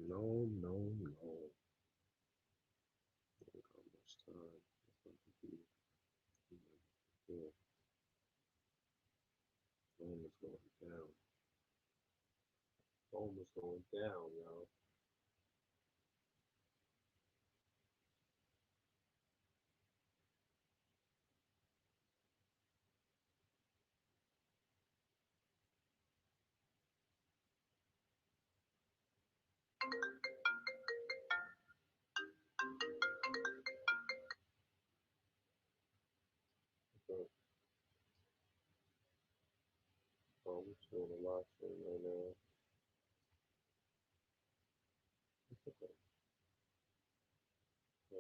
No, no, no. Look how much time. It's going to be. Yeah, phone is going down. Phone is going down, y'all. So, phone's doing a lot right now. It's okay. So,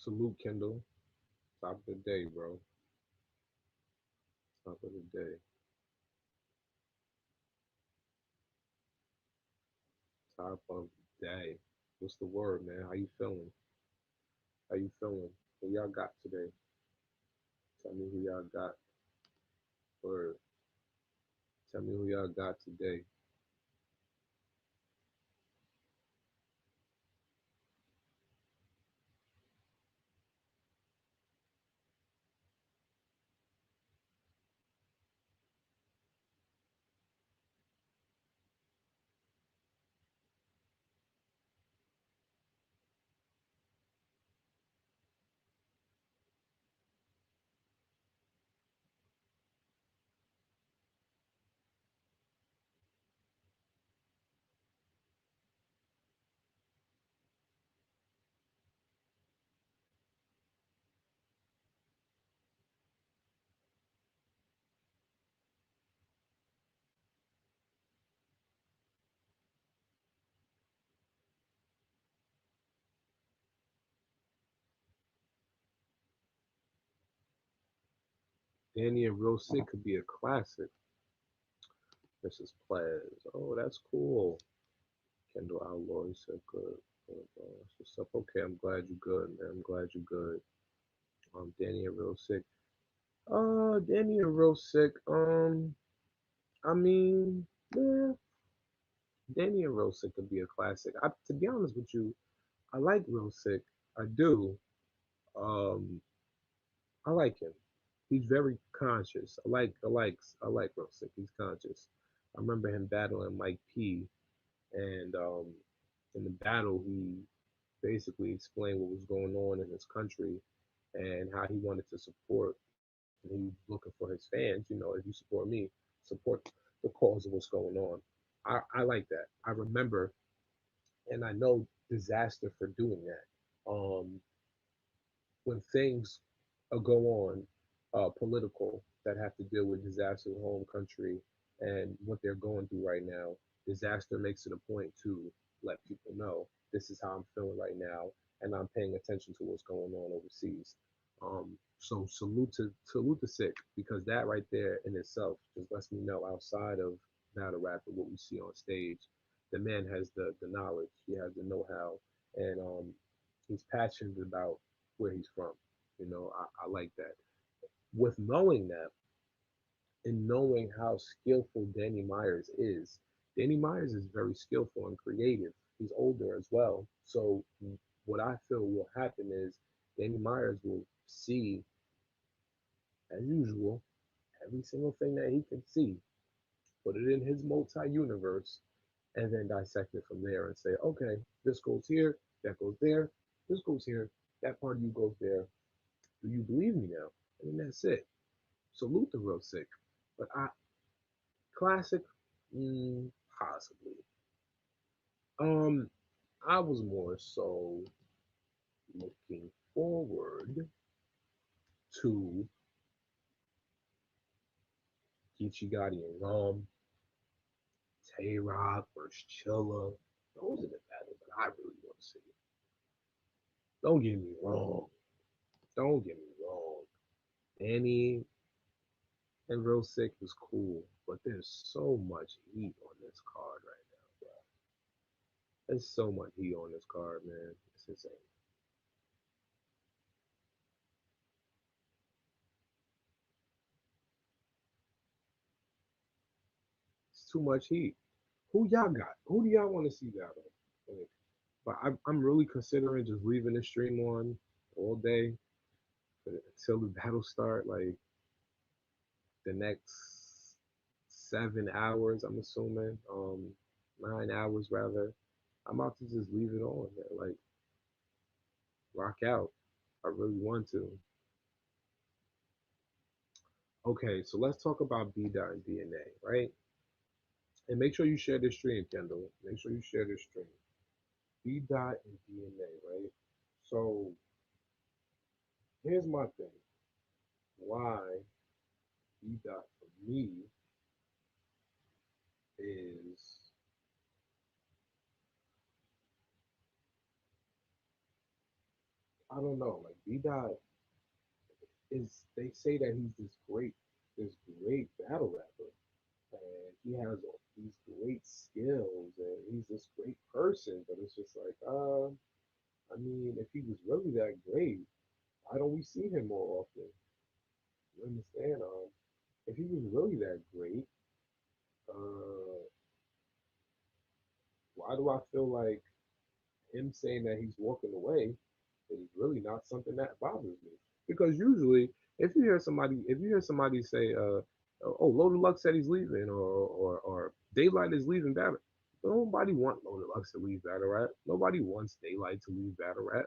salute, Kendall. Top of the day, bro. Top of the day. Top of the day. What's the word, man? How you feeling? How you feeling? Who y'all got today? Tell me who y'all got. Word. Tell me who y'all got today. Danny and Real Sick could be a classic. Mrs. Plaz. Oh, that's cool. Kendall Outlaw, he said good. Good, that's what's up. Okay, I'm glad you're good, man. I'm glad you're good. Danny and Real Sick. Danny and Real Sick. I mean, yeah, Danny and Real Sick could be a classic. To be honest with you, I like Real Sick. I do. Um, I like him. He's very conscious. I like Real Sick. He's conscious. I remember him battling Mike P, and in the battle he basically explained what was going on in his country, and how he wanted to support, and he was looking for his fans. If you support me, support the cause of what's going on. I like that. I remember, and I know disaster for doing that. When things go on political that have to deal with disaster, home country, and what they're going through right now, disaster makes it a point to let people know this is how I'm feeling right now, and I'm paying attention to what's going on overseas. So salute to sick, because that right there in itself just lets me know, outside of battle rap and what we see on stage, the man has the knowledge, he has the know-how, and he's passionate about where he's from. I like that. With knowing that, and knowing how skillful Danny Myers is, Danny Myers is very skillful and creative. He's older as well. So, what I feel will happen is Danny Myers will see, as usual, every single thing that he can see, put it in his multi universe, and then dissect it from there and say, okay, this goes here, that goes there, this goes here, that part of you goes there. Do you believe me now? And then that's it. Salute the real sick. But classic, possibly. Um, I was more so looking forward to Geechee Gotti and Tay Rock versus Chilla. Those are the battles that I really want to see. Don't get me wrong. Don't get me wrong. Danny and Real Sick was cool, but there's so much heat on this card right now, bro. There's so much heat on this card, man. It's insane. It's too much heat. Who y'all got? Who do y'all want to see battle? Like, but I'm really considering just leaving the stream on all day until the battle start. Like the next 7 hours, I'm assuming. 9 hours rather. I'm about to just leave it on, man. Like rock out. I really want to. Okay, so let's talk about B dot and DNA, right? And make sure you share this stream, Kendall. Make sure you share this stream. B dot and DNA, right? So here's my thing. Why B dot for me is, I don't know, like B dot is, they say that he's this great battle rapper, and he has these great skills, and he's this great person, but it's just like, I mean, if he was really that great, why don't we see him more often? You understand? If he was really that great, uh, why do I feel like him saying that he's walking away is really not something that bothers me? Because usually, if you hear somebody say, "Oh, Loaded Lux said he's leaving," or Daylight is leaving Battle, nobody want Loaded Lux to leave Battle Rap. Nobody wants Daylight to leave Battle Rap.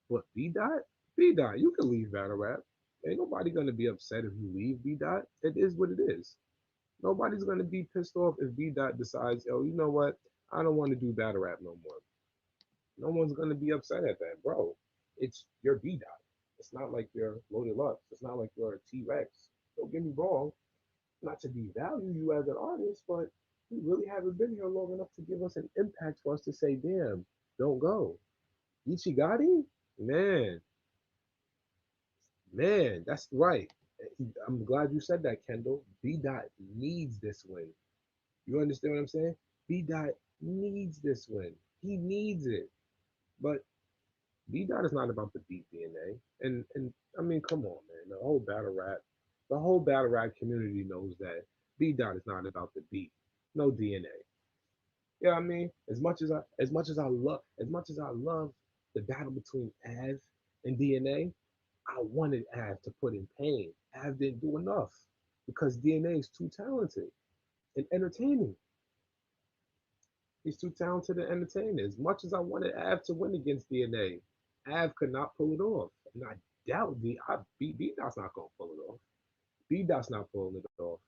But B Dot, you can leave Battle Rap. Ain't nobody gonna be upset if you leave B Dot. It is what it is. Nobody's gonna be pissed off if B Dot decides, oh, you know what? I don't want to do Battle Rap no more. No one's gonna be upset at that, bro. It's your B Dot. It's not like you're Loaded Lux. It's not like you're a T Rex. Don't get me wrong. Not to devalue you as an artist, but you really haven't been here long enough to give us an impact for us to say, damn, don't go. Ichigati? Man, man, that's right. I'm glad you said that, Kendall. B Dot needs this win. You understand what I'm saying? B Dot needs this win. He needs it. But B Dot is not about the beat DNA. And I mean, come on, man. The whole battle rap community knows that B Dot is not about the beat. No DNA. Yeah, I mean, as much as I love the battle between Av and DNA, I wanted Av to put in pain. Av didn't do enough because DNA is too talented and entertaining. He's too talented and entertaining. As much as I wanted Av to win against DNA, Av could not pull it off. And I Doubt B Dot's not gonna pull it off. B Dot's not pulling it off.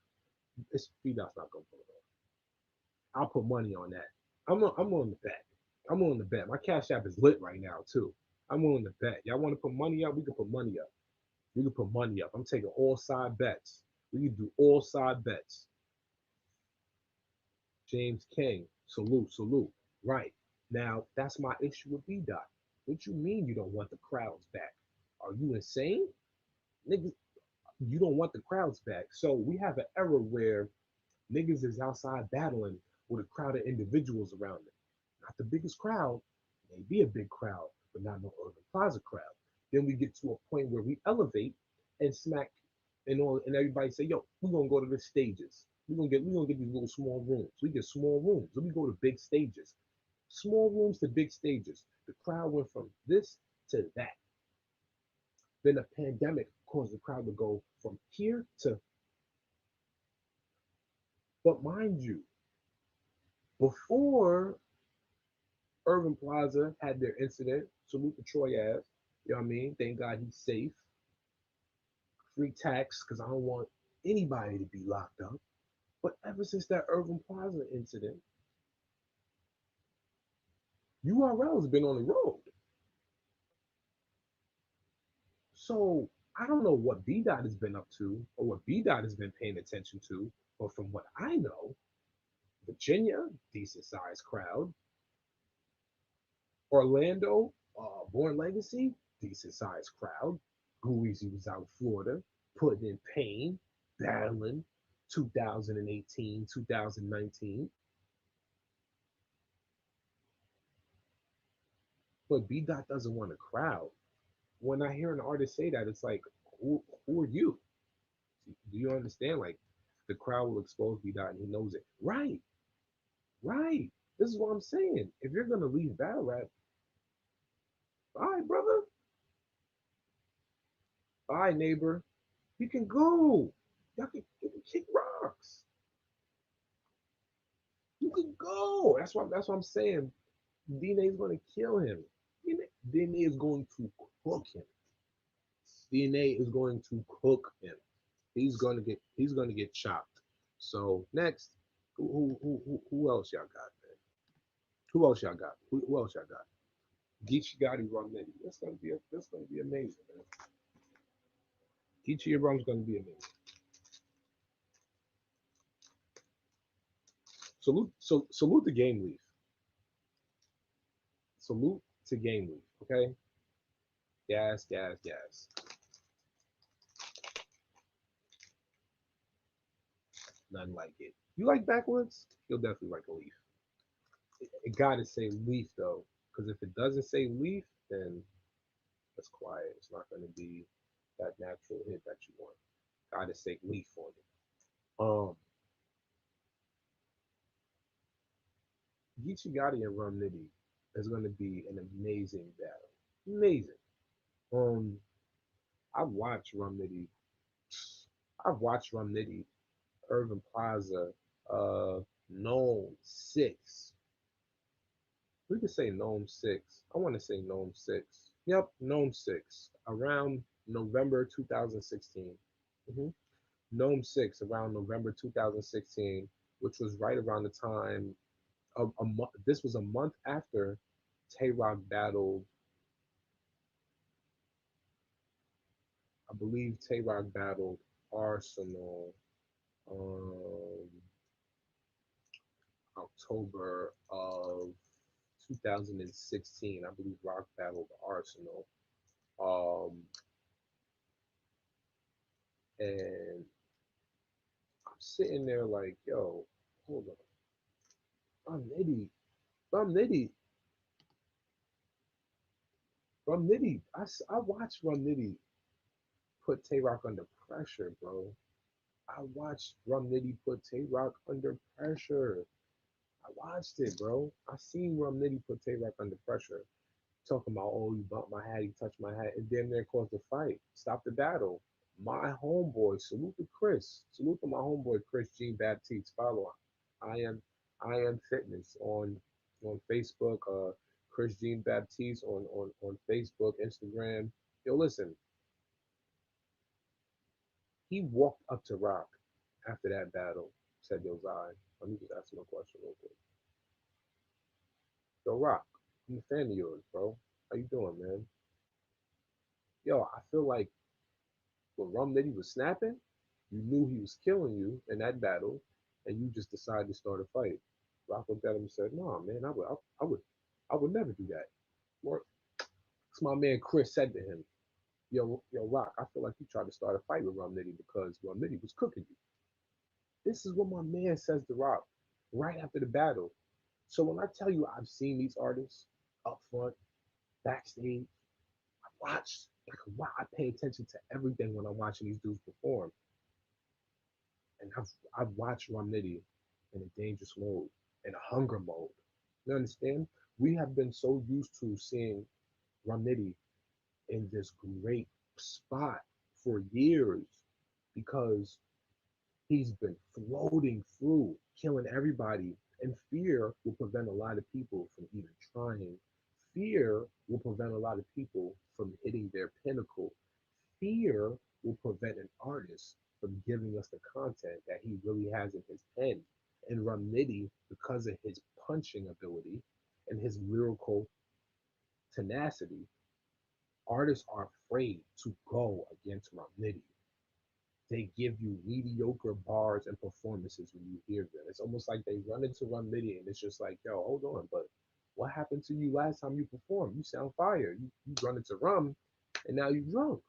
It's B Dot's not gonna pull it off. I'll put money on that. I'm on the bet. I'm on the bet. My Cash App is lit right now too. I'm willing to bet. Y'all want to put money up? We can put money up. We can put money up. I'm taking all side bets. We can do all side bets. James King, salute, salute. Right. Now, that's my issue with B Dot. What you mean you don't want the crowds back? Are you insane? Niggas, you don't want the crowds back. So we have an era where niggas is outside battling with a crowd of individuals around them. Not the biggest crowd, maybe a big crowd, but not no urban plaza crowd. Then we get to a point where we elevate and smack and everybody say, yo, we're gonna go to the stages. We're gonna get these little small rooms. We get small rooms. Then we go to big stages. Small rooms to big stages. The crowd went from this to that. Then the pandemic caused the crowd to go from here to, but mind you, before Urban Plaza had their incident, salute to Troy Ave, you know what I mean? Thank God he's safe. Free tax, because I don't want anybody to be locked up. But ever since that Urban Plaza incident, URL has been on the road. So I don't know what B Dot has been up to or what B Dot has been paying attention to, but from what I know, Virginia, decent sized crowd. Orlando, Born Legacy, decent sized crowd. Greasy was out of Florida, putting in pain, battling 2018, 2019. But B Dot doesn't want a crowd. When I hear an artist say that, it's like, who are you? Do you understand? Like, the crowd will expose B Dot and he knows it. Right, right. This is what I'm saying. If you're gonna leave battle rap, all right, brother, all right, neighbor, you can go. You can kick rocks. You can go. That's what I'm saying. DNA is going to kill him. DNA is going to cook him. DNA is going to cook him. He's going to get chopped. So next, who else y'all got, man? Who else y'all got? Who else y'all got? Geechee Gotti Rum Nitty. That's gonna be amazing, man. Geechee Rum's gonna be amazing. Salute the game leaf. Salute to game leaf. Okay, gas, gas, gas. Nothing like it. You like backwoods? You'll definitely like a leaf. It gotta say leaf though, because if it doesn't say leaf, then it's quiet. It's not gonna be that natural hit that you want. Gotta say leaf on it. Geechee Gotti and Rum Nitty is gonna be an amazing battle. Amazing. Um, I've watched Rum Nitty. I've watched Rum Nitty, Urban Plaza, Nome Six. We could say Gnome 6. I want to say Gnome 6. Yep, Gnome 6. Around November 2016. hmm Gnome 6 around November 2016, which was right around the time of a month. This was a month after Tay Rock battled, I believe Tay Rock battled Arsenal um, October of 2016. I believe Rock battled Arsenal. Um, and I'm sitting there like, yo, hold on. I'm nitty. I'm nitty. Rum Nitty. I watched Rum Nitty put Tay Rock under pressure, bro. I watched Rum Nitty put Tay Rock under pressure. I watched it, bro. I seen Rum Nitty put Tay Rock under pressure. Talking about, oh, you bumped my hat, you touched my hat. It damn near caused a fight. Stop the battle. My homeboy, salute to Chris. Salute to my homeboy Chris Jean Baptiste. Follow I am I am fitness on Facebook, Chris Jean Baptiste on Facebook, Instagram. Yo, listen. He walked up to Rock after that battle, said, "Yo, Zai, let me just ask him a question real quick. Yo, Rock, I'm a fan of yours, bro. How you doing, man? Yo, I feel like when Rum Nitty was snapping, you knew he was killing you in that battle, and you just decided to start a fight." Rock looked at him and said, "No, man, I would never do that." Or, my man Chris said to him, yo, Rock, I feel like you tried to start a fight with Rum Nitty because Rum Nitty was cooking you." This is what my man says to Rock right after the battle. So when I tell you I've seen these artists up front, backstage, I watch, like, wow, I pay attention to everything when I'm watching these dudes perform. And I've watched Rum Nitty in a dangerous mode, in a hunger mode. You understand? We have been so used to seeing Rum Nitty in this great spot for years because he's been floating through, killing everybody. And fear will prevent a lot of people from even trying. Fear will prevent a lot of people from hitting their pinnacle. Fear will prevent an artist from giving us the content that he really has in his pen. And Rum Nitty, because of his punching ability and his lyrical tenacity, artists are afraid to go against Rum Nitty. They give you mediocre bars and performances when you hear them. It's almost like they run into Rum Nitty and it's just like, yo, hold on, but what happened to you last time you performed? You sound fire. You run into Rum and now you drunk.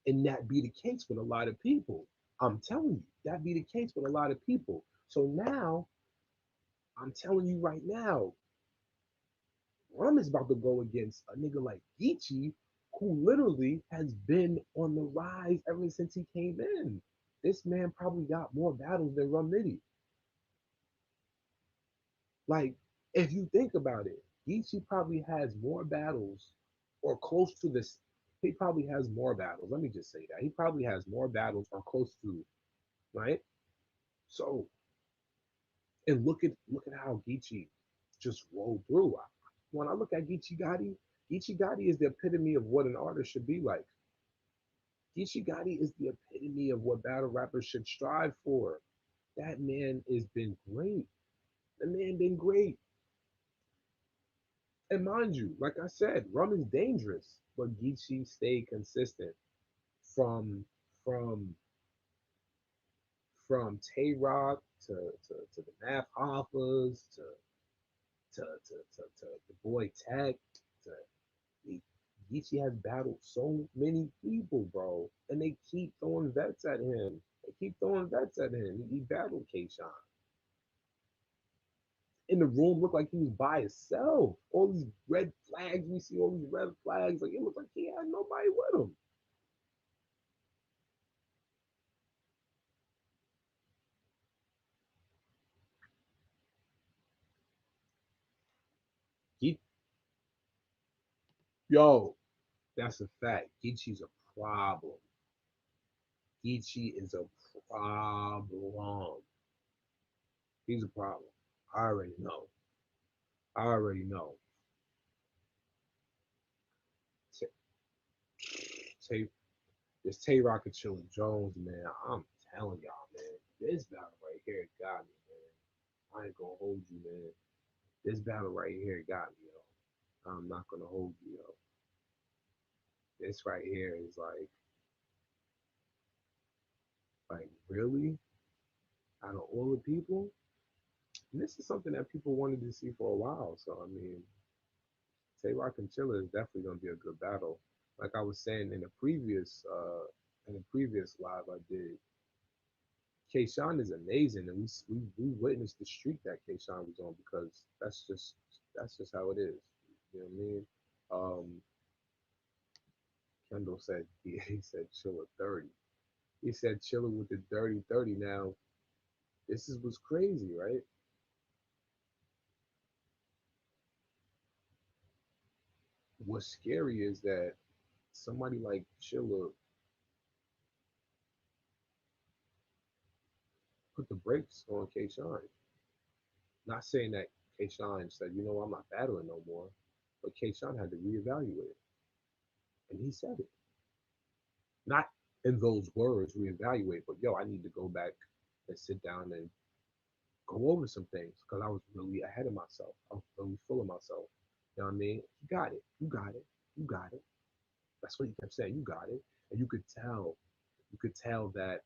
And that be the case with a lot of people. I'm telling you, that be the case with a lot of people. So now, I'm telling you right now, Rum is about to go against a nigga like Geechee, who literally has been on the rise ever since he came in. This man probably got more battles than Rum Nitty. Like, if you think about it, Geechee probably has more battles or close to this. He probably has more battles. Let me just say that. He probably has more battles or close to, right? So, and look at how Geechee just rolled through. When I look at Geechee Gotti is the epitome of what an artist should be like. Geechee Gotti is the epitome of what battle rappers should strive for. That man has been great. The man been great. And mind you, like I said, Rum is dangerous, but Geechee stayed consistent from from from Tay Rock to the Math Hoppers to the boy Tech to he, Geechee has battled so many people, bro, and they keep throwing vets at him. They keep throwing vets at him. He battled Kayshawn. In the room looked like he was by himself. All these red flags, we see all these red flags. Like it looked like he had nobody with him. He, yo, that's a fact. Geechee's a problem. Geechee is a problem. He's a problem. I already know. I already know. Tay, Tay, this Tay Rock and Chilla Jones, man. I'm telling y'all, man. This battle right here got me, man. I ain't gonna hold you, man. This battle right here got me, yo. I'm not gonna hold you, yo. This right here is like really out of all the people, and this is something that people wanted to see for a while. So I mean, Tay Rock and Chilla is definitely gonna be a good battle. Like I was saying in the previous live I did, Kayshawn is amazing, and we witnessed the streak that Kayshawn was on because that's just how it is. You know what I mean? Kendall said he said Chilla 30. He said Chilla with the dirty 30. Now this is what's crazy, right? What's scary is that somebody like Chilla put the brakes on Kayshawn. Not saying that Kayshawn said, I'm not battling no more, but Kayshawn had to reevaluate, and he said it. Not in those words reevaluate. But yo, I need to go back and sit down and go over some things because I was really ahead of myself. I was really full of myself. You know what I mean? You got it. You got it. You got it. That's what he kept saying. You got it. And you could tell. You could tell that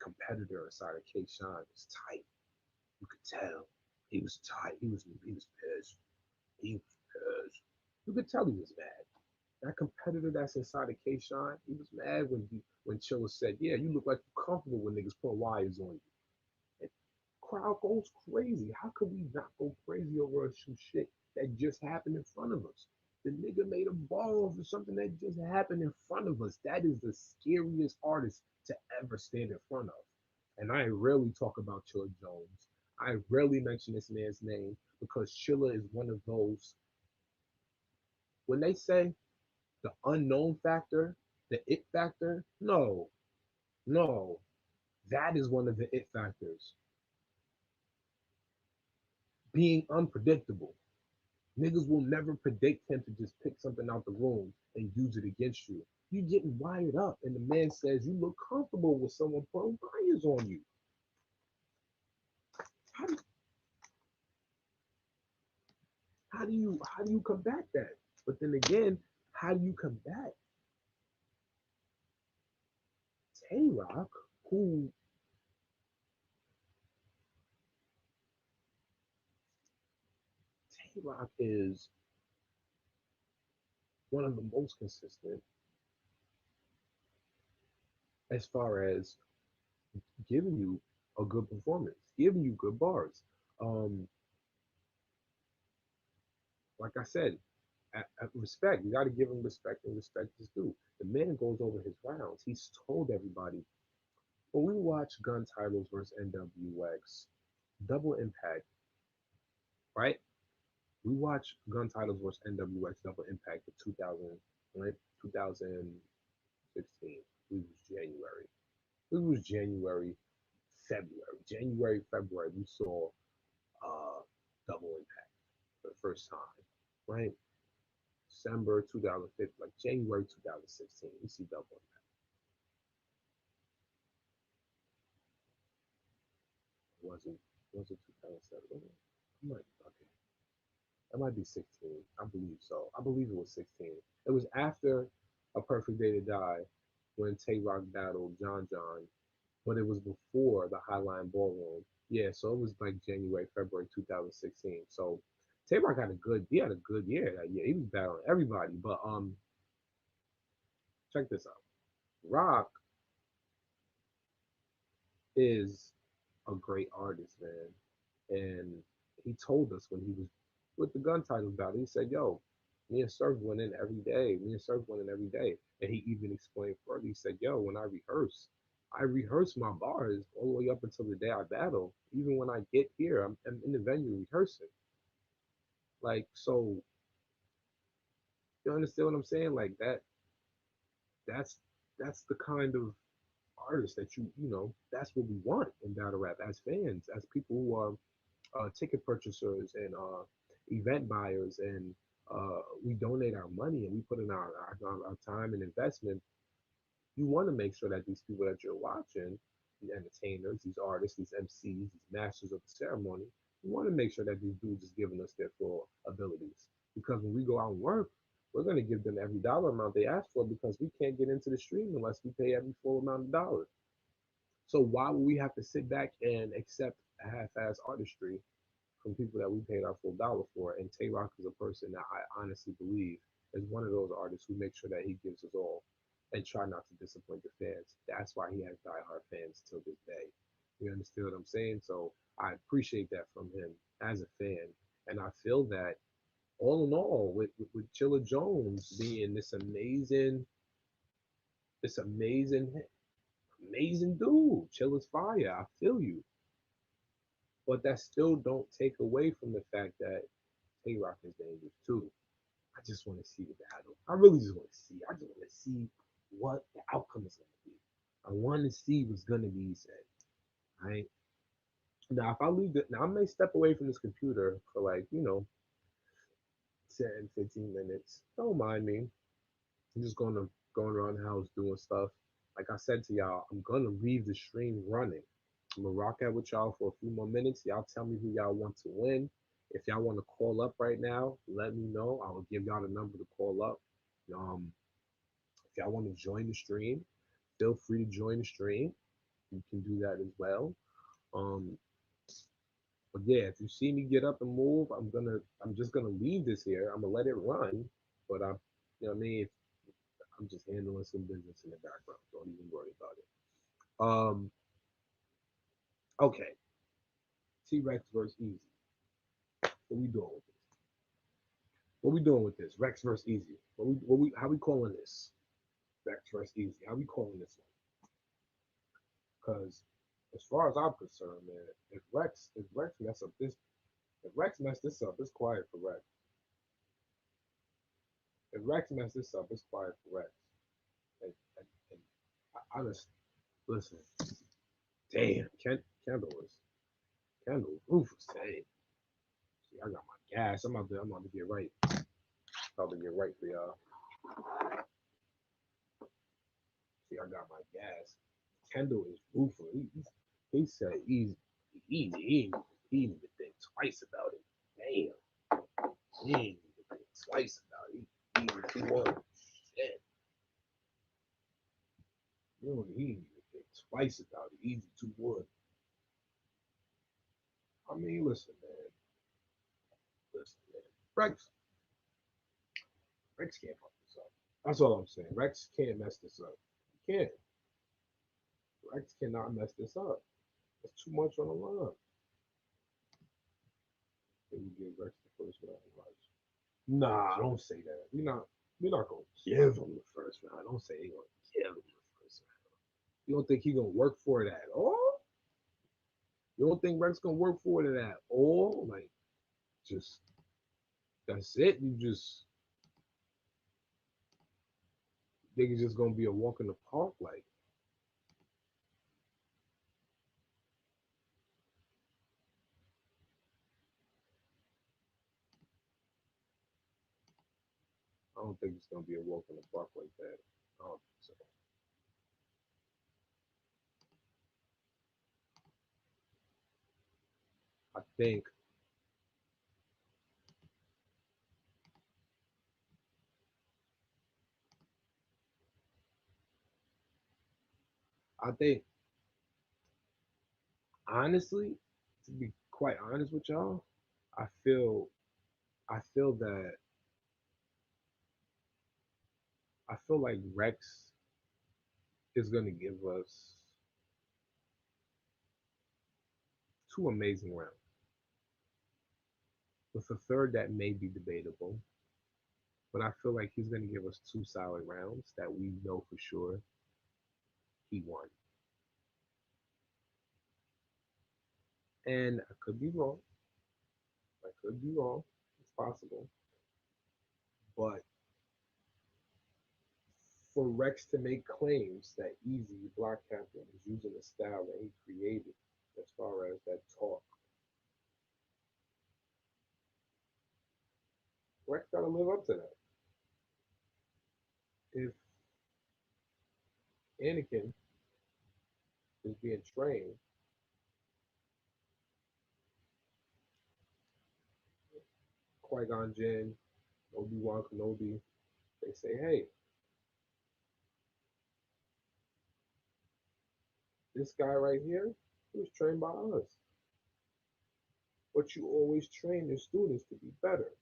competitor inside of K Shine was tight. You could tell he was tight. He was pissed. He was pissed. You could tell he was mad. That competitor that's inside of K Shine, he was mad when Chilla said, "Yeah, you look like you're comfortable when niggas put wires on you." And crowd goes crazy. How could we not go crazy over some shit that just happened in front of us? The nigga made a ball over something that just happened in front of us. That is the scariest artist to ever stand in front of. And I rarely talk about Chilla Jones. I rarely mention this man's name because Chilla is one of those, when they say the unknown factor, the it factor, no, no, that is one of the it factors. Being unpredictable. Niggas will never predict him to just pick something out the room and use it against you. You getting wired up, and the man says you look comfortable with someone putting wires on you. How do, how do you combat that? But then again, how do you combat Tay Rock, who Tay Rock is one of the most consistent as far as giving you a good performance, giving you good bars. Um, like I said, at respect, you got to give him respect, and respect is due. The man goes over his rounds. He's told everybody. When we watch Gun Titles versus NWX, Double Impact, right? We watch Gun Titles versus NWX Double Impact in 2000, right? 2016. It was January. It was January, February. We saw Double Impact for the first time, right? December 2015, like January 2016, we see Double Impact. Was it 2007? I might, okay. That might be 16. I believe so. I believe it was 16. It was after A Perfect Day to Die when Tay Rock battled John John, but it was before the Highline Ballroom. Yeah, so it was like January, February 2016. So Tay Rock he had a good year that year. He was battling everybody. But check this out. Rock is a great artist, man. And he told us when he was with the gun titles battle, he said, "Yo, me and Surf went in every day. Me and Surf went in every day." And he even explained further. He said, "Yo, when I rehearse my bars all the way up until the day I battle. Even when I get here, I'm in the venue rehearsing. Like, so you understand what I'm saying? Like that's that's the kind of artist that that's what we want in battle rap as fans, as people who are ticket purchasers and event buyers, and we donate our money and we put in our time and investment. You want to make sure that these people that you're watching, these entertainers, these artists, these MCs, these masters of the ceremony, you want to make sure that these dudes is giving us their full abilities. Because when we go out and work, we're going to give them every dollar amount they ask for because we can't get into the stream unless we pay every full amount of dollars. So why would we have to sit back and accept a half-ass artistry from people that we paid our full dollar for? And Tay Rock is a person that I honestly believe is one of those artists who makes sure that he gives us all and try not to disappoint the fans. That's why he has diehard fans till this day. You understand what I'm saying? So I appreciate that from him as a fan. And I feel that all in all, with Chilla Jones being this amazing dude, Chilla's fire. I feel you. But that still don't take away from the fact that Tay Rock is dangerous too. I just want to see the battle. I really just want to see. I just want to see what the outcome is going to be. I want to see what's going to be said. Right now, if I leave it, now I may step away from this computer for like 10, 15 minutes. Don't mind me. I'm just gonna going around the house doing stuff. Like I said to y'all, I'm gonna leave the stream running. I'm gonna rock out with y'all for a few more minutes. Y'all tell me who y'all want to win. If y'all want to call up right now, let me know. I will give y'all the number to call up. Um, if y'all want to join the stream, feel free to join the stream. You can do that as well. Um, but yeah, if you see me get up and move, I'm just gonna leave this here. I'm gonna let it run, but you know what I mean. I'm just handling some business in the background. Don't even worry about it. Okay. T Rex versus Easy. What we doing with this? What we doing with this? Rex versus Easy. How we calling this? Rex versus Easy. How we calling this one? Because as far as I'm concerned, man, if Rex mess this up, it's quiet for Rex. If Rex mess this up, it's quiet for Rex. And I just listen. Damn, Kendall Rufus. Hey, see, I got my gas. I'm about to get right. About to get right for y'all. See, I got my gas. Kendall is ruthless. He said he didn't even think twice about it. Damn. He didn't even think twice about it. He even 2-1. Shit. He didn't even think twice about it. Easy 2-1. I mean, listen, man. Listen, man. Rex can't fuck this up. That's all I'm saying. Rex can't mess this up. He can't. Rex cannot mess this up. There's too much on the line. Then you give Rex the first round. Nah, don't say that. We're not gonna give him the first round. Don't say you're gonna give him the first round. You don't think he gonna work for it at all? You don't think Rex gonna work for it at all? Like, just that's it. You just think it's just gonna be a walk in the park. Like, I don't think it's gonna be a walk in the park like that. I don't think so. I think I think honestly, to be quite honest with y'all, I feel I feel that I feel like Rex is gonna give us two amazing rounds, with a third that may be debatable. But I feel like he's gonna give us two solid rounds that we know for sure he won. And I could be wrong. I could be wrong. It's possible. But for Rex to make claims that Easy Block Captain is using the style that he created as far as that talk, Rex gotta live up to that. If Anakin is being trained, Qui-Gon Jinn, Obi-Wan Kenobi, they say, hey, this guy right here, he was trained by us. But you always train your students to be better.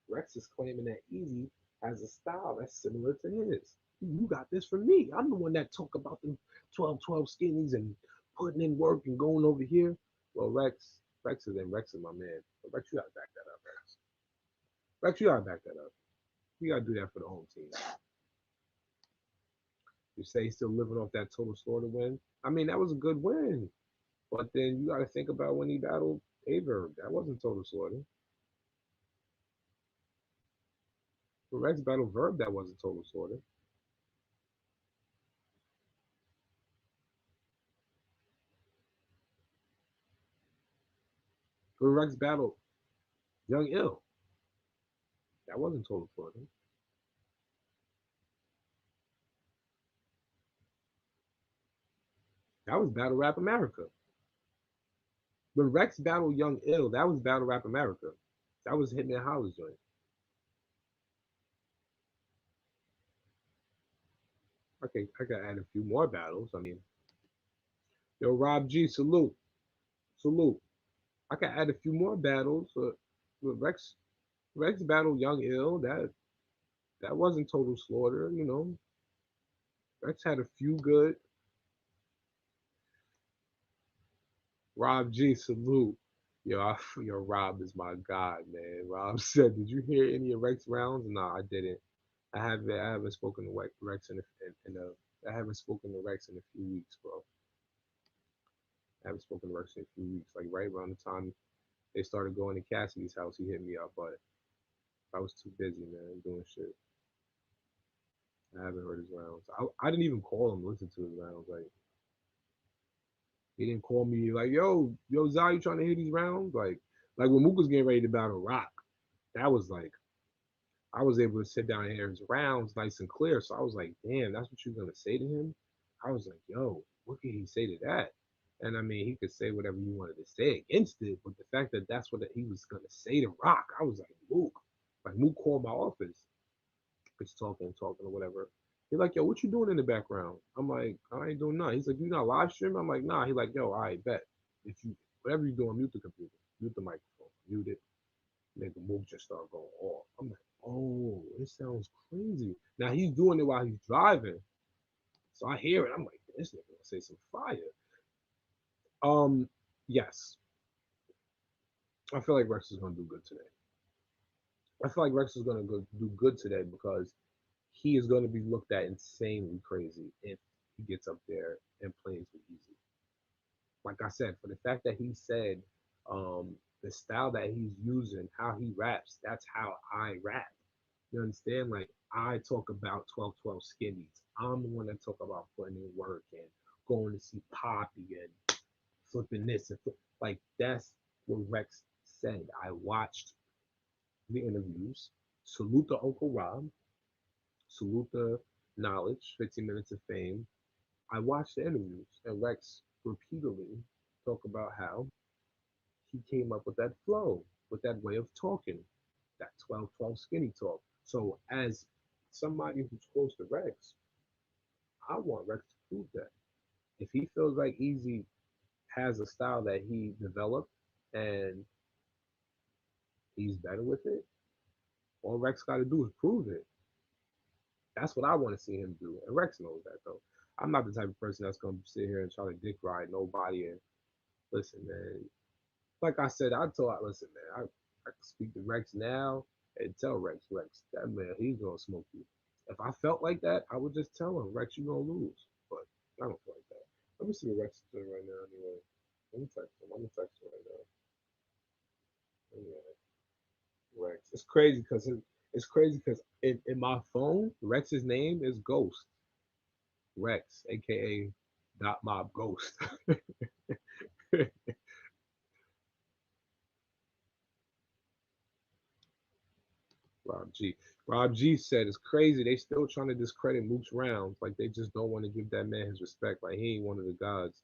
Rex is claiming that Easy has a style that's similar to his. You got this from me. I'm the one that talk about the 12-12 skinnies and putting in work and going over here. Well, Rex is my man. But Rex, you gotta back that up, Rex. Rex, you gotta back that up. You gotta do that for the home team. You say he's still living off that total slaughter win. I mean, that was a good win. But then you gotta think about when he battled Averb. That wasn't total slaughter. When Rex battled Verb, that wasn't total slaughter. When Rex battled Young Ill, that wasn't total slaughter. That was Battle Rap America. When Rex battled Young Ill, that was Battle Rap America. That was Hitman Hollis joint. Okay, I could add a few more battles. I mean, yo, Rob G, salute, salute. I could add a few more battles. With Rex battled Young Ill. That wasn't total slaughter. You know, Rex had a few good. Rob G, salute. Yo, Rob is my god, man. Rob said, "Did you hear any of Rex rounds?" No, I didn't. I haven't spoken to Rex I haven't spoken to Rex in a few weeks, bro. I haven't spoken to Rex in a few weeks. Like right around the time they started going to Cassidy's house, he hit me up, but I was too busy, man, doing shit. I haven't heard his rounds. I didn't even call him, listen to his rounds. Like he didn't call me like, yo, Zai, you trying to hear these rounds? Like when Mook was getting ready to battle Rock, that was like I was able to sit down and hear his rounds nice and clear. So I was like, damn, that's what you're gonna say to him? I was like, yo, what can he say to that? And I mean, he could say whatever you wanted to say against it, but the fact that that's what he was gonna say to Rock, I was like, Mook. Like Mook called my office, it's talking or whatever. He's like, yo, what you doing in the background? I'm like, I ain't doing nothing. He's like, you not live streaming? I'm like, nah. He's like, yo, I bet. If you whatever you doing, mute the computer, mute the microphone, mute it. Nigga Mook just start going off. I'm like, oh, it sounds crazy. Now he's doing it while he's driving. So I hear it. I'm like, this nigga gonna say some fire. Um, yes. I feel like Rex is gonna do good today. I feel like Rex is gonna do good today because he is gonna be looked at insanely crazy if he gets up there and plays with Easy. Like I said, for the fact that he said the style that he's using, how he raps, that's how I rap. You understand? Like I talk about 1212 skinnies. I'm the one that talk about putting in work and going to see Poppy and flipping this and like that's what Rex said. I watched the interviews. Salute to Uncle Rob. Salute the knowledge. 15 minutes of fame. I watched the interviews and Rex repeatedly talk about how he came up with that flow, with that way of talking, that 12-12 skinny talk. So as somebody who's close to Rex, I want Rex to prove that. If he feels like Easy has a style that he developed and he's better with it, all Rex got to do is prove it. That's what I want to see him do. And Rex knows that, though. I'm not the type of person that's going to sit here and try to dick ride nobody. And listen, man, like I said, listen, man, I can speak to Rex now and tell Rex, that man, he's going to smoke you. If I felt like that, I would just tell him, Rex, you're going to lose. But I don't feel like that. Let me see what Rex is doing right now anyway. Let me text him. I'm going to text him right now. Yeah, Rex. It's crazy because in my phone, Rex's name is Ghost. Rex, aka Dot Mob Ghost. Rob G. Rob G said it's crazy. They still trying to discredit Mook's rounds. Like they just don't want to give that man his respect. Like he ain't one of the gods.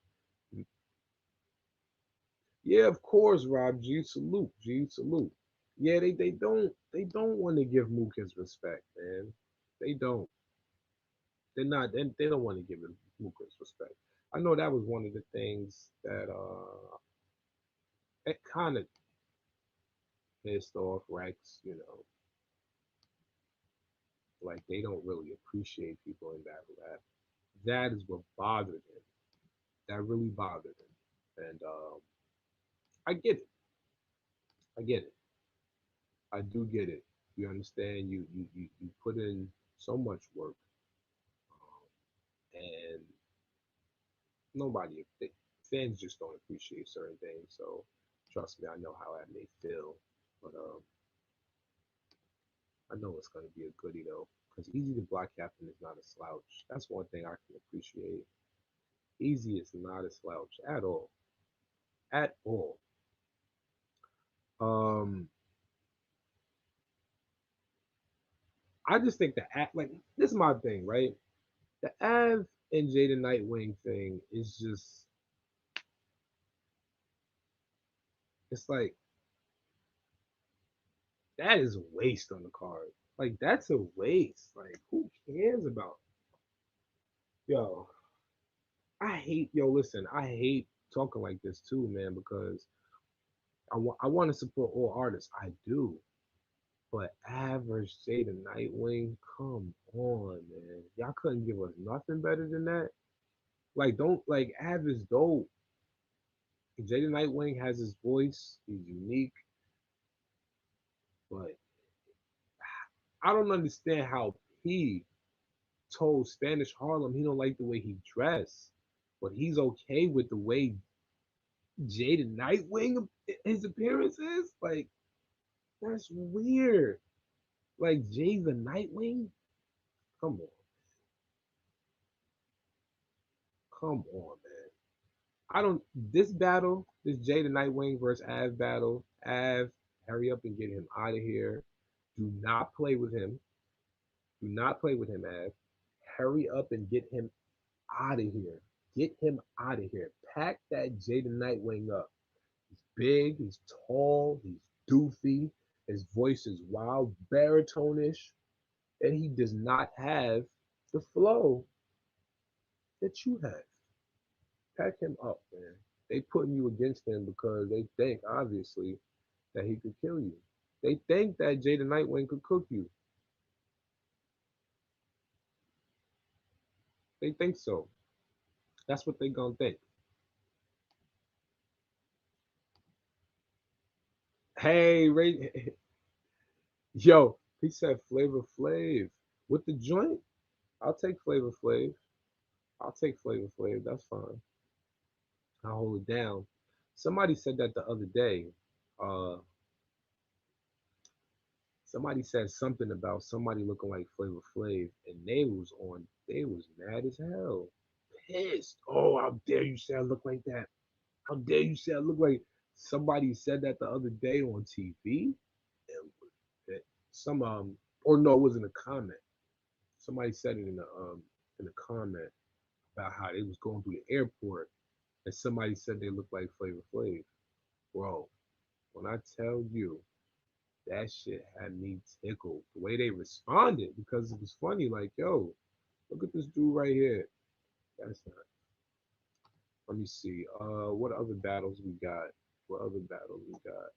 Yeah, of course, Rob G. Salute. G. Salute. Yeah, they don't want to give Mook his respect, man. They don't. They don't want to give him Mook his respect. I know that was one of the things that it kind of pissed off Rex, like they don't really appreciate people in battle rap. That is what bothered him. That really bothered him. And I get it. I get it. I do get it. You understand? You put in so much work, and nobody, fans just don't appreciate certain things. So trust me, I know how that may feel. But I know it's gonna be a goodie though, because Easy the Black Captain is not a slouch. That's one thing I can appreciate. Easy is not a slouch at all, at all. Um, I just think the act like this is my thing, right? The Av and Jada Nightwing thing is just, it's like that is a waste on the card. Like that's a waste. Like who cares about? Yo, listen, I hate talking like this too, man, because I want to support all artists. I do. But average Jada Nightwing, come on, man. Y'all couldn't give us nothing better than that. Like, don't like Av is dope. Jada Nightwing has his voice. He's unique, but I don't understand how he told Spanish Harlem he don't like the way he dressed, but he's okay with the way Jada Nightwing his appearance is. Like, that's weird. Like Jada Nightwing, come on, come on, man. I don't. This battle, this Jada Nightwing versus Av battle. Av, hurry up and get him out of here. Do not play with him. Do not play with him, Av. Hurry up and get him out of here. Get him out of here. Pack that Jada Nightwing up. He's big. He's tall. He's doofy. His voice is wild, baritone-ish, and he does not have the flow that you have. Pack him up, man. They putting you against him because they think, obviously, that he could kill you. They think that Jada Nightwing could cook you. They think so. That's what they gonna think. Hey, Ray, yo, he said Flavor Flav with the joint. I'll take Flavor Flav. I'll take Flavor Flav. That's fine. I'll hold it down. Somebody said that the other day. Uh, Somebody said something about somebody looking like Flavor Flav, and they was on. They was mad as hell, pissed. Oh, how dare you say I look like that? How dare you say I look like? Somebody said that the other day on TV. Some or no, it was in a comment. Somebody said it in a comment about how they was going through the airport, and somebody said they looked like Flavor Flav. Bro, when I tell you that shit had me tickled. The way they responded, because it was funny. Like, yo, look at this dude right here. That's not. Let me see. What other battles we got? What other battles we got?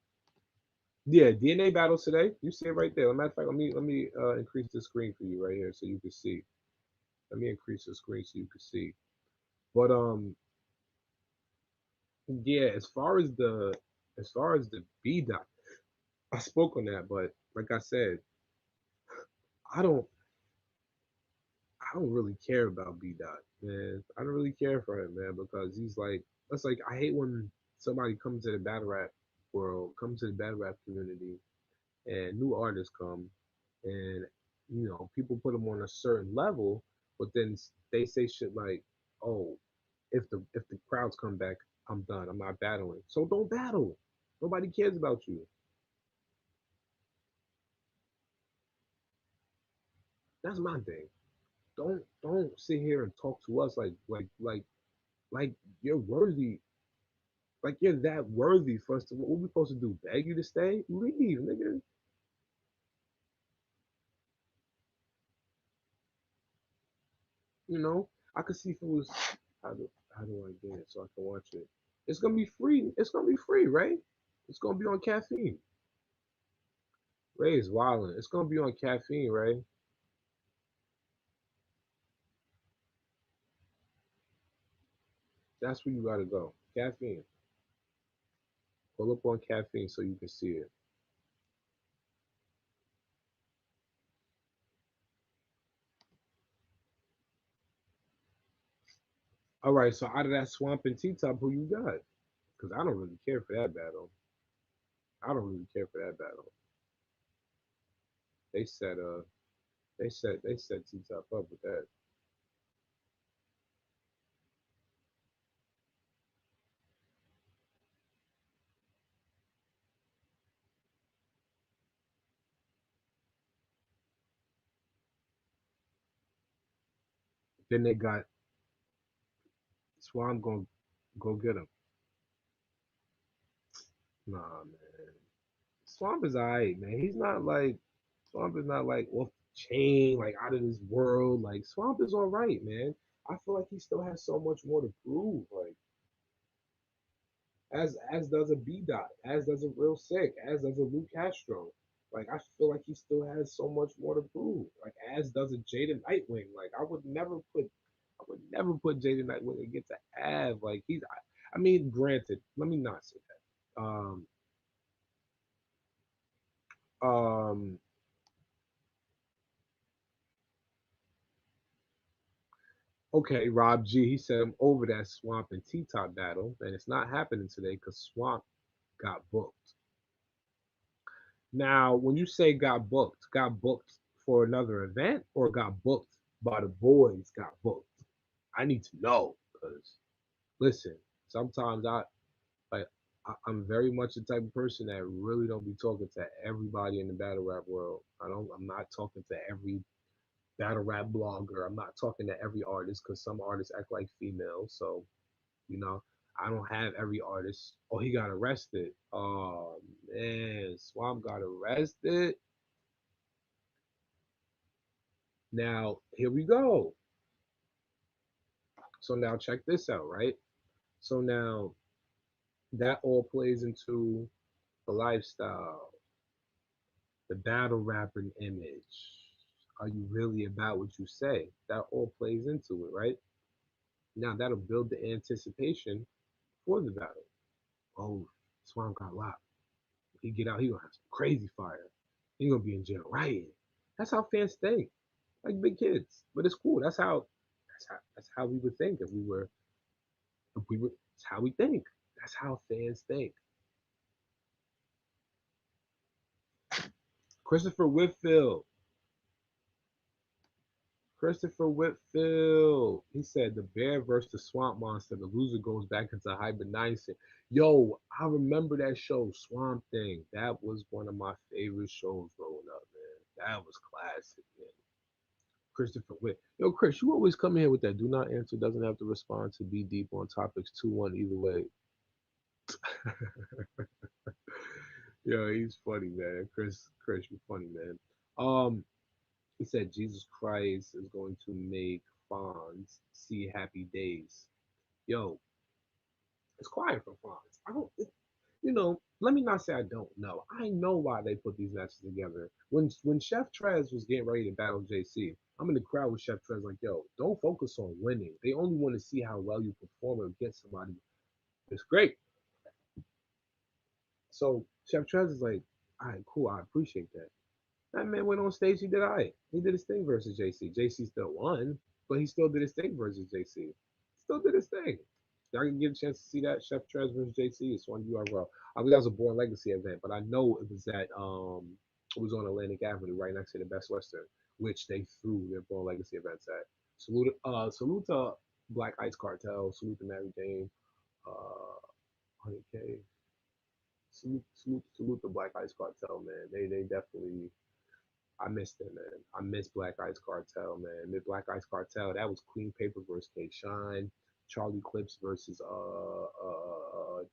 Yeah, DNA battles today. You see it right there. As a matter of fact, let me increase the screen for you right here so you can see. Let me increase the screen so you can see. But yeah, as far as the B dot, I spoke on that, but like I said, I don't I don't really care about B Dot, man. I don't really care for him, man, because he's like, that's like I hate when somebody comes to the battle rap world, comes to the battle rap community, and new artists come, and people put them on a certain level, but then they say shit like, "Oh, if the crowds come back, I'm done. I'm not battling." So don't battle. Nobody cares about you. That's my thing. Don't sit here and talk to us like you're worthy. Like you're that worthy for us to. What we supposed to do? Beg you to stay? Leave, nigga. You know. I could see if it was. How do I get it so I can watch it? It's gonna be free. It's gonna be free, right? It's gonna be on caffeine. Ray is wilding. It's gonna be on caffeine, right? That's where you gotta go. Caffeine. Pull up on caffeine so you can see it. All right. So out of that swamp and T top, who you got? Because I don't really care for that battle. I don't really care for that battle. They set they set T top up with that. Then they got Swamp gonna go get him. Nah, man. Swamp is alright, man. He's not like Swamp is not like off the chain, like out of this world. Like Swamp is all right, man. I feel like he still has so much more to prove. Like as does a B Dot, as does a Real Sick, as does a Lou Castro. Like I feel like he still has so much more to prove. Like as does a Jaden Nightwing. Like I would never put Jaden Nightwing against a Av. Like I mean, granted, let me not say that. Um, okay, Rob G. He said I'm over that Swamp and T Top battle, and it's not happening today because Swamp got booked. Now, when you say got booked for another event, or got booked by the boys, got booked. I need to know because listen, sometimes like I'm very much the type of person that really don't be talking to everybody in the battle rap world. I'm not talking to every battle rap blogger. I'm not talking to every artist because some artists act like females. So you know, I don't have every artist. Oh, he got arrested. Oh man, Swamp got arrested. Now here we go. So now check this out, right? So now that all plays into the lifestyle, the battle rapping image. Are you really about what you say? That all plays into it, right? Now that'll build the anticipation for the battle. Oh, Swamp got locked. He get out, he gonna have some crazy fire. He gonna be in jail, right? That's how fans think, like big kids. But it's cool. That's how we would think if we were. That's how we think. That's how fans think. Christopher Whitfield. Christopher Whitfield. He said the bear versus the swamp monster. The loser goes back into hibernation. Yo, I remember that show, Swamp Thing. That was one of my favorite shows growing up, man. That was classic, man. Christopher Witt. Yo, Chris, you always come in here with that. Do not answer. Doesn't have to respond to be deep on topics. 2-1 either way. Yo, he's funny, man. Chris, you're funny, man. Um, he said Jesus Christ is going to make Fonz see happy days. Yo, it's quiet for Fonz. I don't. Let me not say I don't know. I know why they put these matches together. When Chef Trez was getting ready to battle JC, I'm in the crowd with Chef Trez like, yo, don't focus on winning. They only want to see how well you perform against somebody. It's great. So Chef Trez is like, all right, cool, I appreciate that. That man went on stage. He did all right. He did his thing versus JC. JC still won, but he still did his thing versus JC. Still did his thing. Y'all can get a chance to see that Chef Trez versus JC. It's on URL. I believe that was a Born Legacy event, but I know it was at it was on Atlantic Avenue, right next to the Best Western, which they threw their Born Legacy events at. Salute to Black Ice Cartel. Salute to Mary Jane. 100K. Salute to Black Ice Cartel, man. They definitely I miss them, man. I miss Black Ice Cartel, man. The Black Ice Cartel, that was Clean Paper versus K Shine, Charlie Clips versus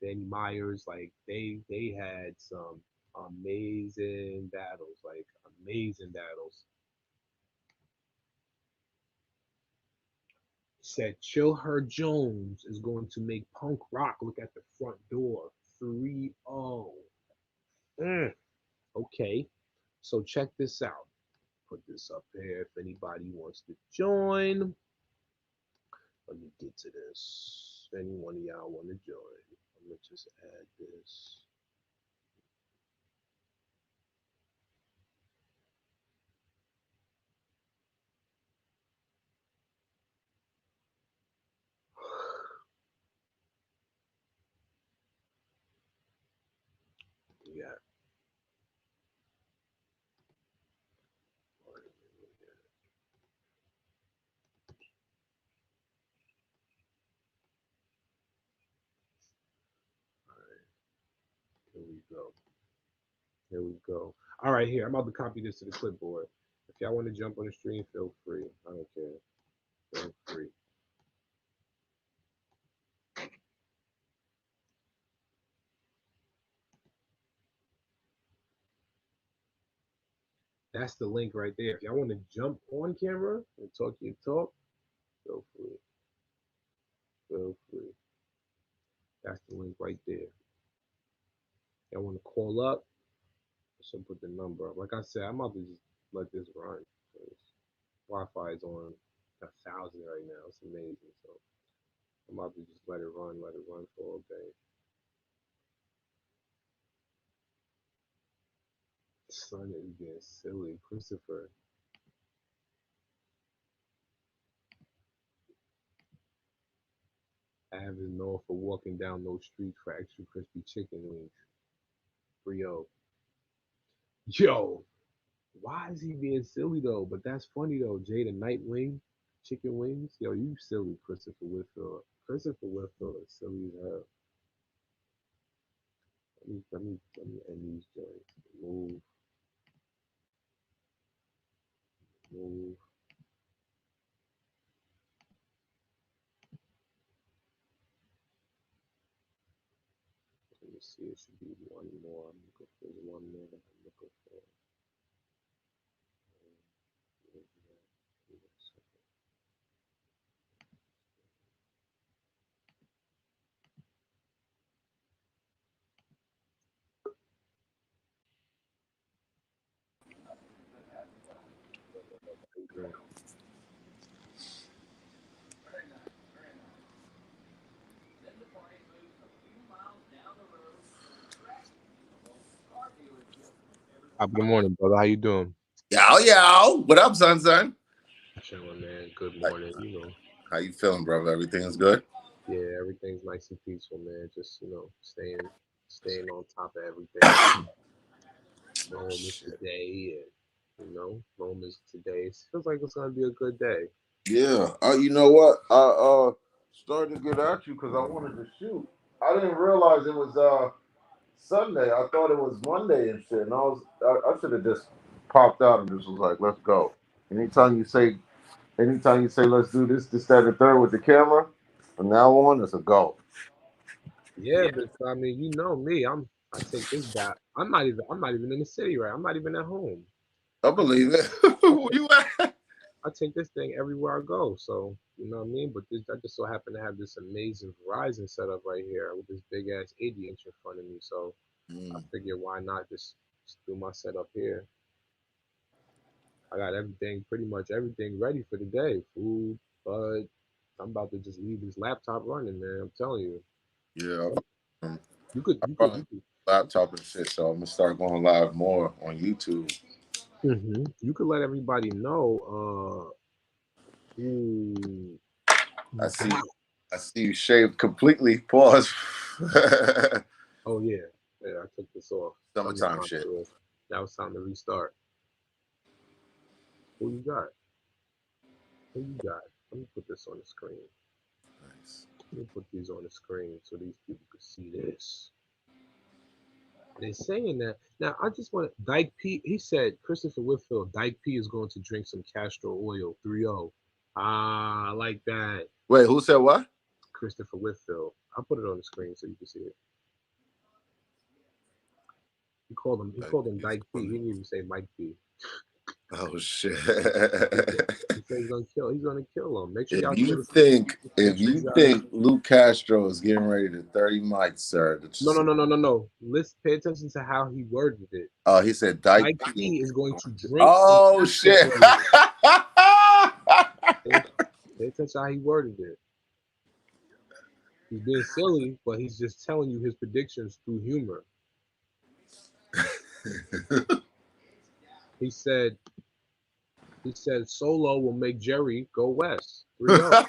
Danny Myers. Like they had some amazing battles, like amazing battles. Said Chill Her Jones is going to make punk rock look at the front door. 3-0. Mm, okay. So check this out. Put this up here if anybody wants to join. Let me get to this. If any one of y'all want to join, I'm gonna just add this. Yeah. All right, here we go. Here we go. All right, here. I'm about to copy this to the clipboard. If y'all want to jump on the stream, feel free. I don't care. Feel free. That's the link right there. If y'all want to jump on camera and talk your talk, feel free. Feel free. That's the link right there. Y'all want to call up? I should put the number up. Like I said, I'm about to just let this run. 'Cause Wi-Fi is on 1,000 right now. It's amazing. So I'm about to just let it run for all day. Son is being silly. Christopher. Av is known for walking down those streets for extra crispy chicken wings. Brio. Yo, why is he being silly though? But that's funny though. Jay the Nightwing, chicken wings. Yo, you silly, Christopher Whitfield. Christopher Whitfield is silly as hell. Let me end these joints. Move, move. Let me see. It should be one more. I'm looking for one more. I'm looking for. Top of the morning, brother. How you doing? Yo, yo. What up, son? Chilling, man. Good How, morning. how you feeling, brother? Everything is good? Yeah, everything's nice and peaceful, man. Just staying on top of everything. Rome is Shit. today, and Rome is today. It feels like it's gonna be a good day. Yeah. You know what? I started to get at you because I wanted to shoot. I didn't realize it was Sunday. I thought it was Monday and shit. And I should have just popped out and just was like, let's go. Anytime you say anytime you say let's do this, that, and the third with the camera, from now on it's a go. Yeah, but I mean, you know me. I take this back. I'm not even in the city, right? I'm not even at home. I I take believe it. I Who take you at? I take this thing everywhere I go. So you know what I mean. But I just so happen to have this amazing Verizon setup right here with this big ass 80-inch in front of me. So I Mm, figure why not just do my setup here. I got everything, pretty much everything ready for the day. Food, but I'm about to just leave this laptop running, man. I'm telling you. yeah. You Um, you could, I you could, brought you could, laptop and shit, so I'm gonna start going live more on YouTube. you could let everybody know who I you see got. I see you shaved completely. Pause. Oh yeah, yeah. I took this off. Summertime Summertime shit. off. Now it's time to restart. Who you got? Who you got? Let me put this on the screen. Nice. Let me put these on the screen so these people can see this. They're saying that. Now, I just want Dyke P. He said, Christopher Whitfield, Dyke P is going to drink some castor oil 3-0. Ah, I like that. Wait, who said what? Christopher Whitfield. I'll put it on the screen so you can see it. He Like, called him Dyke P. He didn't even say Mike P. oh shit. He said he's gonna kill him. Make sure y'all if share you this. think Make if sure you you guys. think Luke Castro is getting ready to 30 mics, sir, that's No, just no, no, no, no, no. Listen, pay attention to how he worded it. he said Dyke Dyke P. P is going to drink some Oh castor shit. oil. Pay, pay attention to how he worded it. He's being silly, but he's just telling you his predictions through humor. He said Solo will make Jerry go west. 3-0.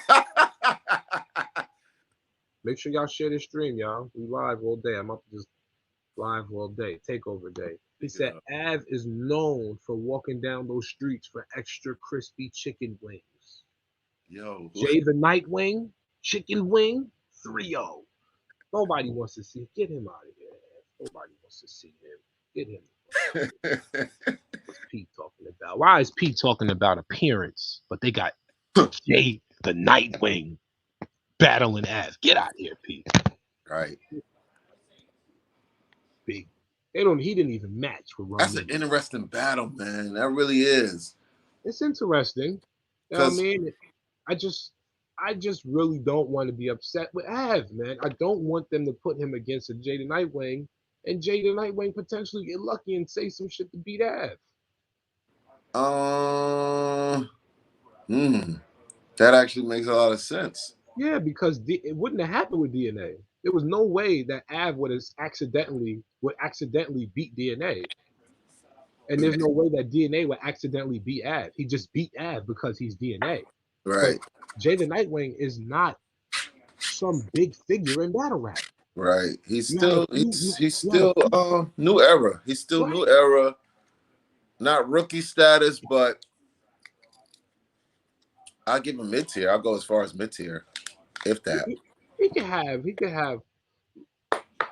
Make sure y'all share this stream, y'all. We live all day. I'm up to just live all day. Takeover day. He said Yeah. Av is known for walking down those streets for extra crispy chicken wings. Yo. Jay the Nightwing, chicken wing, 3-0. Nobody wants to see. Get him out of here. Nobody wants to see him. Get him. What's Pete talking about? Why is Pete talking about appearance? But they got Jay the Nightwing battling Av. Get out of here, Pete. Right. Big. They don't. He didn't even match with That's an Romney. interesting battle, man. That really is. It's interesting. You know what I Because mean? I just really don't want to be upset with Av, man. I don't want them to put him against a Jada Nightwing, and Jada Nightwing potentially get lucky and say some shit to beat Av. uh, hmm, that actually makes a lot of sense. Yeah, because it wouldn't have happened with DNA. There was no way that Av would accidentally beat DNA, and there's no way that DNA would accidentally beat Av. He just beat Av because he's DNA. But Right, Jada Nightwing is not some big figure in battle rap. right. He's You had a still few. he's You had a still few. new era. He's still Right. new era. Not rookie status, but I'll give him mid tier. I'll go as far as mid tier, if He, that. he, he can have.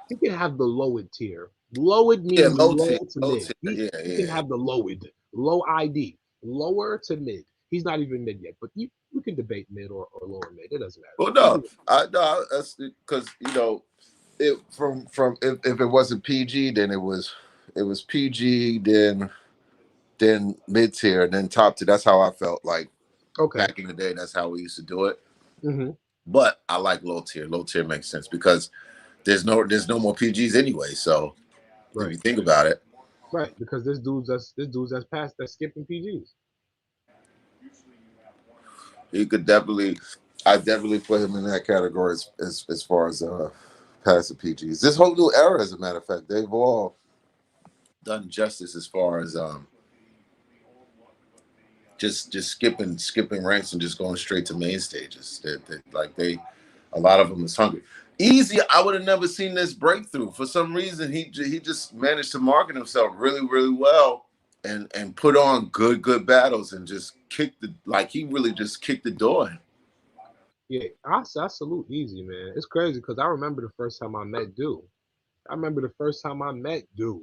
He can have the lowered tier. Lowered Yeah, means low tier. low to Low mid. tier. He Yeah, he can yeah. have the lowered, low ID, lower to mid. He's not even mid yet, but you can debate mid or lower mid. It doesn't matter. Well, You no, can, that's because it from if it wasn't PG, then it was PG, then mid tier, and then top tier. That's how I felt like okay. back in the day. That's how we used to do it. Hmm. But I like low tier. Low tier makes sense because there's no more PGs anyway. So if Right. you think about it, Right. Because this dude's that's past that's skipping PGs. you could definitely, I definitely put him in that category as far as passive PGs. This whole new era, as a matter of fact, they've all done justice as far as just skipping ranks and just going straight to main stages. A lot of them is hungry. Easy, I would have never seen this breakthrough. For some reason, he just managed to market himself really really well and put on good battles and just kicked the like he really just kicked the door in. Yeah, I salute Easy, man. It's crazy because I remember the first time I met Dude. I remember the first time I met Dude.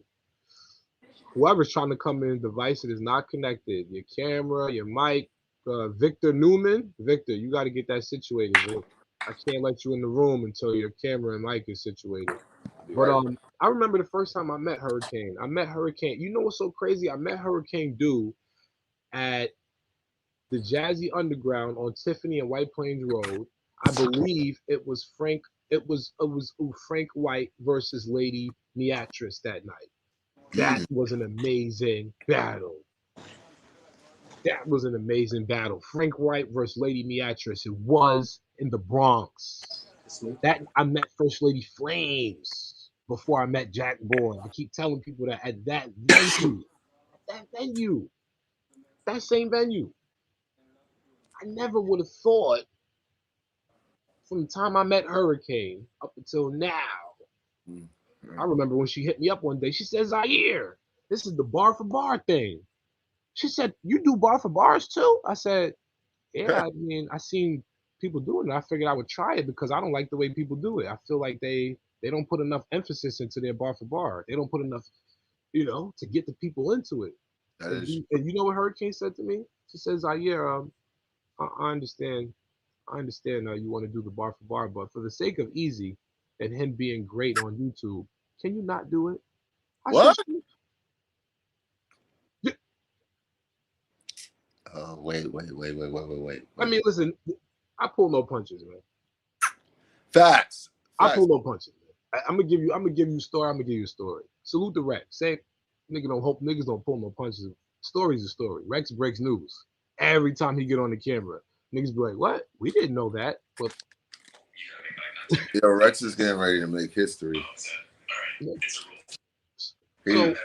Whoever's trying to come in, device that is not connected, your camera, your mic, Victor Newman, Victor, you got to get that situated, Vic. I can't let you in the room until your camera and mic is situated. Be But right. I remember the first time I met Hurricane. I met Hurricane. You know what's so crazy? I met Hurricane Dude at the Jazzy Underground on Tiffany and White Plains Road. I believe it was Frank. It was Frank White versus Lady Beatrice that night. That Mm. was an amazing battle. That was an amazing battle. Frank White versus Lady Beatrice. It was in the Bronx. That I met First Lady Flames before I met Jack Boy. I keep telling people that at that venue, that same venue, I never would have thought from the time I met Hurricane up until now. Mm. I remember when she hit me up one day. She says, "Zaire, this is the bar for bar thing." She said, "You do bar for bars too?" I said, "Yeah, I mean, I seen people doing it. I figured I would try it because I don't like the way people do it. I feel like they don't put enough emphasis into their bar for bar. They don't put enough, to get the people into it." That And is you know what Hurricane said to me? She says, "Yeah, I understand. I understand you want to do the bar for bar, but for the sake of Easy and him being great on YouTube, can you not do it?" I said, what? "Yeah." Oh, wait. I mean, listen, I pull no punches, man. Facts, I facts. pull no punches, man. I'm gonna give you a story. I'm gonna give you a story. Salute the Rex. Say, niggas don't pull no punches. Story's a story. Rex breaks news every time he get on the camera. Niggas be like, "What? We didn't know that." But Yo, Rex is getting ready to make history. He, so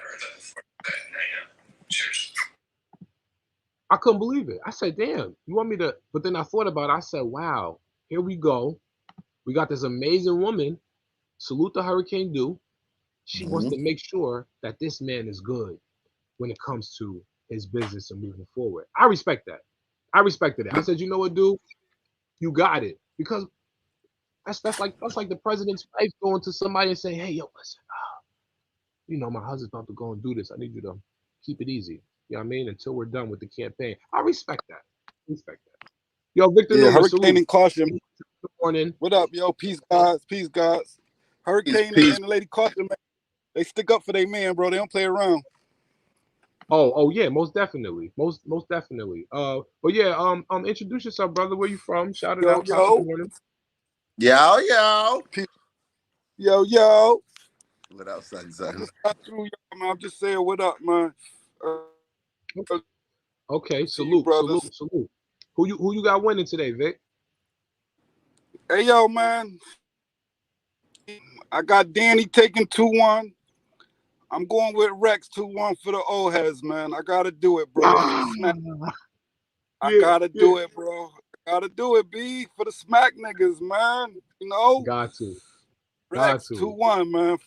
I couldn't believe it. I said, "Damn, you want me to?" But then I thought about it. I said, "Wow, here we go. We got this amazing woman. Salute the Hurricane Do. She wants Mhm. to make sure that this man is good when it comes to his business and moving forward." I respect that. I respected it. I said, "You know what, dude? You got it." Because that's like the president's wife going to somebody and saying, "Hey, yo, listen, my husband's about to go and do this. I need you to keep it easy. You know what I mean? Until we're done with the campaign." I respect that. Respect that. Yo, Victor Yeah, Newman, Hurricane salute. and Caution. Good morning. What up, yo? Peace, gods. Peace, gods. Peace, Hurricane peace. and the lady Caution, man. They stick up for their man, bro. They don't play around. Oh yeah, most definitely, most definitely. But yeah, introduce yourself, brother. Where you from? Shout it Yo, out. Top of the yo, morning. Yo, yo. yo, yo. What up, son, I son? just got through, y'all, man. I'm just saying what up, man. Okay, To you, salute, brothers. salute, salute. Who you got winning today, Vic? Hey, yo, man. I got Danny taking 2-1. I'm going with Rex 2-1 for the old heads, man. I gotta do it, bro. For the Ah, smack. I yeah, gotta yeah. do it, bro. I gotta do it, B. For the smack niggas, man. You know? Got to, got Rex to. 2-1, man.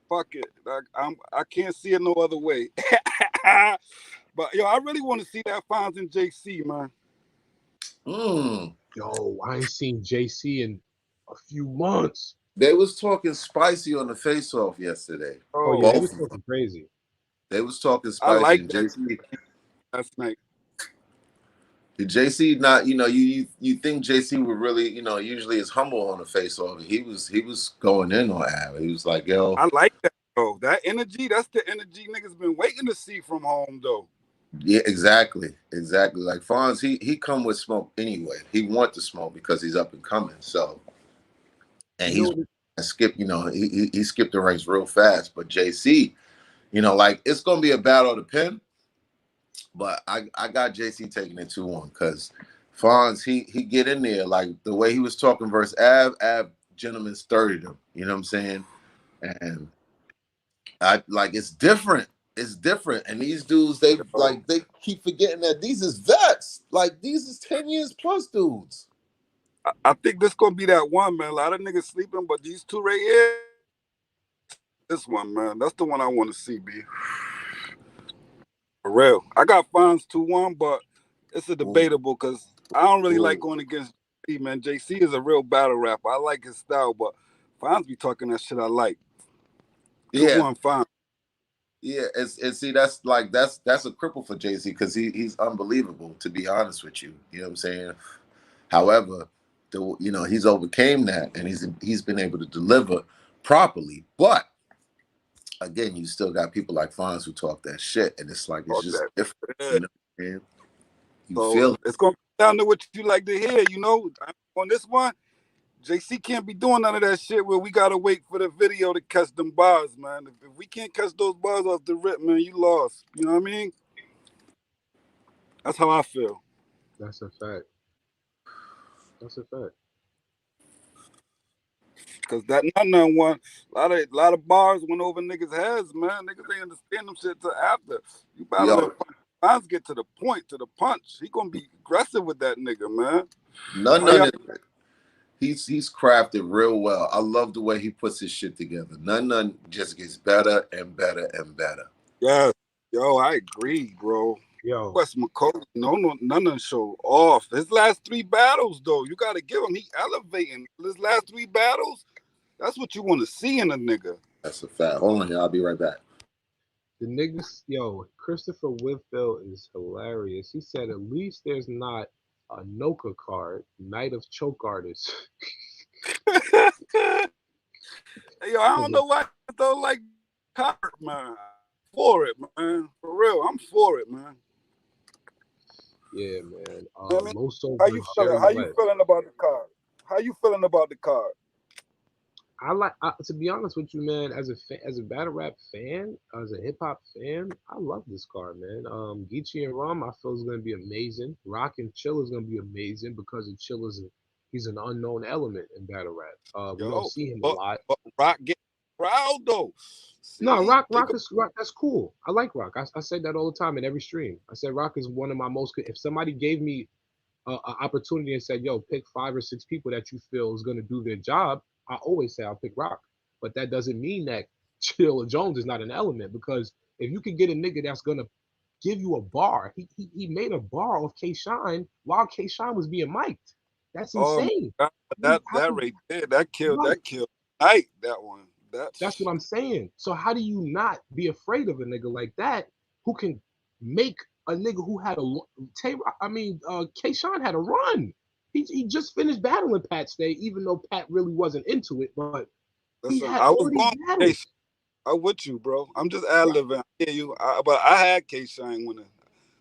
Fuck it. I can't see it no other way. But yo, I really want to see that Fonz and JC, man. Mm. Yo, I ain't seen JC in a few months. They was talking spicy on the face-off yesterday. Oh yeah, Oh, they Both was of them. talking crazy. They was talking I spicy. like And that JC, last night. JC, not you think JC would really usually is humble on the face-off. He was going in on Ab. He was like, yo, I like that though. That energy, that's the energy niggas been waiting to see from home though. yeah, exactly. Like Fonz, he come with smoke anyway. He want to smoke because he's up and coming. So and You know he's what? skip. He skipped the ranks real fast. But JC, like it's gonna be a battle of the pen. But I got JC taking it 2-1 because Fonz he get in there like the way he was talking versus Ab gentleman's 30 him. You know what I'm saying? And I like it's different. It's different. And these dudes, Yo, they keep forgetting that these is vets. Like these is 10 years plus dudes. I think this gonna be that one, man. A lot of niggas sleeping, but these two right here, this one, man. That's the one I want to see, B. For real. I got Fonz 2-1, but it's a Ooh, debatable because I don't really like ooh. going against JC, man. JC is a real battle rapper. I like his style, but Fonz be talking that shit I like. Two Yeah. one Fonz. Yeah. And see that's a cripple for JC because he's unbelievable, to be honest with you. You know what I'm saying? However, he's overcame that and he's been able to deliver properly. But again, you still got people like Fonz who talk that shit, and it's like it's Talk just that different. shit. Man? You So feel it. it's gonna come down to what you like to hear, you know. On this one, JC can't be doing none of that shit where we gotta wait for the video to catch them bars, man. If we can't catch those bars off the rip, man, you lost. You know what I mean? That's how I feel. That's a fact. That's a fact. Cause that none one, a lot of bars went over niggas' heads, man. Niggas ain't understand them shit till after. You battling Yo, Fonz get to the point, to the punch. He gonna be aggressive with that nigga, man. How none y'all? is he's crafted real well. I love the way he puts his shit together. None just gets better and better and better. Yeah, yo, I agree, bro. Yo, West McCoy, no, none of them show off. His last three battles, though, you got to give him. He elevating his last three battles. That's what you want to see in a nigga. That's a fact. Hold on here. I'll be right back. the niggas, yo, Christopher Whitfield is hilarious. He said at least there's not a Noka card, Night of Choke Artists. Hey, yo, I don't know why I don't like card, man. For it, man. For real, I'm for it, man. Yeah, man. You know what I mean? Los How over you feeling? Jerry How you West. feeling about the card? How you feeling about the card? To be honest with you, man. As a battle rap fan, as a hip hop fan, I love this card, man. Geechee and Rum, I feel is gonna be amazing. Rock and Chill is gonna be amazing because of Chill he's an unknown element in battle rap. We don't Yo, see him a but, lot. but Rock get proud though. No, See, they go. Rock. That's cool. I like Rock. I said that all the time in every stream. I said Rock is one of my most. If somebody gave me an opportunity and said, "Yo, pick 5 or 6 people that you feel is gonna do their job," I always say I'll pick Rock. But that doesn't mean that Chill or Jones is not an element because if you could get a nigga that's gonna give you a bar, he made a bar of K Shine while K Shine was being mic'd. That's Oh my insane. God, How that do right there, that killed right? night. That one. That's what That's I'm saying. So how do you not be afraid of a nigga like that who can make a nigga who had a K. Sean had a run. He just finished battling Pat Stay, even though Pat really wasn't into it, but he listen. had I all was these going with battles. I'm with you, bro. I'm just ad libbing. I hear you. But I had K Shine winning.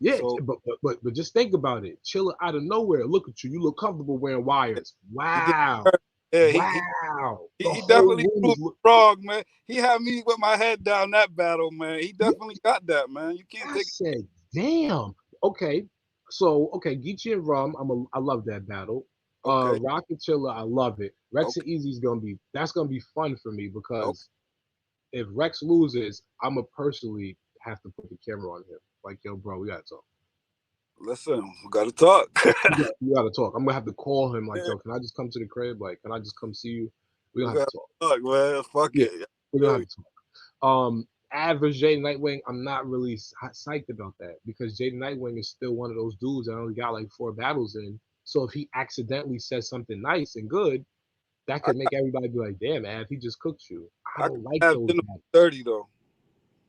Yeah, So but just think about it. Chilla out of nowhere. Look at you. You look comfortable wearing wires. he did. Wow. Yeah, Wow. The he whole definitely room is proved me wrong, man. He had me with my head down that battle, man. He yeah, definitely got that, man. You can't I take it. said, damn. Okay. So okay, Geechee and Rum, I love that battle. Okay, Rock and Chilla, I love it. Rex and okay, Easy's gonna be fun for me okay. because if Rex loses, I'ma personally have to put the camera on him. Like, yo, bro, we gotta talk. Listen, we gotta talk. We gotta talk. I'm gonna have to call him like, Yeah, yo, can I just come to the crib? Like, can I just come see you? We're we gonna have gotta to talk. talk, man. Fuck Yeah, it. we're gonna Yo, have to talk. Average Jay Nightwing, I'm not really psyched about that because Jay Nightwing is still one of those dudes that only got like 4 battles in. So if he accidentally says something nice and good, that I could make everybody be like, damn, Av, he just cooked you. I I got don't like to have those dinner battles. 30 though.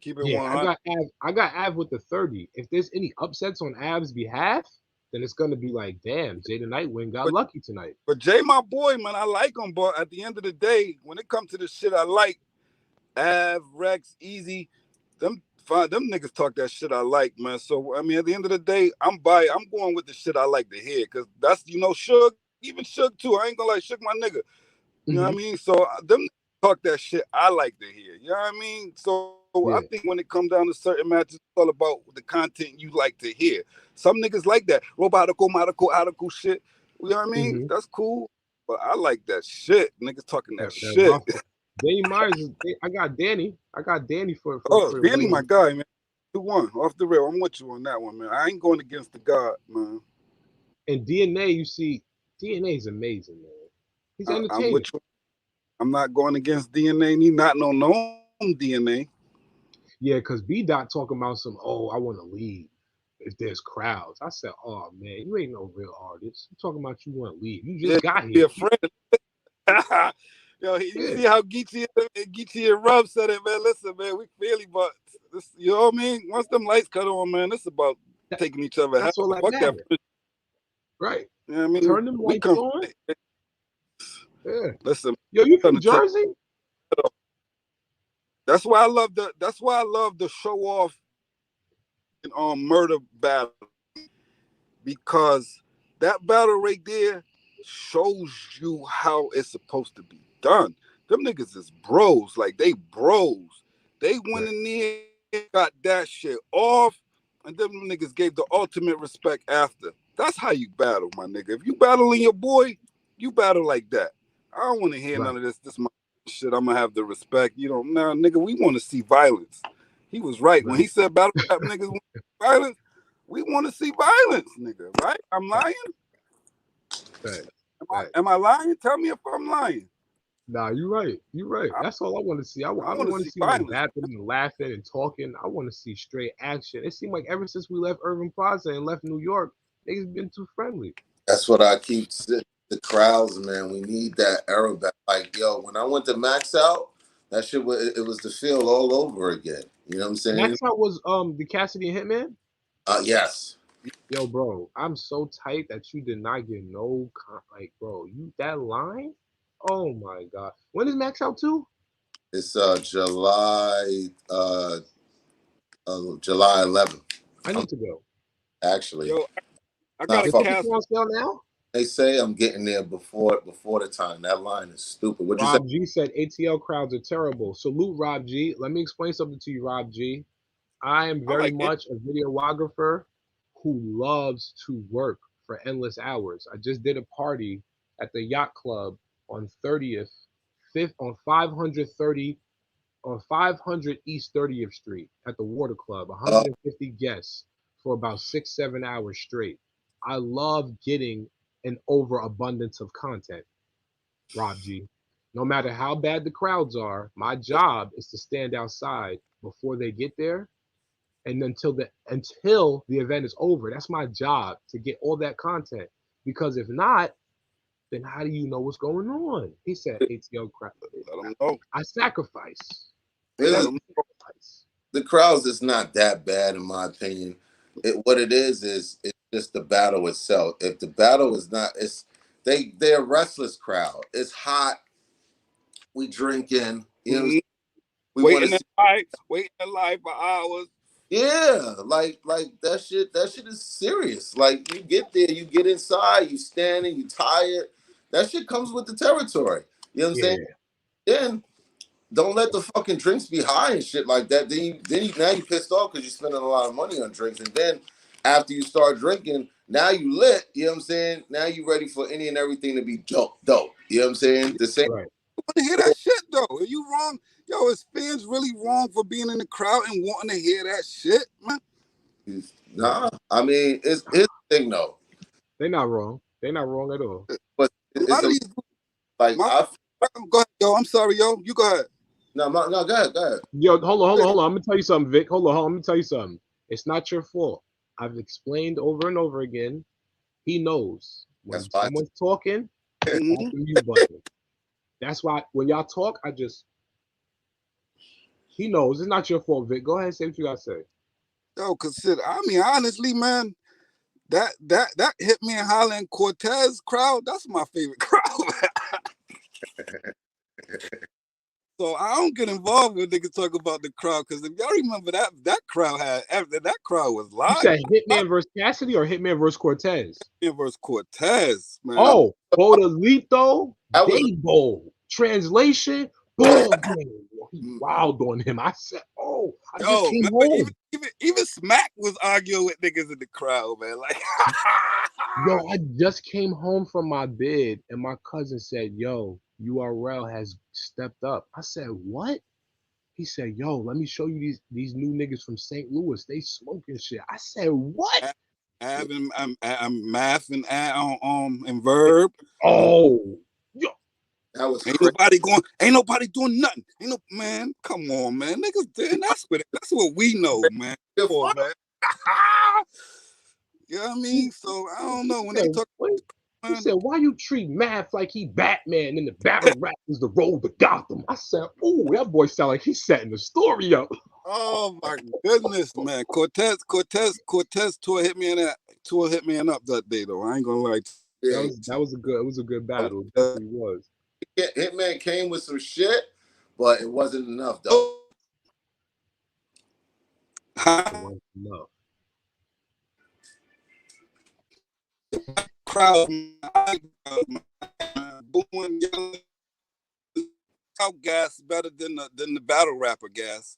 Keep it Yeah, 100. I got Av with the 30. If there's any upsets on Av's behalf, then it's gonna be like, damn, Jay the Nightwing got But lucky tonight. Jay, my boy, man, I like him. But at the end of the day, when it comes to the shit I like, Av, Rex, Easy, them niggas talk that shit I like, man. So I mean, at the end of the day, I'm going with the shit I like to hear, cause that's Suge, even Suge too. I ain't gonna like Suge, my nigga. You know what I Hmm. mean? So them talk that shit I like to hear. You know what I mean? So I think Yeah. when it comes down to certain matches, it's all about the content you like to hear. Some niggas like that robotical, medical, article shit. You know what I mean? Hmm. That's cool. But I like that shit. Niggas talking that That shit. rough one. Danny Myers is. I got Danny. I got Danny Oh, for Danny, my winning. guy, man. 2-1 off the rail. I'm with you on that one, man. I ain't going against the God, man. And DNA, you see, DNA is amazing, man. He's I'm entertaining. with you. I'm not going against DNA. He not no known DNA. Yeah, because B Dot talking about some. Oh, I want to leave if there's crowds. I said, oh man, you ain't no real artist. You talking about you want to leave? You Yeah, just got be here. a friend. Yo, you Yeah, see how Geechee and Rub said it, man. Listen, man, we feel it, but this, you know what I mean? Once them lights cut on, man, this about that, taking each other hell. that's all that Fuck that. matter, right? You know what I mean? Turn them We lights come. on. Yeah. Listen, Yo, you trying from to take. Jersey? That's why I love the show off murder battle, because that battle right there shows you how it's supposed to be done. Them niggas is bros, like they bros. They went Right. in there, got that shit off, and them niggas gave the ultimate respect after. That's how you battle, my nigga. If you battling your boy, you battle like that. I don't want to hear Right. none of this. This my shit. I'm gonna have the respect. You know, nah, nigga. We want to see violence. He was right when Right. he said battle rap niggas want violence. We want to see violence, nigga. Right? I'm lying. Right. Am Right. I lying? Tell me if I'm lying. Nah, you're right. You're right. I, That's all I want to see. I I don't want to want to see see no violence. rapping and laughing and talking. I want to see straight action. It seemed like ever since we left Irving Plaza and left New York, niggas been too friendly. That's what I keep saying. The crowds, man. We need that era back. Like, yo, when I went to Max Out, that shit was it was the feel all over again. You know what I'm saying? Max out was the Cassidy and Hitman. Yes. Yo, bro, I'm so tight that you did not get no like, bro. You that line? Oh my god. When is Max out too? It's July 11th. I I'm need to go. actually Yo, I got not a The far. tickets are cast. on sale now. They say I'm getting there before the time. That line is stupid. What'd you say? Rob G said ATL crowds are terrible. Salute Rob G. Let me explain something to you, Rob G. I am I very like it. much a videographer who loves to work for endless hours. I just did a party at the Yacht Club on 30th, 5th on 530 on 500 East 30th Street at the Water Club, Uh, 150 guests for about 6, 7 hours straight. I love getting an overabundance of content, Rob G. No matter how bad the crowds are, my job is to stand outside before they get there and until the event is over. That's my job to get all that content. Because if not, then how do you know what's going on? He said ATO crap. Let them know. I sacrifice. I Let gotta it, them know. sacrifice. the crowds is not that bad in my opinion. What it is it's just the battle itself. If the battle is not, it's they're a restless crowd. It's hot. We drinking. You know what I'm saying? We want to see. Waiting in line for hours. Yeah, like that shit. That shit is serious. Like you get there, you get inside, you standing, you tired. That shit comes with the territory. You know what I'm saying? Yeah, Then don't let the fucking drinks be high and shit like that. Then you now you pissed off because you're spending a lot of money on drinks, and then after you start drinking, now you lit. You know what I'm saying? Now you ready for any and everything to be dope. You know what I'm saying? The same. right. Want to hear that shit though? Are you wrong? Yo, is fans really wrong for being in the crowd and wanting to hear that shit, man? Nah, I mean it's the thing though, They're not wrong. They're not wrong at all. but A lot it's of a these, like my, I go ahead, yo. I'm sorry, yo. You go ahead. no go ahead. Yo, hold on. I'm gonna tell you something, Vic. Hold on. I'm gonna tell you something. It's not your fault. I've explained over and over again. He knows That's when why. someone's talking, off Mm-hmm. the mute button. That's why when y'all talk, I just he knows. It's not your fault, Vic. Go ahead and say what you gotta say. Yo, consider. I mean, honestly, man, that hit me and Holland Cortez crowd. That's my favorite crowd. So I don't get involved when niggas talk about the crowd because if y'all remember that crowd that crowd was You live. said Hitman versus Cassidy or Hitman versus Cortez? Versus Cortez, man. Oh, Bodalito That was Dabo. Translation, ball game. He mm, wild on him. I said, oh, I just Yo, came remember home. even Smack was arguing with niggas in the crowd, man. Like, Yo, I just came home from my bid, and my cousin said, yo, URL has stepped up. I said, what? He said, yo, let me show you these new niggas from St. Louis. They smoking shit. I said, what? having math and verb. Oh, yo, that was Ain't crazy. nobody going. Ain't nobody doing nothing. Ain't no man. Come on, man. Niggas. That's what we know, man. Come on, man. You know what I he, mean? So I don't know he when they said, talk. what? He Man, said, why you treat Math like he Batman and the battle rap is the road to Gotham? I said, oh, that boy sound like he's setting the story up. oh my goodness, man. Cortez tour hit me up that day though. I ain't gonna lie. Yeah, That was a good, it was a good that battle. It Uh, definitely was. Hitman came with some shit, but it wasn't enough though. oh, It wasn't enough. crowd, booing, yelling, out gas better than the battle rapper gas.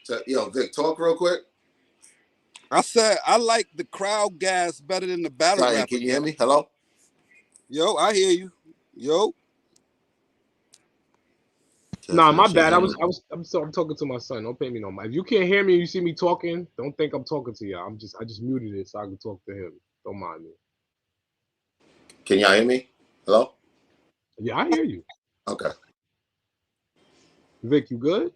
So, yo, Vic, talk real quick. I said I like the crowd gas better than the battle Zion, rapper can you gas. hear me? Hello. Yo, I hear you. Yo, Nah, Test my machine. bad. Hear me? I'm talking to my son. Don't pay me no mind. If you can't hear me, and you see me talking. Don't think I'm talking to you. I just muted it so I can talk to him. Don't mind me. Can y'all hear me? Hello. Yeah, I hear you, Okay. Vic. You good?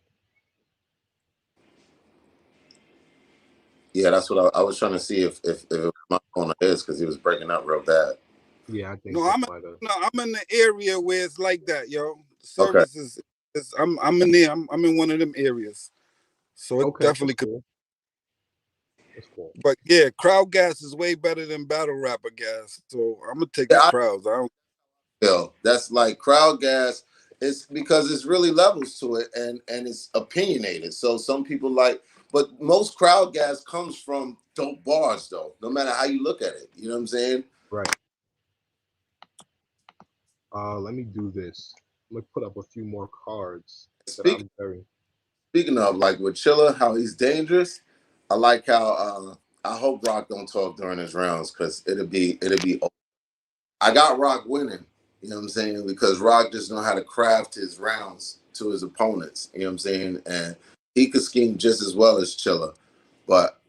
Yeah, that's what I was trying to see if it was my phone or his because he was breaking up real bad. Yeah, I think no, that might have. I'm in the area where it's like that, yo. The Okay. service is I'm in there. I'm in one of them areas, so it Okay, definitely that's could. cool. That's cool. But yeah, crowd gas is way better than battle rapper gas. So I'm gonna take Yeah, the I crowds. I don't. feel that's like crowd gas. It's because it's really levels to it and it's opinionated. So some people like, but most crowd gas comes from dope bars though. No matter how you look at it, you know what I'm saying? Right. Let me do this. Let me put up a few more cards that Speaking I'm very. speaking of like with Chilla, how he's dangerous. I like how I hope Rock don't talk during his rounds because it'll be. I got Rock winning. You know what I'm saying? Because Rock just know how to craft his rounds to his opponents. You know what I'm saying? And he could scheme just as well as Chilla, but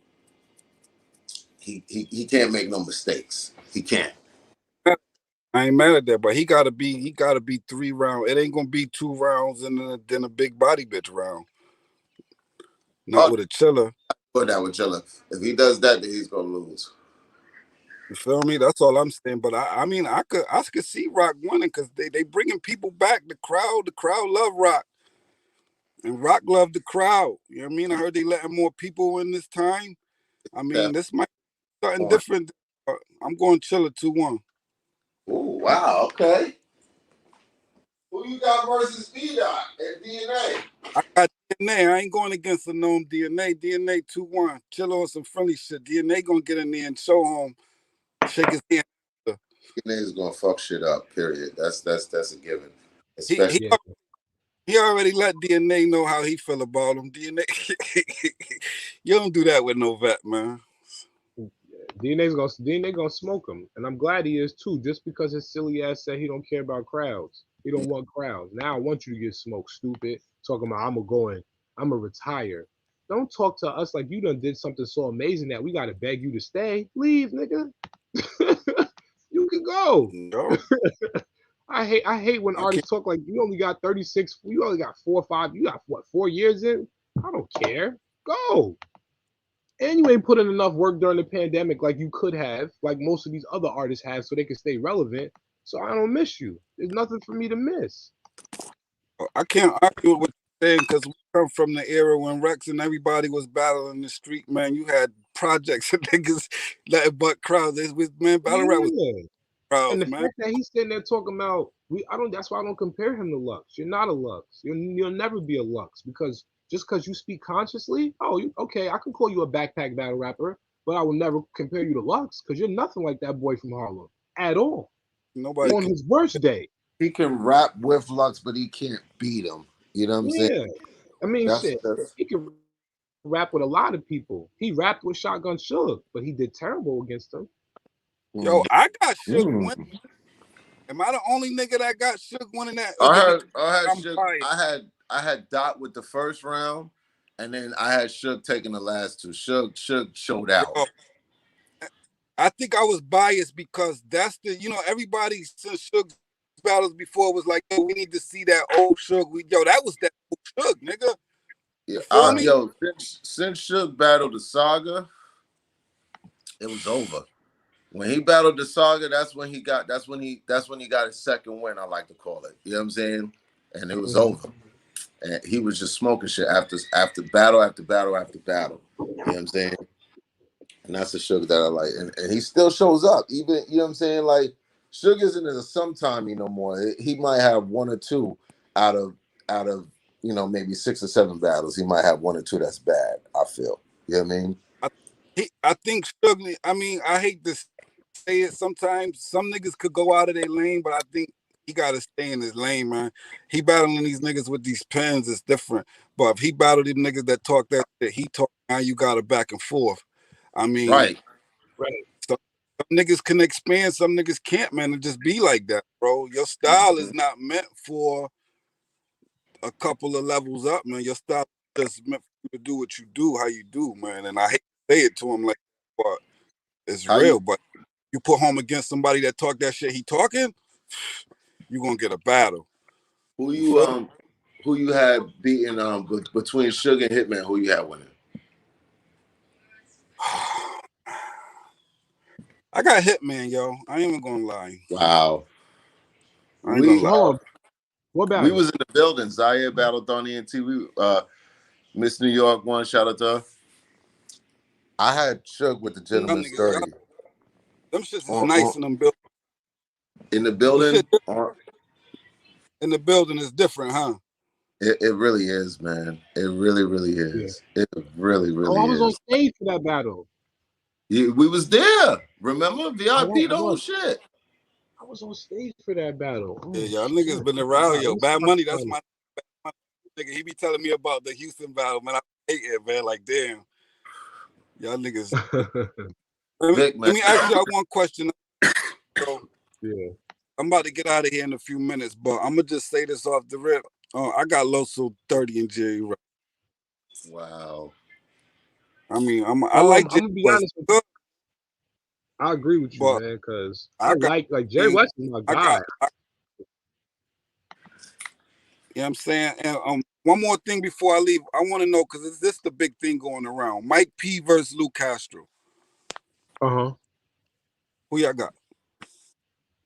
he can't make no mistakes. He can't. I ain't mad at that, but he gotta be 3 rounds. It ain't gonna be 2 rounds and then a big body bitch round. Not Oh, with a chiller. put that with Chilla. If he does that, then he's gonna lose. You feel me? That's all I'm saying. But I mean I could see Rock winning because they bringing people back. The crowd love Rock, and Rock love the crowd. You know what I mean? I heard they letting more people in this time. I Yeah. mean, this might be something One. different. I'm going chiller 2-1. Oh wow. Okay. Who you got versus B-Dot and DNA? I got DNA. I ain't going against the Nome DNA. DNA 2-1. Chill on some friendly shit. DNA gonna get in there and show home. Shake his hand. DNA is gonna fuck shit up. Period. That's a given. He he Especially Yeah, he already let DNA know how he feel about him. DNA, you don't do that with no vet, man. DNA gonna smoke him, and I'm glad he is too. Just because his silly ass said he don't care about crowds, he don't want crowds. Now I want you to get smoked, stupid. Talking about I'm gonna go and I'm gonna retire. Don't talk to us like you done did something so amazing that we gotta beg you to stay. Leave, nigga. You can go. Yo, I hate when I can't. artists talk like you only got 36, you only got 4 or 5, you got what, 4 years in? I don't care. Go. And you ain't put in enough work during the pandemic like you could have, like most of these other artists have, so they can stay relevant. So I don't miss you. There's nothing for me to miss. I can't argue with what you're saying because we come from the era when Rex and everybody was battling the street, man. You had projects and niggas letting butt crowds. It was, man, battle rap was Yeah. And crowds, the man. fact that he's sitting there talking about I don't that's why I don't compare him to Lux. You're not a Lux. You'll never be a Lux because just because you speak consciously, okay, I can call you a backpack battle rapper, but I will never compare you to Lux because you're nothing like that boy from Harlem at all. Nobody On can. his worst day. he can rap with Lux, but he can't beat him. You know what I'm saying? Yeah. I mean, That's shit. that's. He can rap with a lot of people. He rapped with Shotgun Suge, but he did terrible against him. Yo, Mm. I got shook win. Mm. Am I the only nigga that got shook winning that? Or I did we? had I had I'm Shook. biased. I had Dot with the first round, and then I had Shook taking the last two. Shook showed out. Yo, I think I was biased because that's everybody since Suge's battles before was like, yo, we need to see that old Suge. That was that old Suge, nigga. Yeah, You feel me? yo, since Shook battled the Saga, it was over. When he battled the Saga, that's when he got his second win. I like to call it. You know what I'm saying? And it was Mhm. over. And he was just smoking shit after battle after battle after battle. You know what I'm saying? And that's the Sugar that I like. And he still shows up. Even, you know what I'm saying? Like, Sugar isn't a sometime no more. He might have one or two out of maybe 6 or 7 battles. He might have one or two that's bad, I feel. You know what I mean? I think Suge. I mean, I hate to say it. Sometimes some niggas could go out of their lane, but I think he got to stay in his lane, man. He battling these niggas with these pens is different. But if he battled these niggas that talk that shit, he talk. Now you got it back and forth. I mean, Right. Right. some niggas can expand, some niggas can't, man. And just be like that, bro. Your style is not meant for a couple of levels up, man. Your style is just meant for you to do what you do, how you do, man. And I hate to say it to him like that, but it's How you real. But you put home against somebody that talk that shit he talking, you gonna get a battle. who You you feel me? who you had beating between Sugar and Hitman, who you had winning? I got Hitman, yo. I ain't even gonna lie. Wow. I ain't gonna We lie. Hold on. What we battle? was in the building. Zaire battled on ENT. We Miss New York won. Shout out to her. I had Suge with the Y'all Gentleman's niggas, 30 them shits is on nice in them buildings. in the The building. shit in the building is different, huh? It really is, man. It really, really Yeah. is. It really, Oh, really I was on is. stage for that battle. We was there. Remember? I VIP was, I the whole was. shit. I was on stage for that battle. Yeah, Oh y'all shit. niggas been I around, forgot. Let yo. me see Bad if I Money, can that's find my nigga. He be telling me about the Houston battle, man. I hate it, man. Like, damn, y'all niggas. it. Let me Vic, man. let me ask y'all one question. So Yeah. I'm about to get out of here in a few minutes, but I'm gonna just say this off the rip. I got Loso 30 and Jerry West. Wow. I mean, I like I'm Jerry gonna be West, honest with you. good, I agree with you, but man, because I I got, like I Jerry mean, West is my I guy. got, you know what I'm saying? And one more thing before I leave, I want to know because is this the big thing going around? Mike P versus Lou Castro. Uh-huh. Who y'all got?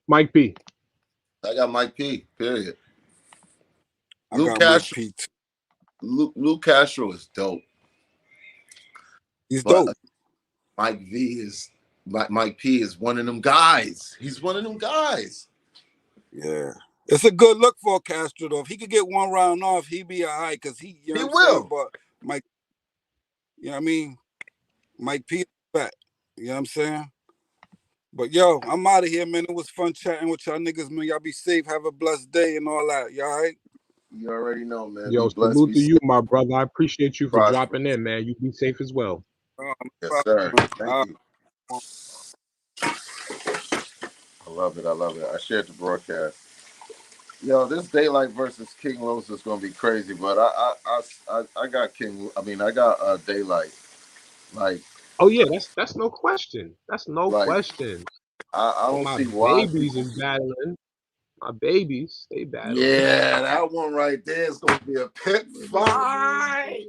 Mike P. I got Mike P. Period. I Luke got Mike Castro. P too. Luke Castro is dope, He's but dope. Mike P is one of them guys. He's one of them guys. Yeah. It's a good look for Castro though. If he could get one round off, he'd be all right because he, you know He what I'm saying. will. But Mike, you know what I mean. Mike P is back. You know what I'm saying. But yo, I'm out of here, man. It was fun chatting with y'all niggas, man. Y'all be safe. Have a blessed day and all that. Y'all all right? You already know, man. Be Yo, blessed, salute be to safe, you, my brother. I appreciate you for dropping prosperous. in, man. You be safe as well. No Yes, problem, sir. man. Thank you. I love it. I love it. I shared the broadcast. Yo, this daylight versus King Los is gonna be crazy, but I got King. I mean, I got daylight. Like, Oh yeah, that's no question. That's no like question. I But don't my see why babies people. is battling. My babies, they battling. Yeah, that one right there is gonna be a pit fight. My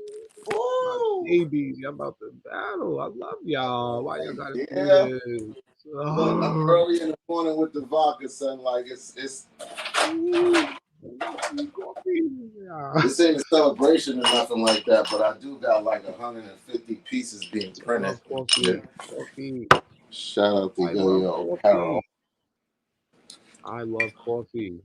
Woo! babies, y'all about to battle. I love y'all. Why y'all gotta do Yeah. this? Look, I'm Oh, early in the morning with the vodka, son. Like it's coffee. Yeah. this ain't a celebration or nothing like that, but I do got like 150 pieces being I printed. love Yeah. coffee. Coffee. Shout out to I love Yo Apparel. coffee. I love coffee.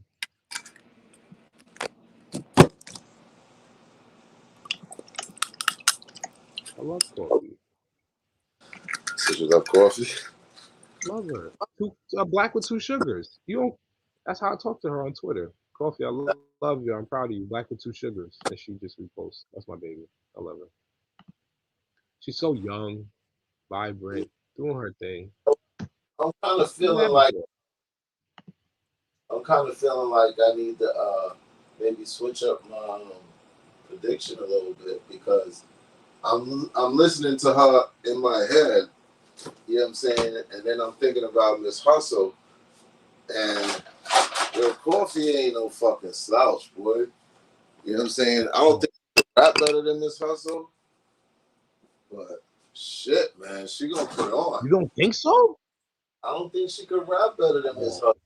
I love coffee. Sisters up coffee. Love her. Black with two sugars. You don't. That's how I talk to her on Twitter. Coffee, I love you. I'm proud of you. Black with two sugars. And she just reposts. That's my baby. I love her. She's so young, vibrant, doing her thing. I'm kind of Doesn't feeling have like it. I need to maybe switch up my prediction a little bit because I'm listening to her in my head. You know what I'm saying? And then I'm thinking about Miss Hustle and yo, Coffee ain't no fucking slouch, boy. You know what I'm saying? I don't think she rap better than Miss Hustle, but shit, man, she gonna put it on. You don't think so? I don't think she could rap better than Miss Oh, Hustle.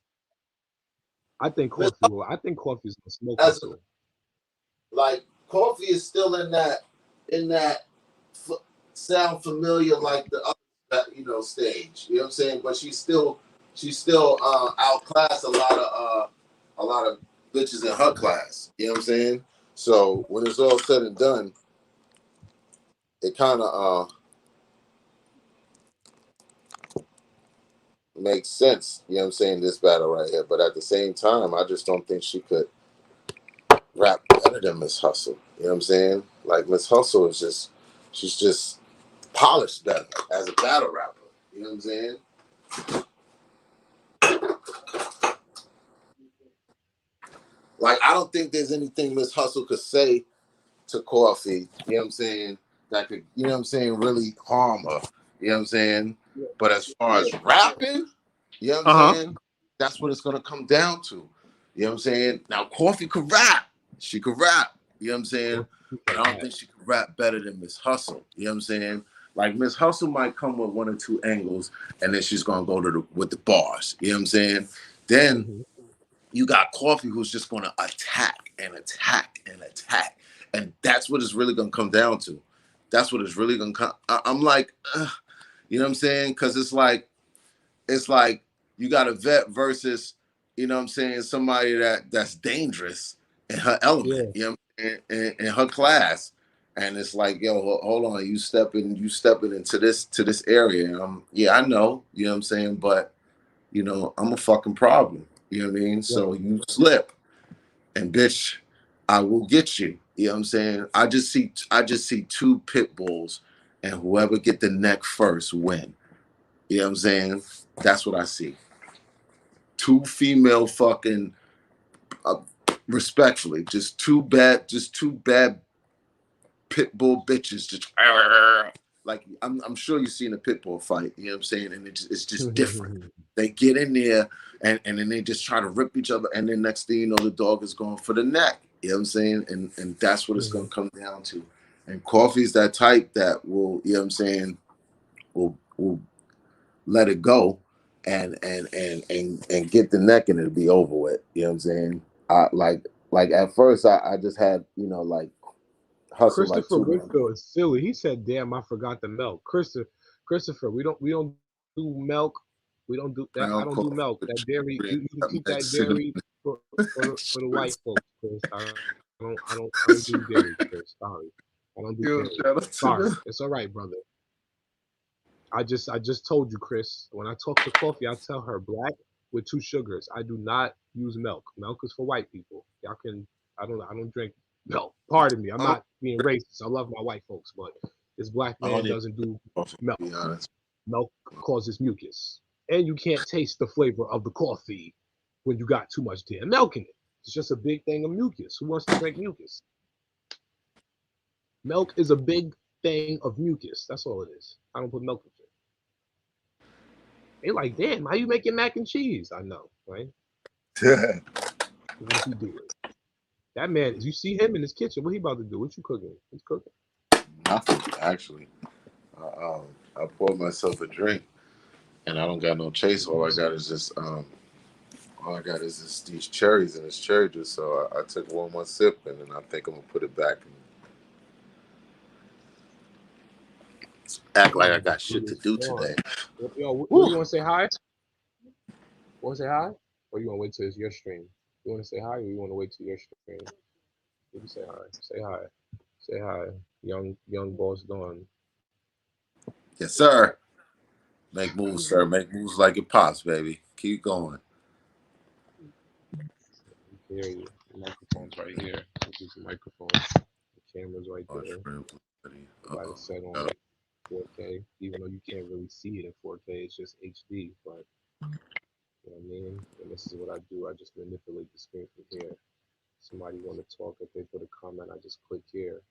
I think Miss Coffee will. I think Coffee's gonna smoke as Hustle. like Coffee is still in that f- sound familiar like the other stage. You know what I'm saying? But she's still outclassed a lot of bitches in her class. You know what I'm saying? So when it's all said and done, it kind of makes sense. You know what I'm saying? This battle right here, but at the same time, I just don't think she could rap better than Miss Hustle. You know what I'm saying? Like Miss Hustle is she's just polished better as a battle rapper. You know what I'm saying? Like I don't think there's anything Miss Hustle could say to Coffee, you know what I'm saying, that could, you know what I'm saying, really harm her. You know what I'm saying? But as far as rapping, you know what I'm Uh huh. saying? That's what it's gonna come down to. You know what I'm saying? Now Coffee could rap. She could rap. You know what I'm saying? Coffee But can I don't rap. think she could rap better than Miss Hustle. You know what I'm saying? Like Miss Hustle might come with one or two angles, and then she's gonna go to with the bars. You know what I'm saying? Then Hmm. you got Coffee who's just going to attack and attack and attack, and that's what it's really going to come down to. That's what it's really going to come. I'm like, you know what I'm saying? Because it's like you got a vet versus, you know what I'm saying, somebody that's dangerous in her element. Yeah. You know, in her class. And it's like, yo, hold on, you stepping into this area. And yeah, I know, you know what I'm saying, but I'm a fucking problem. You know what I mean? Right. So you slip and bitch, I will get you. You know what I'm saying? I just see two pit bulls and whoever get the neck first win. You know what I'm saying? That's what I see. Two female fucking uh, respectfully, just two bad pit bull bitches just like I'm sure you've seen a pit bull fight, you know what I'm saying? And it's just different. They get in there and then they just try to rip each other, and then next thing you know, the dog is going for the neck. You know what I'm saying? And that's what it's gonna come down to. And Coffee's that type that will, you know what I'm saying, will let it go and get the neck and it'll be over with. You know what I'm saying? Like at first I just had, like hustle like Christopher two men. Whitfield is silly. He said, "Damn, I forgot the milk." Christopher, we don't do milk. We don't do that. I Ground don't do coffee milk. with That dairy, sugar and you can keep nutmeg, that cinnamon. dairy for the white folks, Chris. I don't do dairy, Chris. Sorry. I don't do dairy. Yo, shout out to Sorry. them. It's all right, brother. I just told you, Chris. When I talk to coffee, I tell her black with two sugars. I do not use milk. Milk is for white people. Y'all can. I don't drink milk. Pardon me. I'm I don't, not being racist. I love my white folks, but this black I don't man even doesn't do coffee, milk. to be honest. Milk causes mucus, and you can't taste the flavor of the coffee when you got too much damn milk in it. It's just a big thing of mucus. Who wants to drink mucus? Milk is a big thing of mucus. That's all it is. I don't put milk in it. They like, damn, how you making mac and cheese? I know, right? Why don't you do it? That man, you see him in his kitchen. What he about to do? What you cooking? He's cooking. Nothing, actually. I poured myself a drink, and I don't got no chase. All I got is these cherries and this cherry juice. So I took one more sip, and then I think I'm gonna put it back and act I'm like I about to got do shit to this do one. today. Yo, Woo. you want to say hi? Want to say hi? Or you want to wait till it's your stream? You want to say hi, or you want to wait till your stream? You can say hi. Say hi. Say hi. Young boss Dawn. Yes, sir. Make moves, sir. Make moves like it pops, baby. Keep going. We can hear you. The microphone's right here. This is the microphone. The camera's right Oh, there. uh Got it oh. set on 4K, even though you can't really see it in 4K. It's just HD. But you know what I mean? And this is what I do. I just manipulate the screen from here. Somebody want to talk, if they put a comment, I just click here.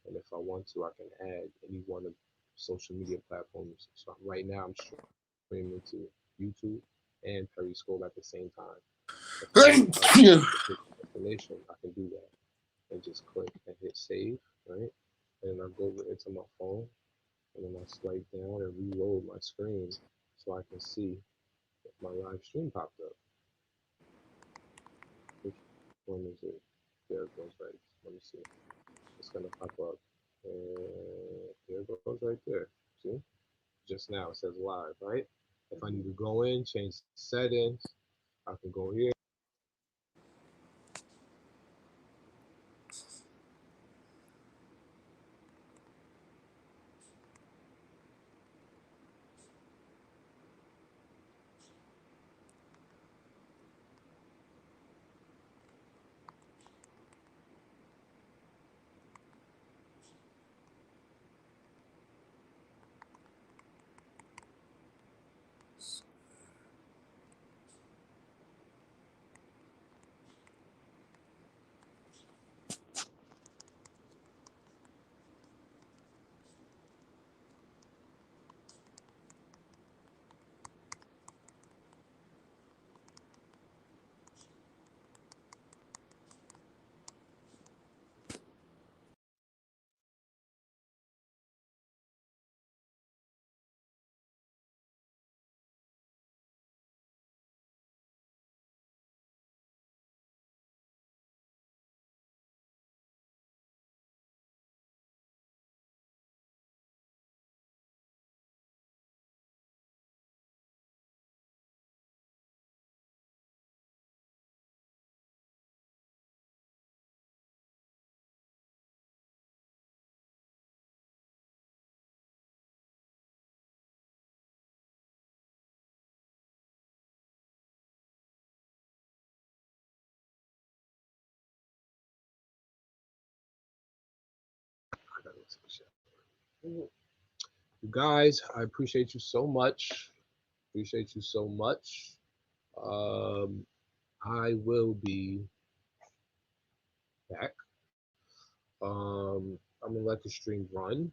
And if I want to, I can add any one of social media platforms. So right now I'm streaming to YouTube and Periscope at the same time. If I need to update information, I can do that. And just click and hit save, right? And then I go over into my phone and then I swipe down and reload my screen so I can see if my live stream popped up. Which one is it? There it goes right. Let me see. It's gonna pop up. And there it goes right there. See? Just now it says live, right? If I need to go in, change settings, I can go here. I gotta take a shower. You guys, I appreciate you so much. Appreciate you so much. Um, I will be back. I'm gonna let the stream run.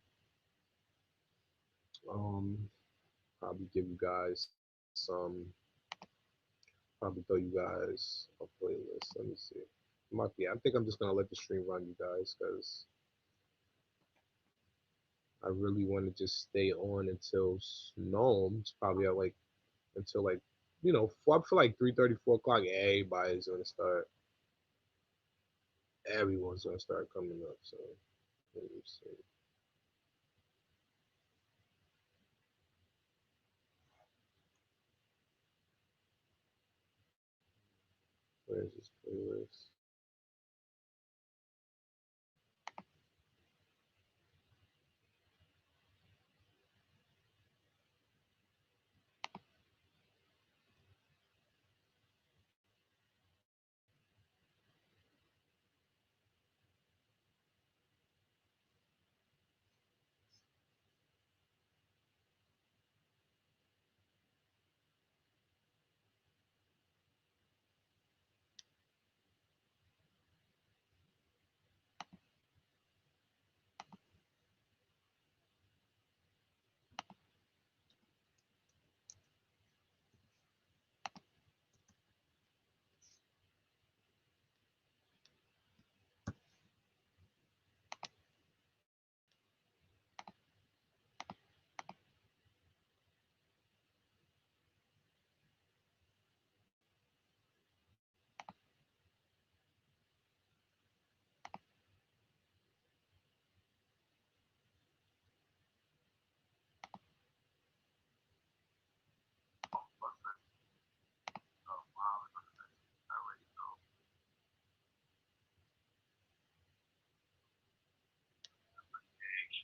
Um, Probably give you guys some. Probably throw you guys a playlist. Let me see. Might be. I think I'm just gonna let the stream run, you guys, because I really want to just stay on until Nome. It's probably at like until like I feel like 3:30, 4 o'clock. Everybody's gonna start. Everyone's gonna start coming up. So let me see. There's this playlist.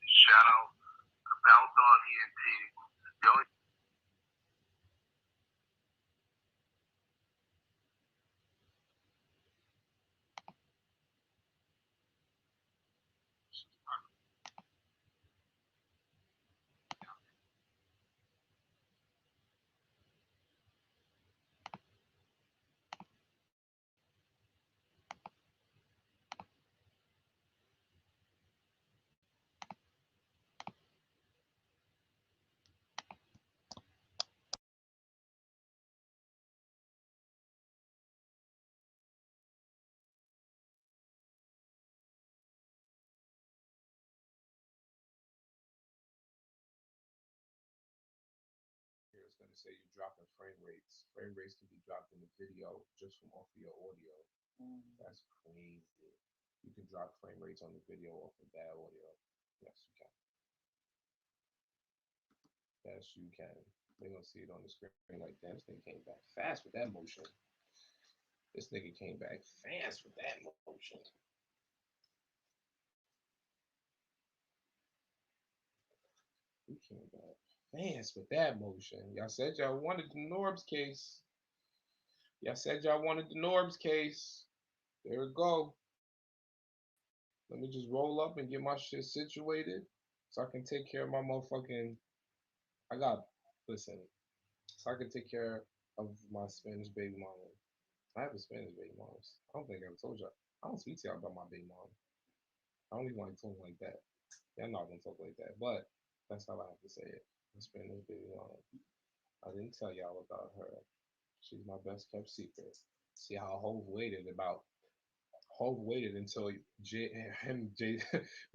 Shout out to Bounce on ENT. Yo, Here it's gonna say you're dropping frame rates. Frame rates can be dropped in the video just from off of your audio. That's crazy. You can drop frame rates on the video off of that audio. Yes, you can. Yes, you can. They're gonna see it on the screen like, damn, this nigga came back fast with that motion. This nigga came back fast with that motion. He came back fast with that motion. Y'all said y'all wanted the Norbs case. Y'all said y'all wanted the Norbs case. There we go. Let me just roll up and get my shit situated so I can take care of my motherfucking. I got, listen, so I can take care of my Spanish baby mama. I have a Spanish baby mama. I don't think I ever told y'all. I don't speak to y'all about my baby mama. I don't even want to talk like that. Yeah, I'm not gonna talk like that, but that's how I have to say it. My Spanish baby mama. I didn't tell y'all about her. She's my best kept secret. See how Hove waited about Hove waited until Jay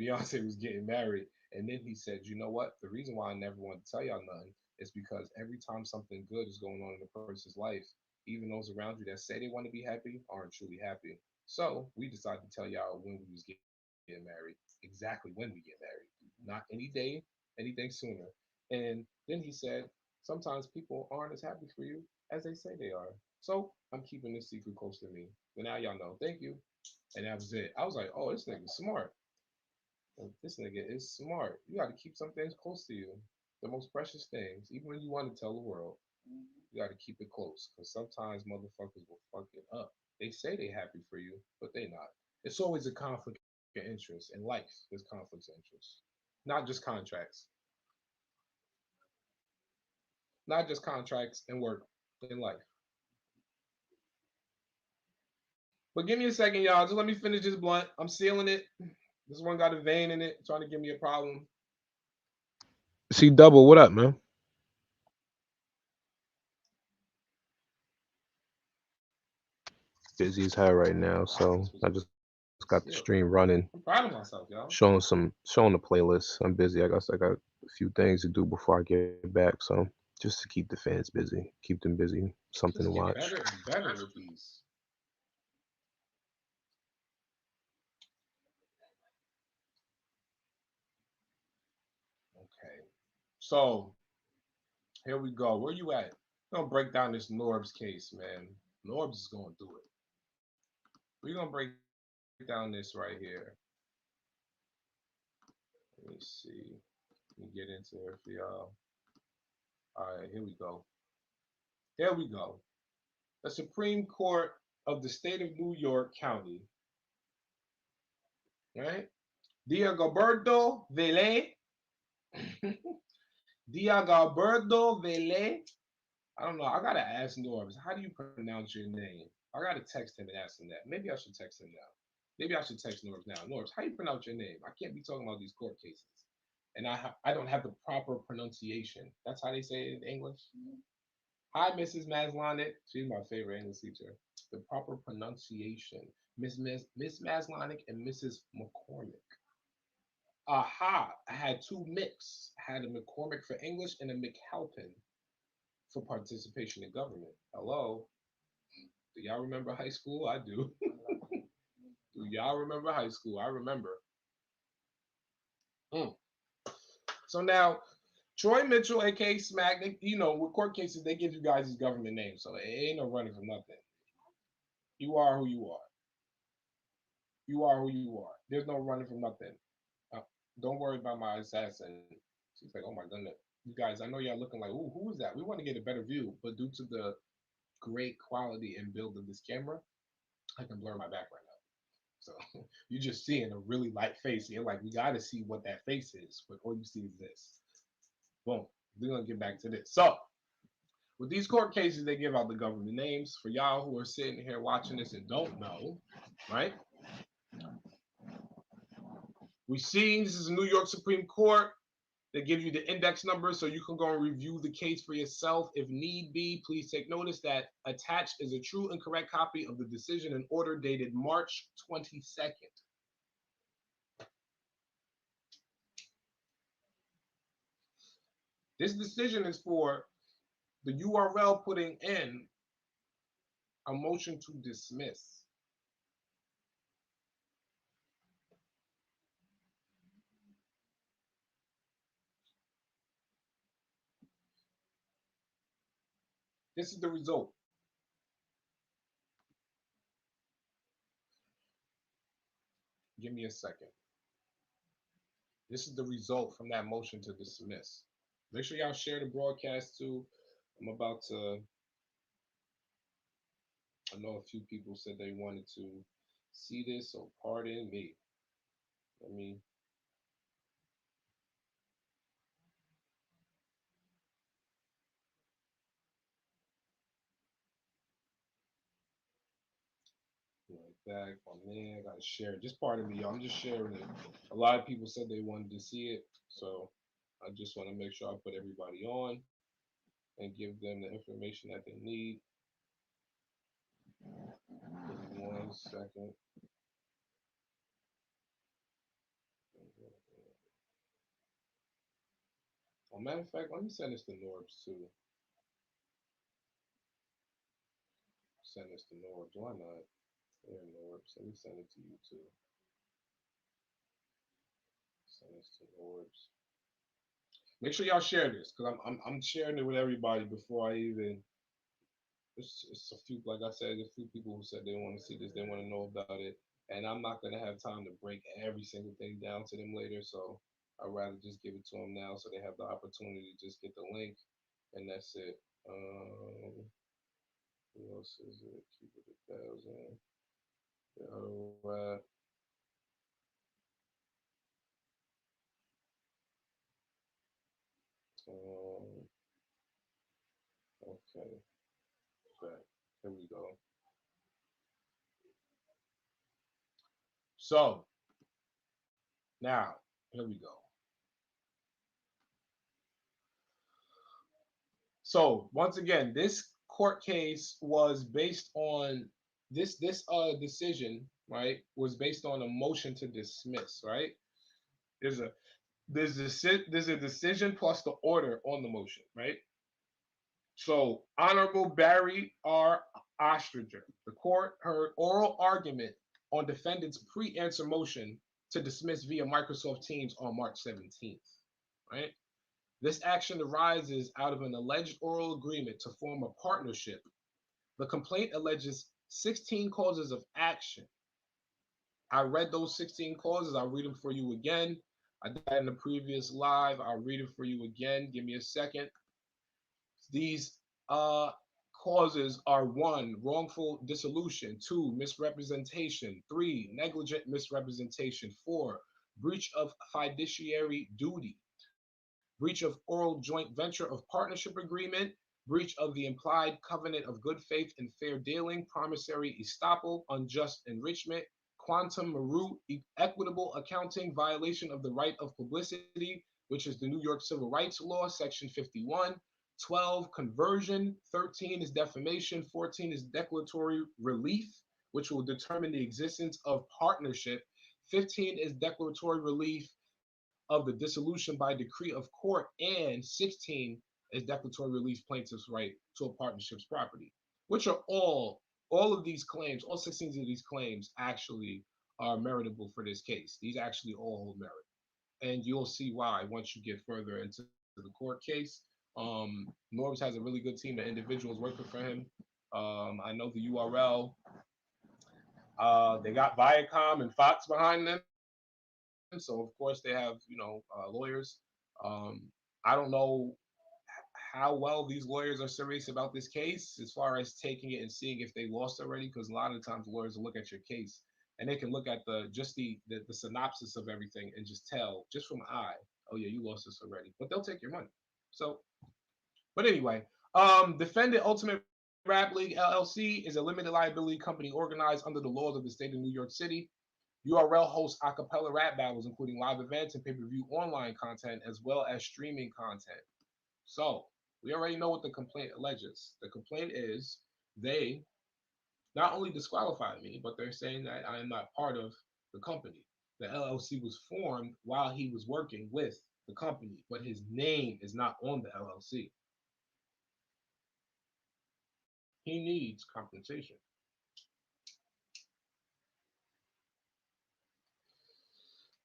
Beyonce was getting married, and then he said, "You know what? The reason why I never wanted to tell y'all nothing is because every time something good is going on in a person's life, even those around you that say they want to be happy aren't truly happy. So we decided to tell y'all when we was getting married, exactly when we get married, not any day, anything sooner." And then he said, "Sometimes people aren't as happy for you as they say they are. So I'm keeping this secret close to me. But now y'all know. Thank you." And that was it. I was like, oh, this nigga's smart. This nigga is smart. You got to keep some things close to you. The most precious things, even when you want to tell the world, you got to keep it close. Because sometimes motherfuckers will fuck it up. They say they happy for you, but they not. It's always a conflict of interest. In life, there's conflicts of interest. Not just contracts. Not just contracts and work in life. But give me a second, y'all. Just let me finish this blunt. I'm sealing it. This one got a vein in it, trying to give me a problem. See, double, what up, man? Busy as hell right now, so I just got the stream running. I'm proud of myself, y'all. Showing the playlist. I'm busy. I got a few things to do before I get back, so just to keep the fans busy, keep them busy, something to watch. Better and better with these. Okay, so here we go. Where you at? We're gonna break down this Norbs case, man. Norbs is gonna do it. We're gonna break down this right here. Let me see. Let me get into it for y'all. All right, here we go. Here we go. The Supreme Court of the State of New York County, right? Diagoberto Vele. Diagoberto Vele. I don't know. I gotta ask Norbs, how do you pronounce your name? I gotta text him and ask him that. Maybe I should text him now. Maybe I should text Norbs now. Norbs, how do you pronounce your name? I can't be talking about these court cases, and I don't have the proper pronunciation. That's how they say it in English. Hi, Mrs. Maslonic. She's my favorite English teacher. The proper pronunciation, Miss Maslonic and Mrs. McCormick. Aha! I had two Micks. I had a McCormick for English and a McAlpin for participation in government. Hello. Do y'all remember high school? I do. Do y'all remember high school? I remember. Mm. So now, Troy Mitchell, aka Smack, with court cases, they give you guys these government names, so it ain't no running from nothing. You are who you are. You are who you are. There's no running from nothing. Uh, don't worry about my assassin. She's like, oh my goodness. You guys, I know y'all looking like, ooh, who is that? We want to get a better view, but due to the great quality and build of this camera, I can blur my background out. So you're just seeing a really light face. You're like, we got to see what that face is, but all you see is this. Boom. We're going to get back to this. So with these court cases, they give out the government names. For y'all who are sitting here watching this and don't know, right? We see this is New York Supreme Court. They give you the index number so you can go and review the case for yourself. If need be, please take notice that attached is a true and correct copy of the decision and order dated March 22nd. This decision is for the URL putting in a motion to dismiss. This is the result. Give me a second. This is the result from that motion to dismiss. Make sure y'all share the broadcast too. I'm about to, I know a few people said they wanted to see this, so pardon me. Let me right back. My man, I gotta share it. Just pardon me, y'all. I'm just sharing it. A lot of people said they wanted to see it, so I just want to make sure I put everybody on and give them the information that they need. Give me 1 second. Oh, matter of fact, let me send this to Norbs too. Send this to Norbs. Why not? There, Norbs. Let me send it to you too. Send this to Norbs. Make sure y'all share this because I'm sharing it with everybody before I even. It's a few, like I said, there's a few people who said they want to see this, they want to know about it, and I'm not gonna have time to break every single thing down to them later. So I'd rather just give it to them now, so they have the opportunity to just get the link, and that's it. Who else is it? Keep it 1,000. The other rap. Um, okay. Back. Here we go. So now, here we go. So once again, this court case was based on this decision, right? Was based on a motion to dismiss, right? There's a there's a decision plus the order on the motion, right? So Honorable Barry R. Ostringer, the court heard oral argument on defendant's pre-answer motion to dismiss via Microsoft Teams on March 17th, right? This action arises out of an alleged oral agreement to form a partnership. The complaint alleges 16 causes of action. I read those 16 causes. I'll read them for you again. I did that in the previous live. I'll read it for you again. Give me a second. These causes are: 1, wrongful dissolution; 2, misrepresentation; 3, negligent misrepresentation; 4, breach of fiduciary duty; breach of oral joint venture of partnership agreement; breach of the implied covenant of good faith and fair dealing; promissory estoppel; unjust enrichment; quantum meruit; equitable accounting; violation of the right of publicity, which is the New York Civil Rights Law, Section 51; 12, conversion; 13 is defamation; 14 is declaratory relief, which will determine the existence of partnership; 15 is declaratory relief of the dissolution by decree of court; and 16 is declaratory relief plaintiff's right to a partnership's property, which are all of these claims, all 16 of these claims actually are meritable for this case. These actually all hold merit. And you'll see why once you get further into the court case. Norbs has a really good team of individuals working for him. I know the URL. They got Viacom and Fox behind them, so of course they have lawyers. I don't know how well these lawyers are serious about this case as far as taking it and seeing if they lost already, because a lot of the times lawyers will look at your case and they can look at the synopsis of everything and just tell just from eye, oh yeah, you lost this already, but they'll take your money. So, but anyway, Defendant Ultimate Rap League LLC is a limited liability company organized under the laws of the state of New York City. URL hosts a cappella rap battles, including live events and pay-per-view online content, as well as streaming content. So we already know what the complaint alleges. The complaint is they not only disqualified me, but they're saying that I am not part of the company. The LLC was formed while he was working with the company, but his name is not on the LLC. He needs compensation.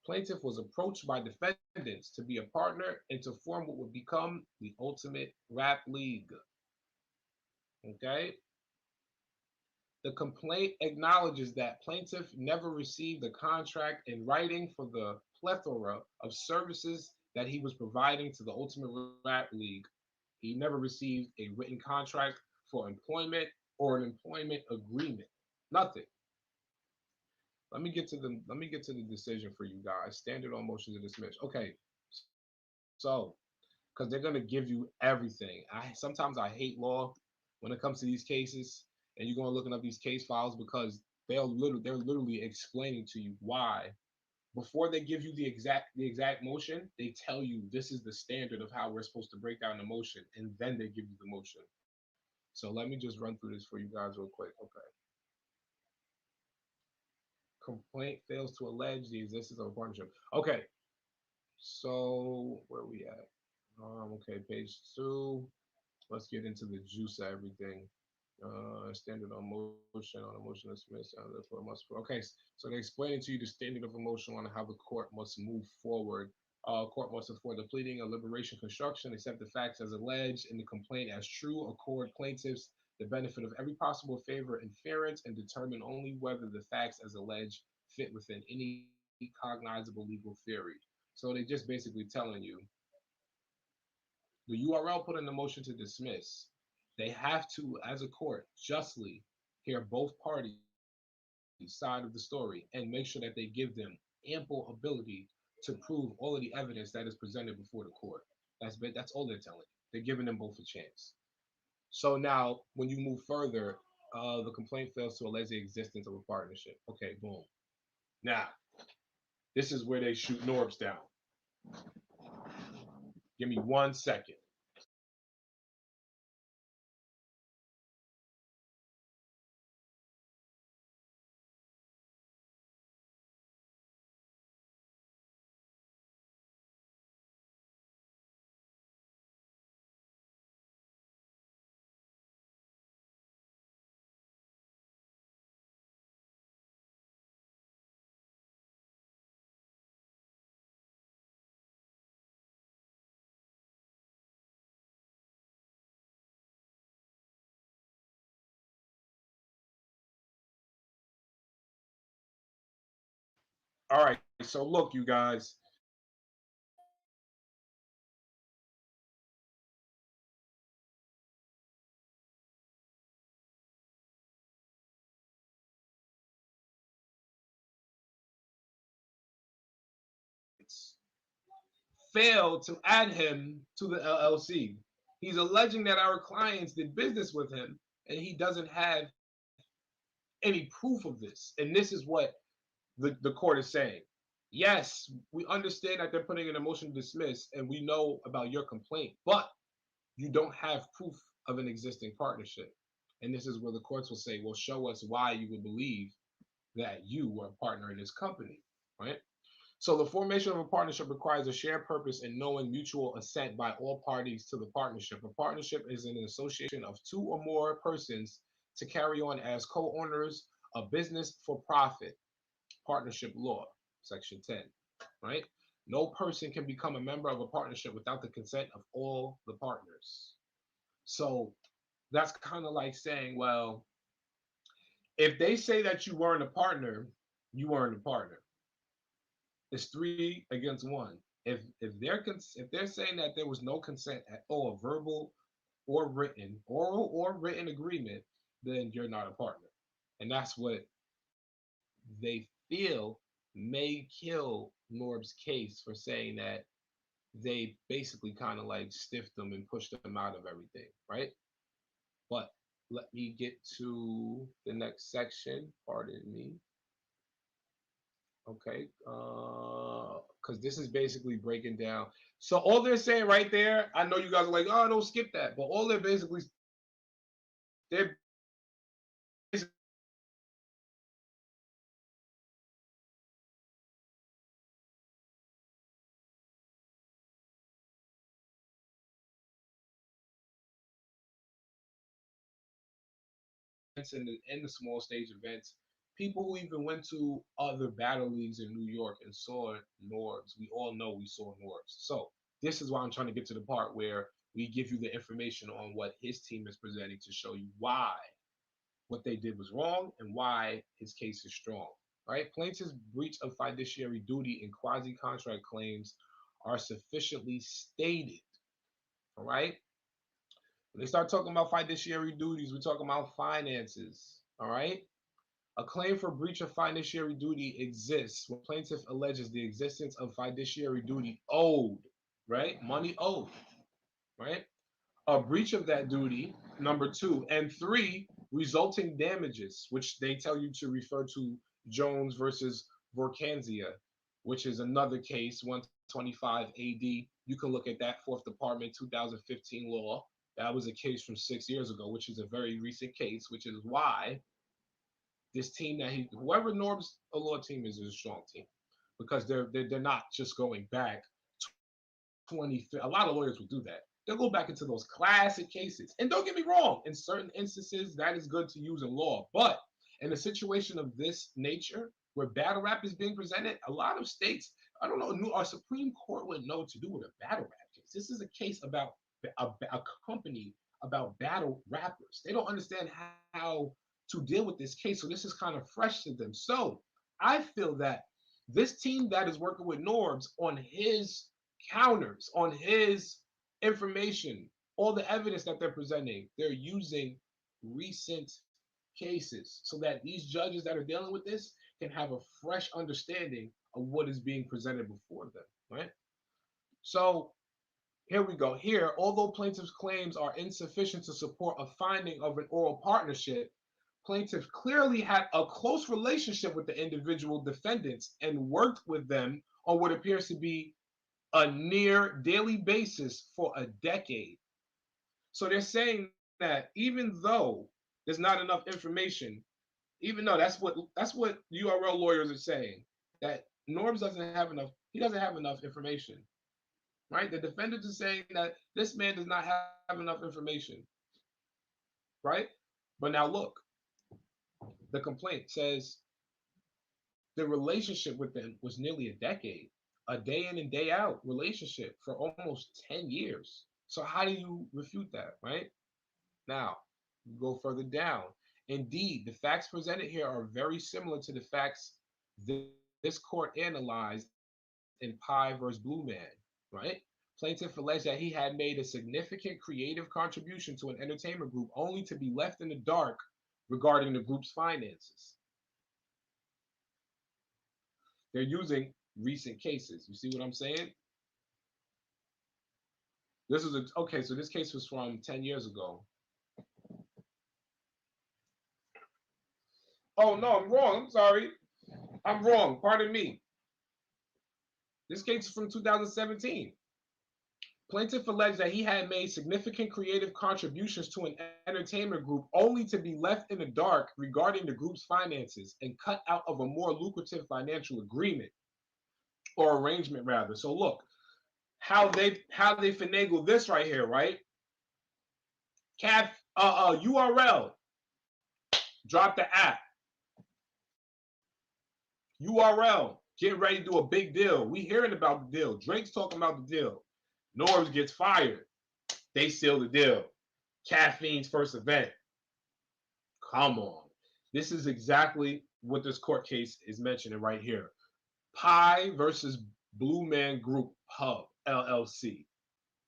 Plaintiff was approached by defendants to be a partner and to form what would become the Ultimate Rap League. Okay? The complaint acknowledges that plaintiff never received a contract in writing for the plethora of services that he was providing to the Ultimate Rap League. He never received a written contract for employment or an employment agreement. Nothing. Let me get to the decision for you guys. Standard on motion to dismiss. Okay, so because they're gonna give you everything. Sometimes I hate law when it comes to these cases, and you're going looking up these case files because they're literally explaining to you why. Before they give you the exact motion, they tell you this is the standard of how we're supposed to break down the motion, and then they give you the motion. So let me just run through this for you guys real quick. Okay. Complaint fails to allege the existence of a partnership. Okay. So where are we at? Okay, page 2. Let's get into the juice of everything. Standard on motion, on a motion dismissed, and the court must. Okay, so they're explaining to you the standard of emotion on how the court must move forward. Court must afford the pleading a liberation construction, accept the facts as alleged in the complaint as true, accord plaintiffs the benefit of every possible favor and fairness, and determine only whether the facts as alleged fit within any cognizable legal theory. So they just basically telling you the URL put in the motion to dismiss. They have to, as a court, justly hear both parties' side of the story and make sure that they give them ample ability to prove all of the evidence that is presented before the court. That's all they're telling you. They're giving them both a chance. So now, when you move further, the complaint fails to allege the existence of a partnership. Okay, boom. Now, this is where they shoot Norbs down. Give me 1 second. All right, so look, you guys. Failed to add him to the LLC. He's alleging that our clients did business with him and he doesn't have any proof of this. And this is what the court is saying. Yes, we understand that they're putting in a motion to dismiss and we know about your complaint, but you don't have proof of an existing partnership. And this is where the courts will say, well, show us why you would believe that you were a partner in this company, right? So the formation of a partnership requires a shared purpose and knowing mutual assent by all parties to the partnership. A partnership is an association of two or more persons to carry on as co-owners of business for profit. Partnership law, section 10, right? No person can become a member of a partnership without the consent of all the partners. So that's kind of like saying, well, if they say that you weren't a partner, you weren't a partner. It's three against one. If they're saying that there was no consent at all, verbal or written, oral or written agreement, then you're not a partner, and that's what they feel may kill Norb's case for saying that they basically kind of like stiffed them and pushed them out of everything, right? But let me get to the next section. Pardon me. Okay, because this is basically breaking down. So all they're saying right there, I know you guys are like, oh, don't skip that, but all they're in the small stage events, people who even went to other battle leagues in New York and saw Norbs. We all know we saw Norbs. So this is why I'm trying to get to the part where we give you the information on what his team is presenting to show you why what they did was wrong and why his case is strong. Right? Plaintiff's breach of fiduciary duty and quasi-contract claims are sufficiently stated. All right. When they start talking about fiduciary duties, we're talking about finances. All right. A claim for breach of fiduciary duty exists when plaintiff alleges the existence of fiduciary duty owed, right? Money owed, right? A breach of that duty, number two, and three, resulting damages, which they tell you to refer to Jones versus Vorkanzia, which is another case, 125 AD. You can look at that Fourth Department 2015 law. That was a case from 6 years ago, which is a very recent case, which is why this team whoever Norb's law team is a strong team because they're not just going back 20. A lot of lawyers will do that. They'll go back into those classic cases. And don't get me wrong, in certain instances, that is good to use in law. But in a situation of this nature, where battle rap is being presented, a lot of states, I don't know, our Supreme Court would know what to do with a battle rap case. This is a case about a company about battle rappers. They don't understand how to deal with this case. So this is kind of fresh to them. So I feel that this team that is working with Norbs on his counters, on his information, all the evidence that they're presenting, they're using recent cases so that these judges that are dealing with this can have a fresh understanding of what is being presented before them, right? So here we go. Here, although plaintiff's claims are insufficient to support a finding of an oral partnership, plaintiff clearly had a close relationship with the individual defendants and worked with them on what appears to be a near daily basis for a decade. So they're saying that even though there's not enough information, even though that's what URL lawyers are saying, that Norms doesn't have enough, he doesn't have enough information, right? The defendants are saying that this man does not have enough information, right? But now look, the complaint says the relationship with them was nearly a decade, a day in and day out relationship for almost 10 years. So how do you refute that, right? Now, you go further down. Indeed, the facts presented here are very similar to the facts there this court analyzed in Pye versus Blue Man, right? Plaintiff alleged that he had made a significant creative contribution to an entertainment group only to be left in the dark regarding the group's finances. They're using recent cases. You see what I'm saying? This is okay. So this case was from 10 years ago. Oh no, I'm wrong. I'm sorry. I'm wrong. Pardon me. This case is from 2017. Plaintiff alleged that he had made significant creative contributions to an entertainment group only to be left in the dark regarding the group's finances and cut out of a more lucrative financial agreement or arrangement rather. So look, how they finagle this right here, right? URL, drop the app. URL, getting ready to do a big deal. We hearing about the deal. Drake's talking about the deal. Norbs gets fired. They seal the deal. Caffeine's first event. Come on. This is exactly what this court case is mentioning right here. Pye versus Blue Man Group Hub, LLC.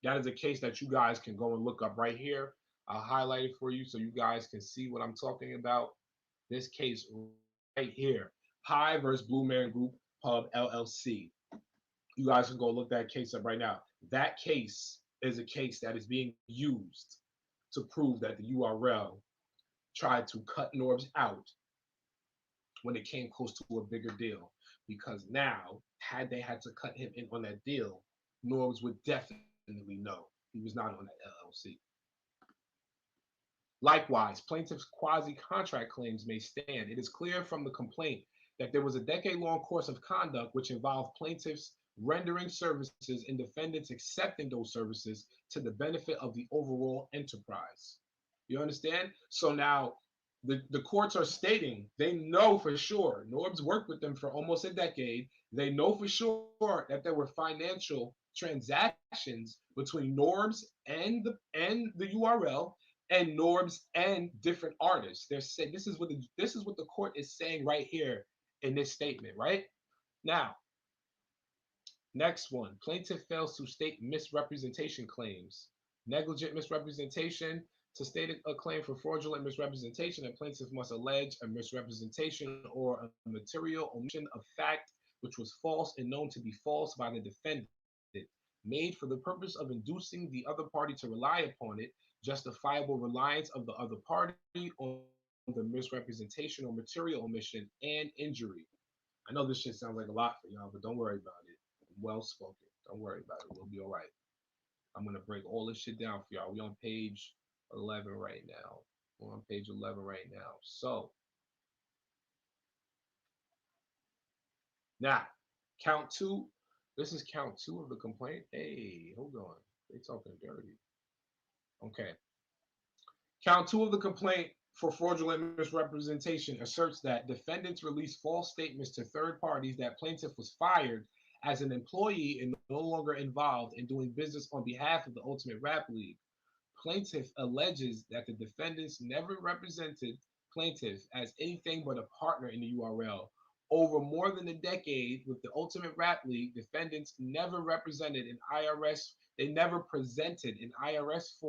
That is a case that you guys can go and look up right here. I'll highlight it for you so you guys can see what I'm talking about. This case right here. Pye versus Blue Man Group Hub, LLC. You guys can go look that case up right now. That case is a case that is being used to prove that the URL tried to cut Norbs out when it came close to a bigger deal. Because now, had they had to cut him in on that deal, Norbs would definitely know he was not on that LLC. Likewise, plaintiff's quasi-contract claims may stand. It is clear from the complaint that there was a decade-long course of conduct which involved plaintiffs rendering services and defendants accepting those services to the benefit of the overall enterprise. You understand? So now the courts are stating they know for sure. Norbs worked with them for almost a decade. They know for sure that there were financial transactions between Norbs and the URL and Norbs and different artists. They're saying this is what the court is saying right here in this statement, right? Now, next one, plaintiff fails to state misrepresentation claims. Negligent misrepresentation. To state a claim for fraudulent misrepresentation, a plaintiff must allege a misrepresentation or a material omission of fact which was false and known to be false by the defendant, made for the purpose of inducing the other party to rely upon it, justifiable reliance of the other party on the misrepresentation or material omission, and injury. I know this shit sounds like a lot for y'all, but don't worry about it. Well spoken. Don't worry about it. We'll be all right. I'm going to break all this shit down for y'all. We on page 11 right now. We're on page 11 right now. So, now, count two. This is count two of the complaint. Hey, hold on. They talking dirty. Okay. Count two of the complaint for fraudulent misrepresentation asserts that defendants released false statements to third parties that plaintiff was fired as an employee and no longer involved in doing business on behalf of the Ultimate Rap League. Plaintiff alleges that the defendants never represented plaintiff as anything but a partner in the URL. Over more than a decade with the Ultimate Rap League, defendants never represented an IRS, they never presented an IRS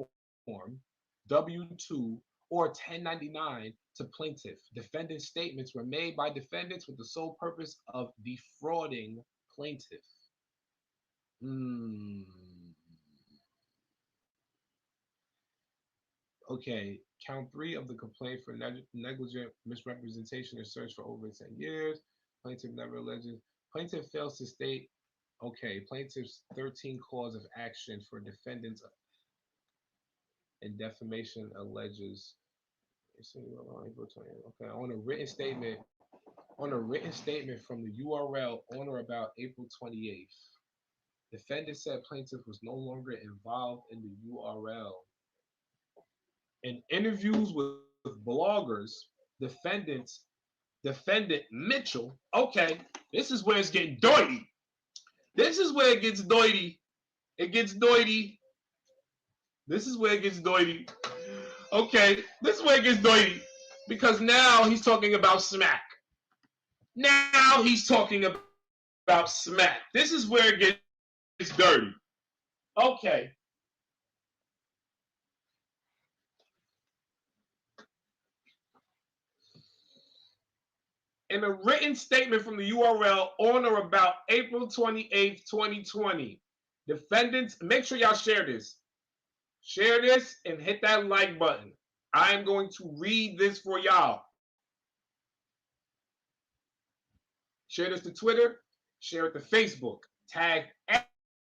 form, W-2, or 1099 to plaintiff. Defendant statements were made by defendants with the sole purpose of defrauding plaintiff. Okay, count three of the complaint for negligent misrepresentation is searched for over 10 years. Plaintiff never alleges. Plaintiff fails to state, okay, plaintiff's 13 cause of action for defendants and defamation alleges. Okay, on a written statement from the URL on or about April 28th, defendant said plaintiff was no longer involved in the URL. In interviews with bloggers, defendant Mitchell, okay, this is where it's getting dirty. This is where it gets dirty. It gets dirty. This is where it gets dirty. Okay, this is where it gets dirty. Because now he's talking about smack. Now he's talking about smack. This is where it gets dirty. Okay. In a written statement from the URL on or about April 28th, 2020, defendants, make sure y'all share this. Share this and hit that like button. I am going to read this for y'all. Share this to Twitter, share it to Facebook, tag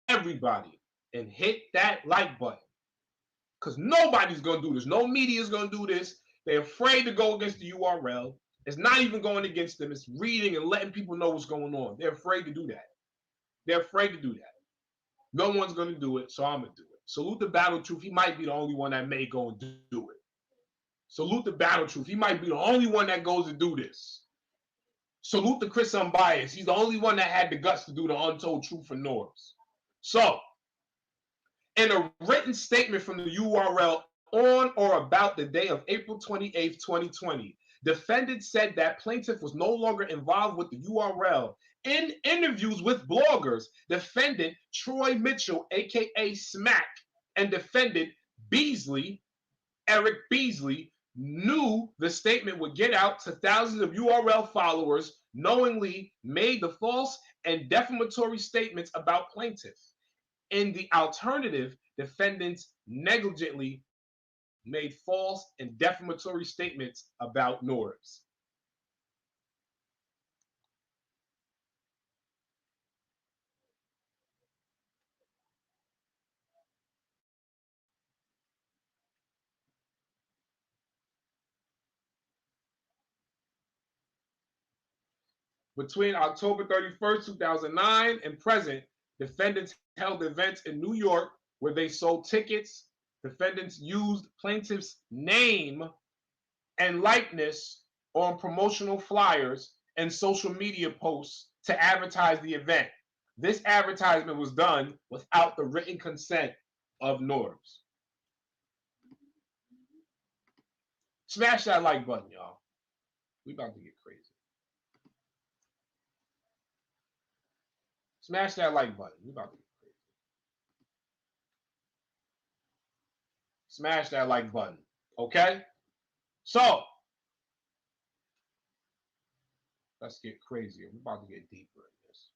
everybody, and hit that like button. Because nobody's going to do this. No media is going to do this. They're afraid to go against the URL. It's not even going against them. It's reading and letting people know what's going on. They're afraid to do that. They're afraid to do that. No one's going to do it, so I'm going to do it. Salute the Battle Truth. He might be the only one that may go and do it. Salute the Battle Truth. He might be the only one that goes to do this. Salute the Chris Unbiased. He's the only one that had the guts to do the untold truth for Norbs. So, in a written statement from the URL on or about the day of April 28th, 2020, defendant said that plaintiff was no longer involved with the URL. In interviews with bloggers, defendant Troy Mitchell, aka Smack, and defendant Beasley, Eric Beasley, knew the statement would get out to thousands of URL followers, knowingly made the false and defamatory statements about plaintiff. In the alternative, defendants negligently made false and defamatory statements about Norbs. Between October 31st, 2009 and present, defendants held events in New York where they sold tickets. Defendants used plaintiff's name and likeness on promotional flyers and social media posts to advertise the event. This advertisement was done without the written consent of Norbs. Smash that like button, y'all. We about to get crazy. Smash that like button. We about to get crazy. Smash that like button. Okay? So, let's get crazier. We're about to get deeper in this.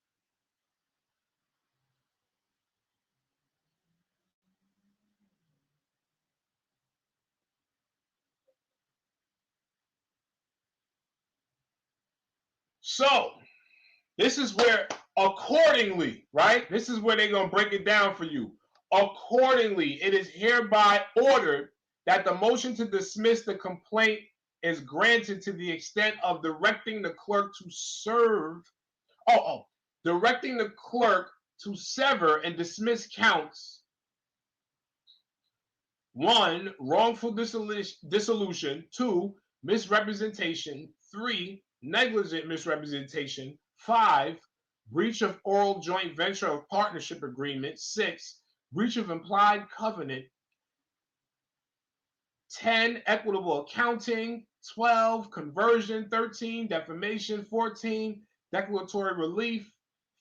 So, this is where, accordingly, right? This is where they're going to break it down for you. Accordingly, it is hereby ordered that the motion to dismiss the complaint is granted to the extent of directing the clerk to serve, directing the clerk to sever and dismiss counts 1, wrongful dissolution, 2, misrepresentation, 3, negligent misrepresentation, 5, breach of oral joint venture or partnership agreement, 6, breach of implied covenant, 10, equitable accounting, 12, conversion, 13, defamation, 14, declaratory relief,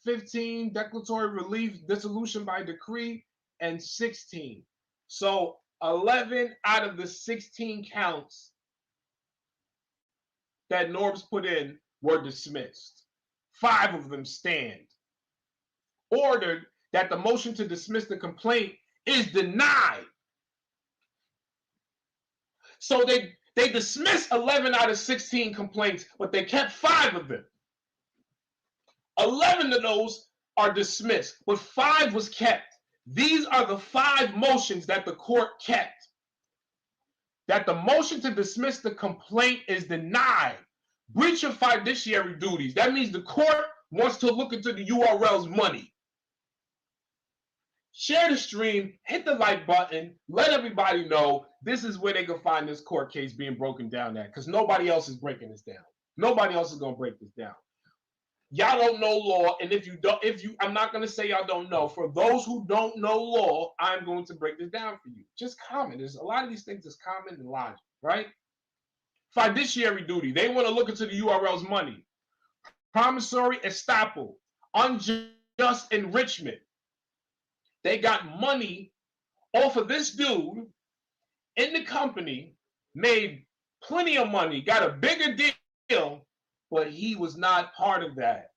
15, declaratory relief, dissolution by decree, and 16. So 11 out of the 16 counts that Norbs put in were dismissed. 5 of them stand. Ordered that the motion to dismiss the complaint is denied. So they dismissed 11 out of 16 complaints, but they kept 5 of them. 11 of those are dismissed, but 5 was kept. These are the 5 motions that the court kept. That the motion to dismiss the complaint is denied. Breach of fiduciary duties. That means the court wants to look into the URL's money. Share the stream, hit the like button, let everybody know this is where they can find this court case being broken down at, because nobody else is breaking this down. Nobody else is going to break this down. Y'all don't know law, and I'm not going to say y'all don't know. For those who don't know law, I'm going to break this down for you. Just common. There's a lot of these things that's common and logic, right? Fiduciary duty. They want to look into the URL's money. promissory estoppel, unjust enrichment. They got money off of this dude in the company, made plenty of money, got a bigger deal, but he was not part of that,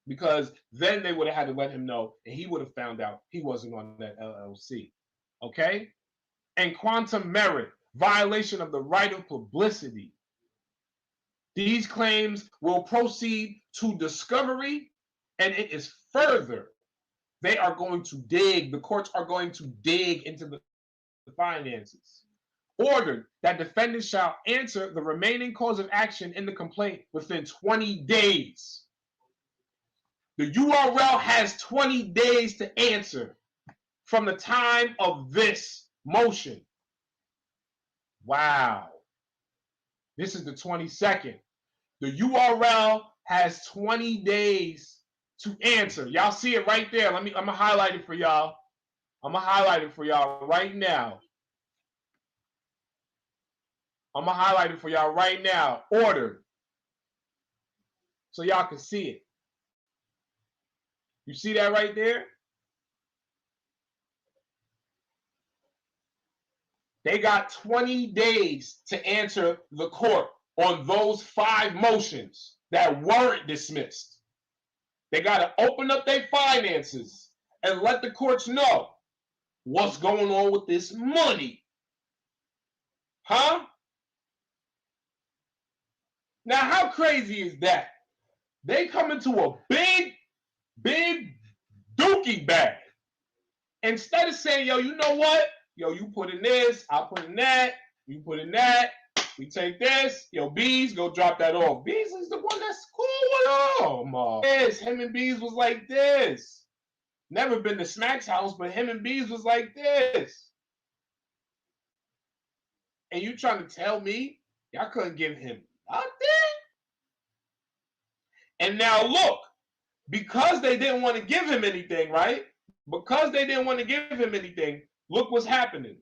because then they would have had to let him know, and he would have found out he wasn't on that LLC. Okay? And quantum merit, violation of the right of publicity. These claims will proceed to discovery, and it is further. They are going to dig, the courts are going to dig into the finances. Ordered that defendants shall answer the remaining cause of action in the complaint within 20 days. The URL has 20 days to answer from the time of this motion. Wow. This is the 22nd. The URL has 20 days to answer. Y'all see it right there. I'm gonna highlight it for y'all. I'm gonna highlight it for y'all right now. I'm gonna highlight it for y'all right now. Ordered. So y'all can see it. You see that right there? They got 20 days to answer the court on those 5 motions that weren't dismissed. They got to open up their finances and let the courts know what's going on with this money. Huh? Now, how crazy is that? They come into a big dookie bag. Instead of saying, yo, you know what? Yo, you put in this, I'll put in that, you put in that, we take this, yo, Bees, go drop that off. Bees is the one that's cool with them. Yes, him and Bees was like this. Never been to Smack's house, but him and Bees was like this. And you trying to tell me y'all couldn't give him nothing? And now look, because they didn't want to give him anything, right? Because they didn't want to give him anything, look what's happening.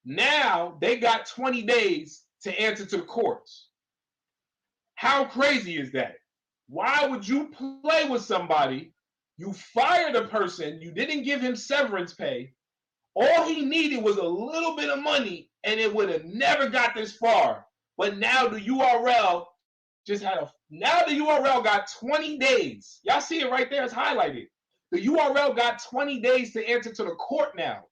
Now they got 20 days to answer to the courts. How crazy is that? Why would you play with somebody? You fired a person, you didn't give him severance pay. All he needed was a little bit of money, and it would have never got this far. But now the URL now the URL got 20 days. Y'all see it right there, it's highlighted. The URL got 20 days to answer to the court now.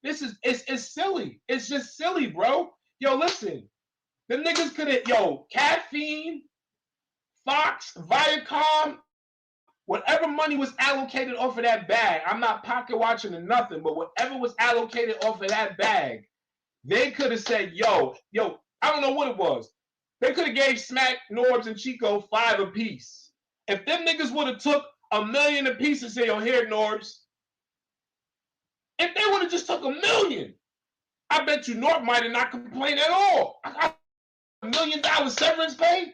It's silly. It's just silly, bro. Yo, listen. The niggas could have, Caffeine, Fox, Viacom, whatever money was allocated off of that bag, I'm not pocket watching or nothing, but whatever was allocated off of that bag, they could have said, yo, I don't know what it was. They could have gave Smack, Norbs, and Chico 5 apiece. If them niggas would have took $1 million apiece and say, yo, here, Norbs. If they would have just took $1 million, I bet you Norb might have not complained at all. I got $1 million severance pay?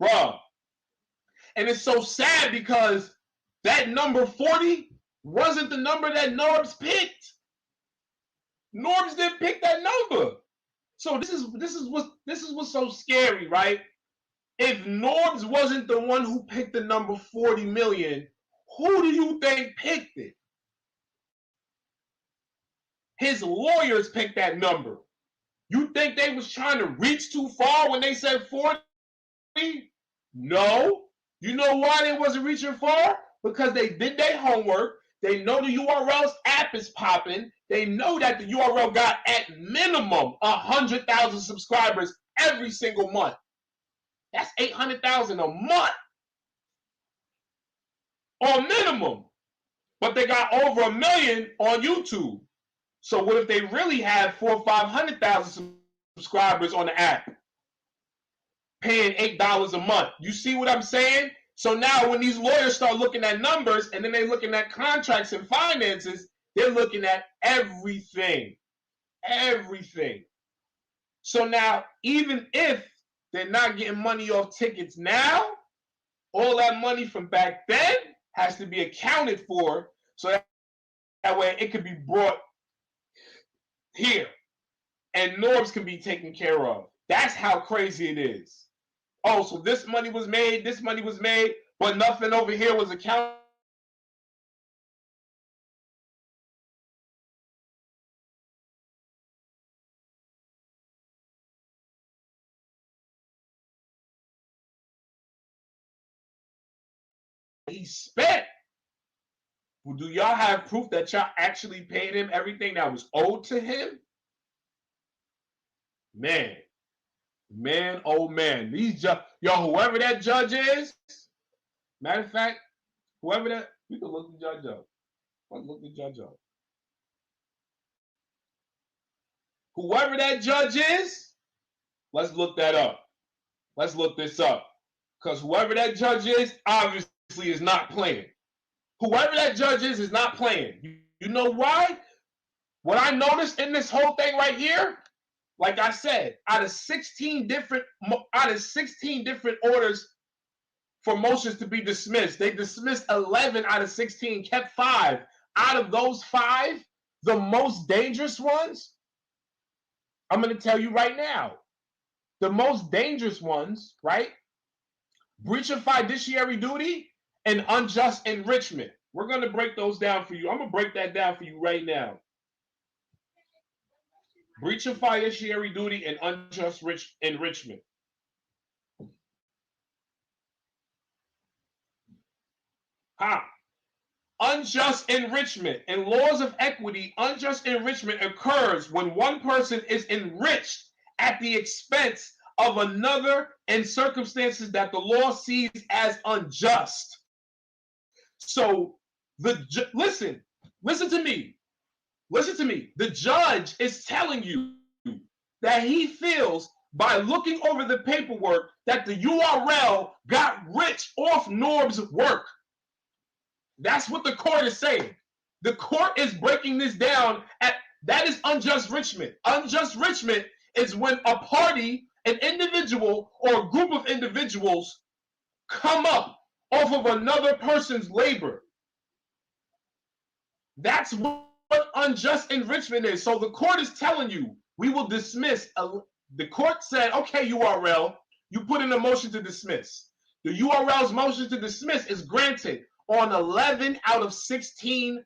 Bruh. And it's so sad because that number 40 wasn't the number that Norbs picked. Norbs didn't pick that number. So this is what's so scary, right? If Norbs wasn't the one who picked the number 40 million, who do you think picked it? His lawyers picked that number. You think they was trying to reach too far when they said 40? No. You know why they wasn't reaching far? Because they did their homework. They know the URL's app is popping. They know that the URL got at minimum 100,000 subscribers every single month. That's 800,000 a month. On minimum. But they got over 1 million on YouTube. So what if they really have 400,000 or 500,000 subscribers on the app? Paying $8 a month. You see what I'm saying? So now when these lawyers start looking at numbers and then they're looking at contracts and finances, they're looking at everything. Everything. So now, even if they're not getting money off tickets now, all that money from back then has to be accounted for so that way it could be brought here and Norbs can be taken care of. That's how crazy it is. Oh, so this money was made, but nothing over here was accounted. He spent. Well, do y'all have proof that y'all actually paid him everything that was owed to him? Man, oh man, these whoever that judge is. Matter of fact, whoever that, we can look the judge up. Let's look the judge up. Whoever that judge is, let's look that up. Let's look this up. Because whoever that judge is, obviously is not playing. Whoever that judge is not playing. You know why? What I noticed in this whole thing right here, like I said, out of 16 different orders for motions to be dismissed, they dismissed 11 out of 16, kept 5. Out of those 5, the most dangerous ones, I'm going to tell you right now, the most dangerous ones, right? Breach of fiduciary duty and unjust enrichment. We're going to break those down for you. I'm going to break that down for you right now. Breach of fiduciary duty and unjust enrichment. Unjust enrichment. In laws of equity, unjust enrichment occurs when one person is enriched at the expense of another in circumstances that the law sees as unjust. So listen to me. Listen to me. The judge is telling you that he feels by looking over the paperwork that the URL got rich off Norb's work. That's what the court is saying. The court is breaking this down that is unjust enrichment. Unjust enrichment is when a party, an individual, or a group of individuals come up off of another person's labor. That's what unjust enrichment is. So the court is telling you, we will dismiss. The court said, okay, URL, you put in a motion to dismiss. The URL's motion to dismiss is granted on 11 out of 16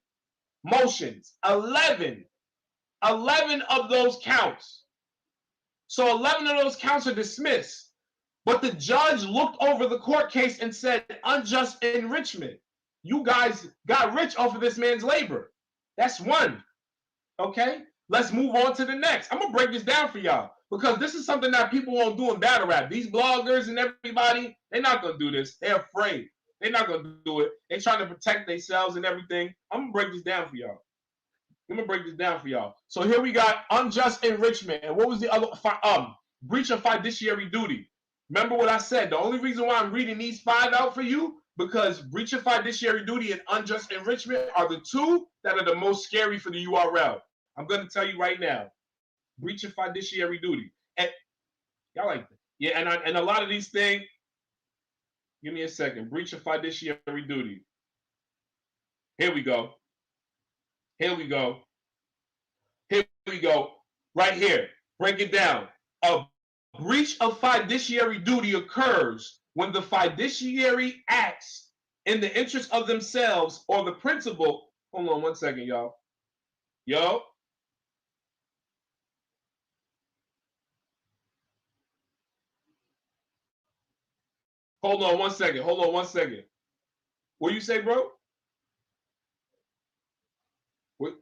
motions. 11 of those counts. So 11 of those counts are dismissed. But the judge looked over the court case and said, unjust enrichment. You guys got rich off of this man's labor. That's one. Okay? Let's move on to the next. I'm going to break this down for y'all because this is something that people won't do in battle rap. These bloggers and everybody, they're not going to do this. They're afraid. They're not going to do it. They're trying to protect themselves and everything. I'm going to break this down for y'all. So here we got unjust enrichment. And what was the other? Breach of fiduciary duty. Remember what I said. The only reason why I'm reading these 5 out for you, because breach of fiduciary duty and unjust enrichment are the 2 that are the most scary for the URL. I'm going to tell you right now. Breach of fiduciary duty. And y'all like that? Yeah, and a lot of these things, give me a second. Breach of fiduciary duty. Here we go. Right here. Break it down. A breach of fiduciary duty occurs when the fiduciary acts in the interest of themselves or the principal. Hold on one second, y'all. Hold on one second. What you say, bro? What?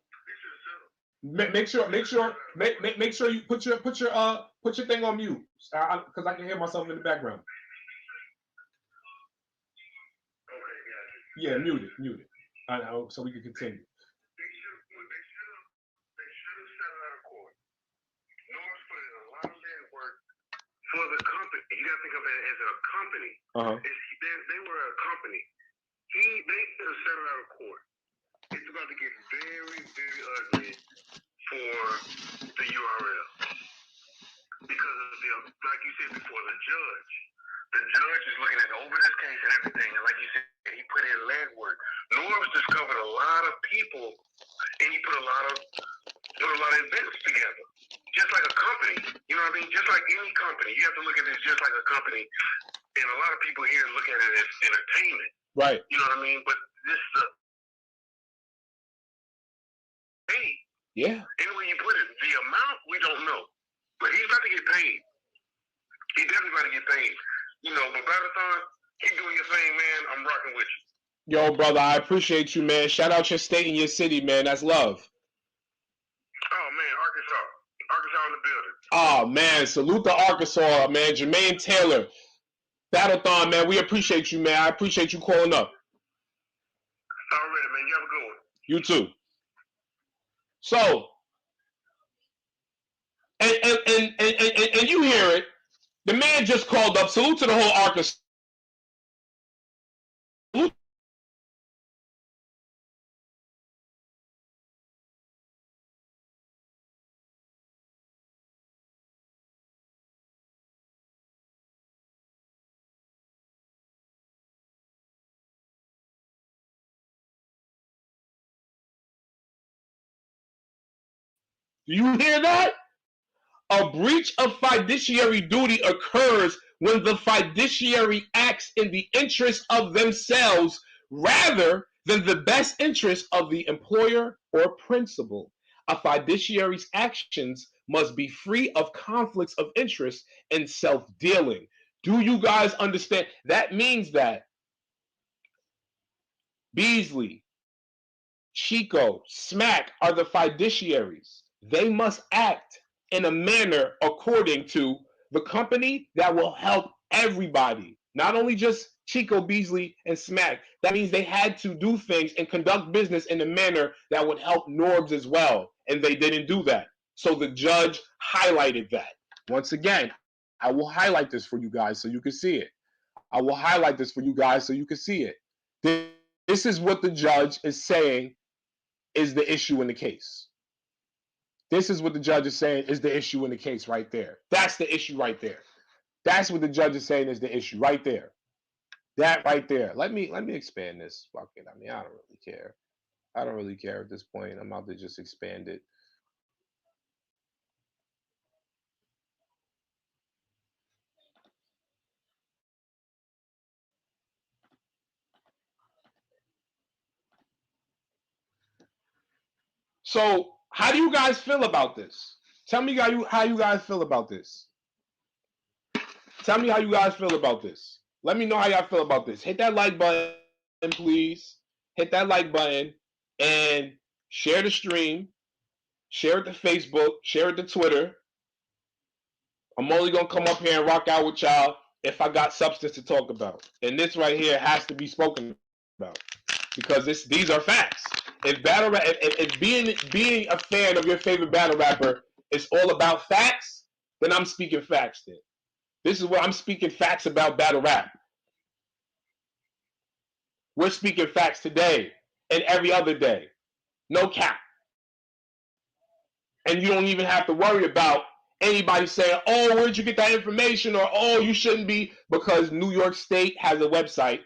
Make sure you put your thing on mute, because I can hear myself in the background. Yeah, mute it. So we can continue. For the company, you gotta think of it as a company. They were a company. They could have settled out of court. It's about to get very, very ugly for the URL because of like you said before, the judge. The judge is looking at over this case and everything, and like you said, he put in legwork. Norm's discovered a lot of people, and he put a lot of events together. Just like a company, you know what I mean? Just like any company, you have to look at this just like a company. a lot of people here look at it as entertainment. Right. You know what I mean? But this is a paid. Yeah. Anyway you put it, the amount we don't know. But he's about to get paid. He definitely about to get paid. You know, but Battleton, keep doing your thing, man. I'm rocking with you. Yo, brother, I appreciate you, man. Shout out your state and your city, man. That's love. Oh man, Arkansas. Arkansas in the building. Oh man, salute to Arkansas, man. Jermaine Taylor. Battleton, man. We appreciate you, man. I appreciate you calling up. Already, man. You have a good one. You too. So, and you hear it. The man just called up. Salute to the whole Arkansas. Salute. Do you hear that? A breach of fiduciary duty occurs when the fiduciary acts in the interest of themselves rather than the best interest of the employer or principal. A fiduciary's actions must be free of conflicts of interest and self-dealing. Do you guys understand? That means that Beasley, Chico, Smack are the fiduciaries. They must act in a manner according to the company that will help everybody, not only just Chico, Beasley, and Smack. That means they had to do things and conduct business in a manner that would help Norbs as well, and they didn't do that. So the judge highlighted that. Once again, I will highlight this for you guys so you can see it. I will highlight this for you guys so you can see it. This is what the judge is saying is the issue in the case. This is what the judge is saying is the issue in the case right there. That's the issue right there. That's what the judge is saying is the issue right there. That right there. Let me expand this. Fuck it. I mean, I don't really care. I don't really care at this point. I'm about to just expand it. So, how do you guys feel about this? Tell me how you guys feel about this. Tell me how you guys feel about this. Let me know how y'all feel about this. Hit that like button, please. Hit that like button and share the stream. Share it to Facebook. Share it to Twitter. I'm only going to come up here and rock out with y'all if I got substance to talk about. And this right here has to be spoken about because these are facts. If being a fan of your favorite battle rapper is all about facts, then I'm speaking facts then. This is what I'm speaking facts about battle rap. We're speaking facts today and every other day. No cap. And you don't even have to worry about anybody saying, oh, where'd you get that information? Or, oh, you shouldn't be, because New York State has a website.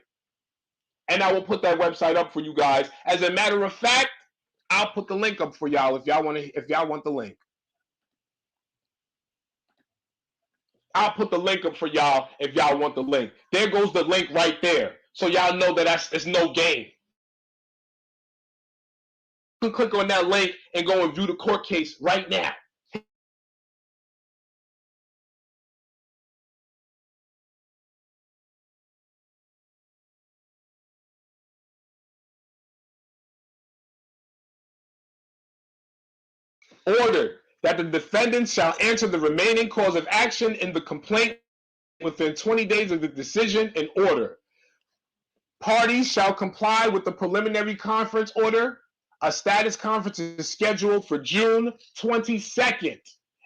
And I will put that website up for you guys. As a matter of fact, I'll put the link up for y'all if y'all want the link. I'll put the link up for y'all if y'all want the link. There goes the link right there. So y'all know that it's no game. You can click on that link and go and view the court case right now. Ordered that the defendant shall answer the remaining cause of action in the complaint within 20 days of the decision in order. Parties shall comply with the preliminary conference order. A status conference is scheduled for June 22nd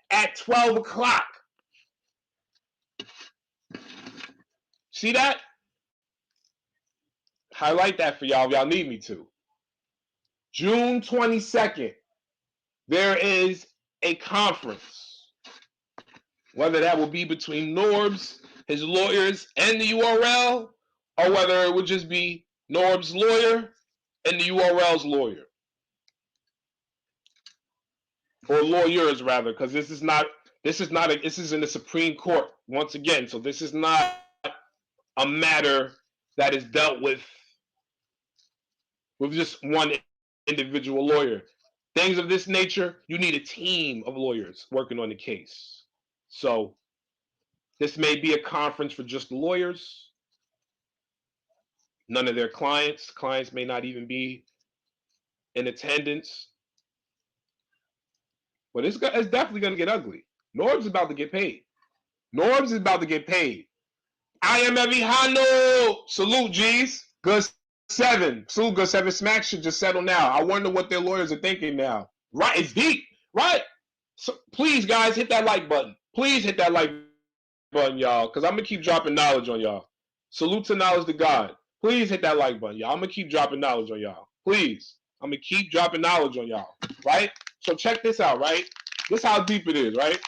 at 12 o'clock. See that? Highlight that for y'all if y'all need me to. June 22nd, there is a conference. Whether that will be between Norbs, his lawyers, and the URL, or whether it would just be Norb's lawyer and the URL's lawyer. Or lawyers rather, because this is in the Supreme Court once again. So this is not a matter that is dealt with just one individual lawyer. Things of this nature, you need a team of lawyers working on the case. So this may be a conference for just the lawyers, none of their clients. Clients may not even be in attendance. But it's definitely going to get ugly. Norb's about to get paid. Norbs is about to get paid. I am Evihano. Salute, G's. Good 7. Salute, good 7. Smack should just settle now. I wonder what their lawyers are thinking now. Right, it's deep. Right. So please, guys, hit that like button. Please hit that like button, y'all, because I'm going to keep dropping knowledge on y'all. Salute to knowledge to God. Please hit that like button, y'all. I'm going to keep dropping knowledge on y'all. Please. I'm going to keep dropping knowledge on y'all. Right? So check this out, right? This how deep it is, right?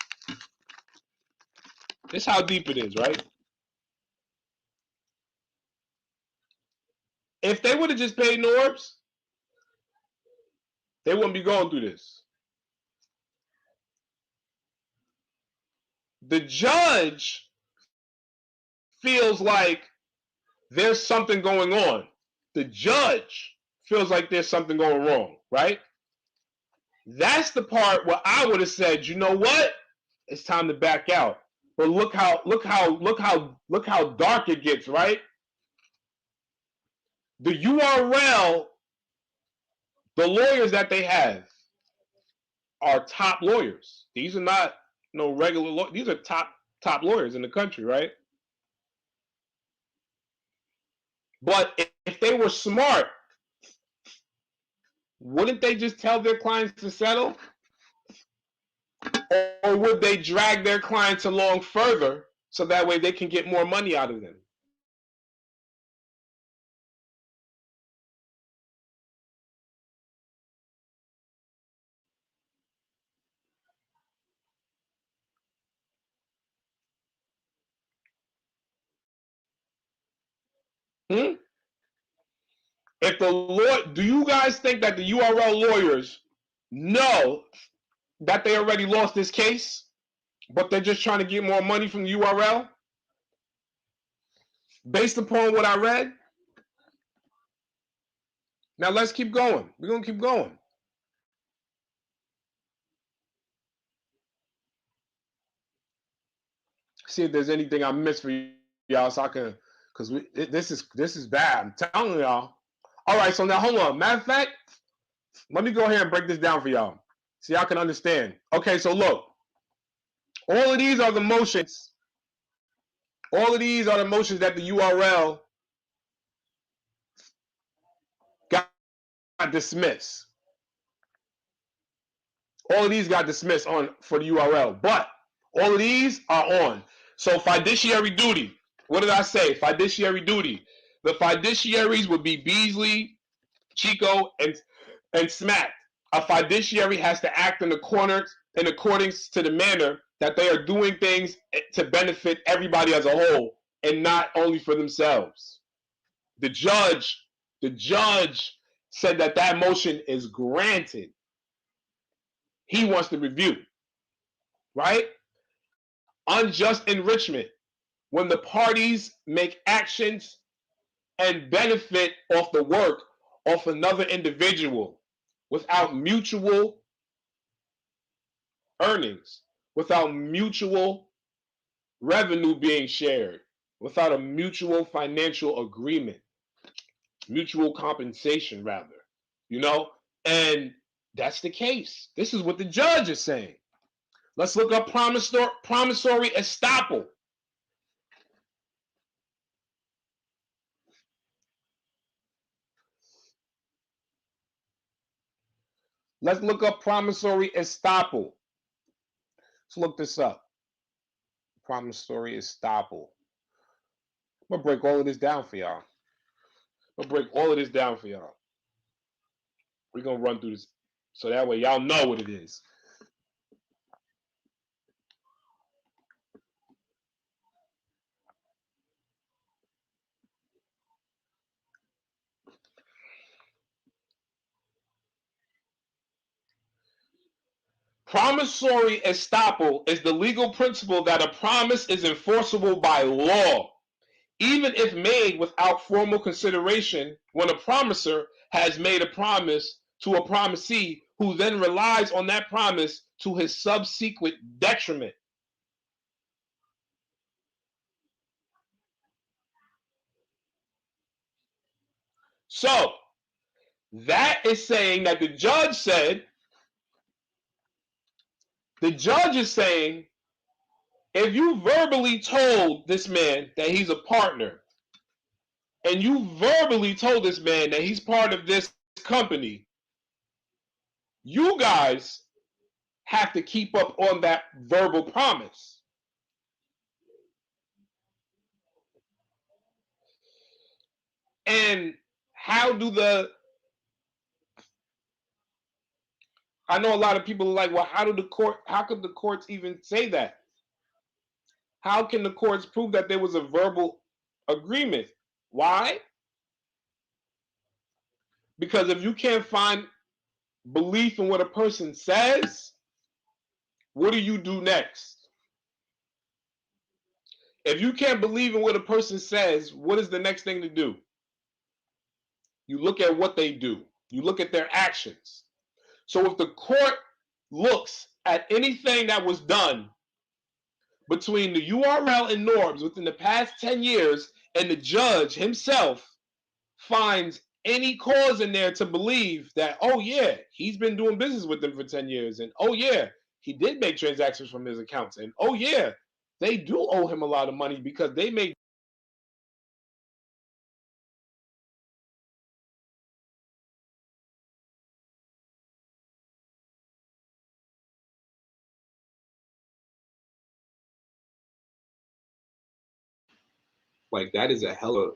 This how deep it is, right? If they would have just paid Norbs, they wouldn't be going through this. The judge feels like there's something going on. The judge feels like there's something going wrong, right? That's the part where I would have said, you know what? It's time to back out. But look how dark it gets, right? The URL, the lawyers that they have are top lawyers. These are not no regular lawyers. These are top lawyers in the country, right? But if they were smart, wouldn't they just tell their clients to settle? Or would they drag their clients along further so that way they can get more money out of them? Hmm? If the law, do you guys think that the URL lawyers know that they already lost this case, but they're just trying to get more money from the URL? Based upon what I read? Now let's keep going. We're going to keep going. See if there's anything I missed for y'all so I can, because this is bad. I'm telling y'all. All right, so now hold on. Matter of fact, let me go ahead and break this down for y'all so y'all can understand. Okay, so look. All of these are the motions. All of these are the motions that the URL got dismissed. All of these got dismissed for the URL, but all of these are on. So fiduciary duty. What did I say? Fiduciary duty. The fiduciaries would be Beasley, Chico, and Smack. A fiduciary has to act in accordance to the manner that they are doing things to benefit everybody as a whole and not only for themselves. The judge said that motion is granted. He wants to review, right? Unjust enrichment. When the parties make actions and benefit off the work of another individual without mutual earnings, without mutual revenue being shared, without a mutual financial agreement, mutual compensation rather, and that's the case. This is what the judge is saying. Let's look up promissory estoppel. Let's look up promissory estoppel. Let's look this up. Promissory estoppel. I'm gonna break all of this down for y'all. We're gonna run through this so that way y'all know what it is. Promissory estoppel is the legal principle that a promise is enforceable by law even if made without formal consideration, when a promiser has made a promise to a promisee who then relies on that promise to his subsequent detriment. So that is saying that the judge is saying, if you verbally told this man that he's a partner, and you verbally told this man that he's part of this company, you guys have to keep up on that verbal promise. And how do I know a lot of people are like, well, how could the courts even say that? How can the courts prove that there was a verbal agreement? Why? Because if you can't find belief in what a person says, what do you do next? If you can't believe in what a person says, what is the next thing to do? You look at what they do. You look at their actions. So if the court looks at anything that was done between the URL and Norbs within the past 10 years, and the judge himself finds any cause in there to believe that, oh yeah, he's been doing business with them for 10 years, and oh yeah, he did make transactions from his accounts, and oh yeah, they do owe him a lot of money because they made Like that is a hella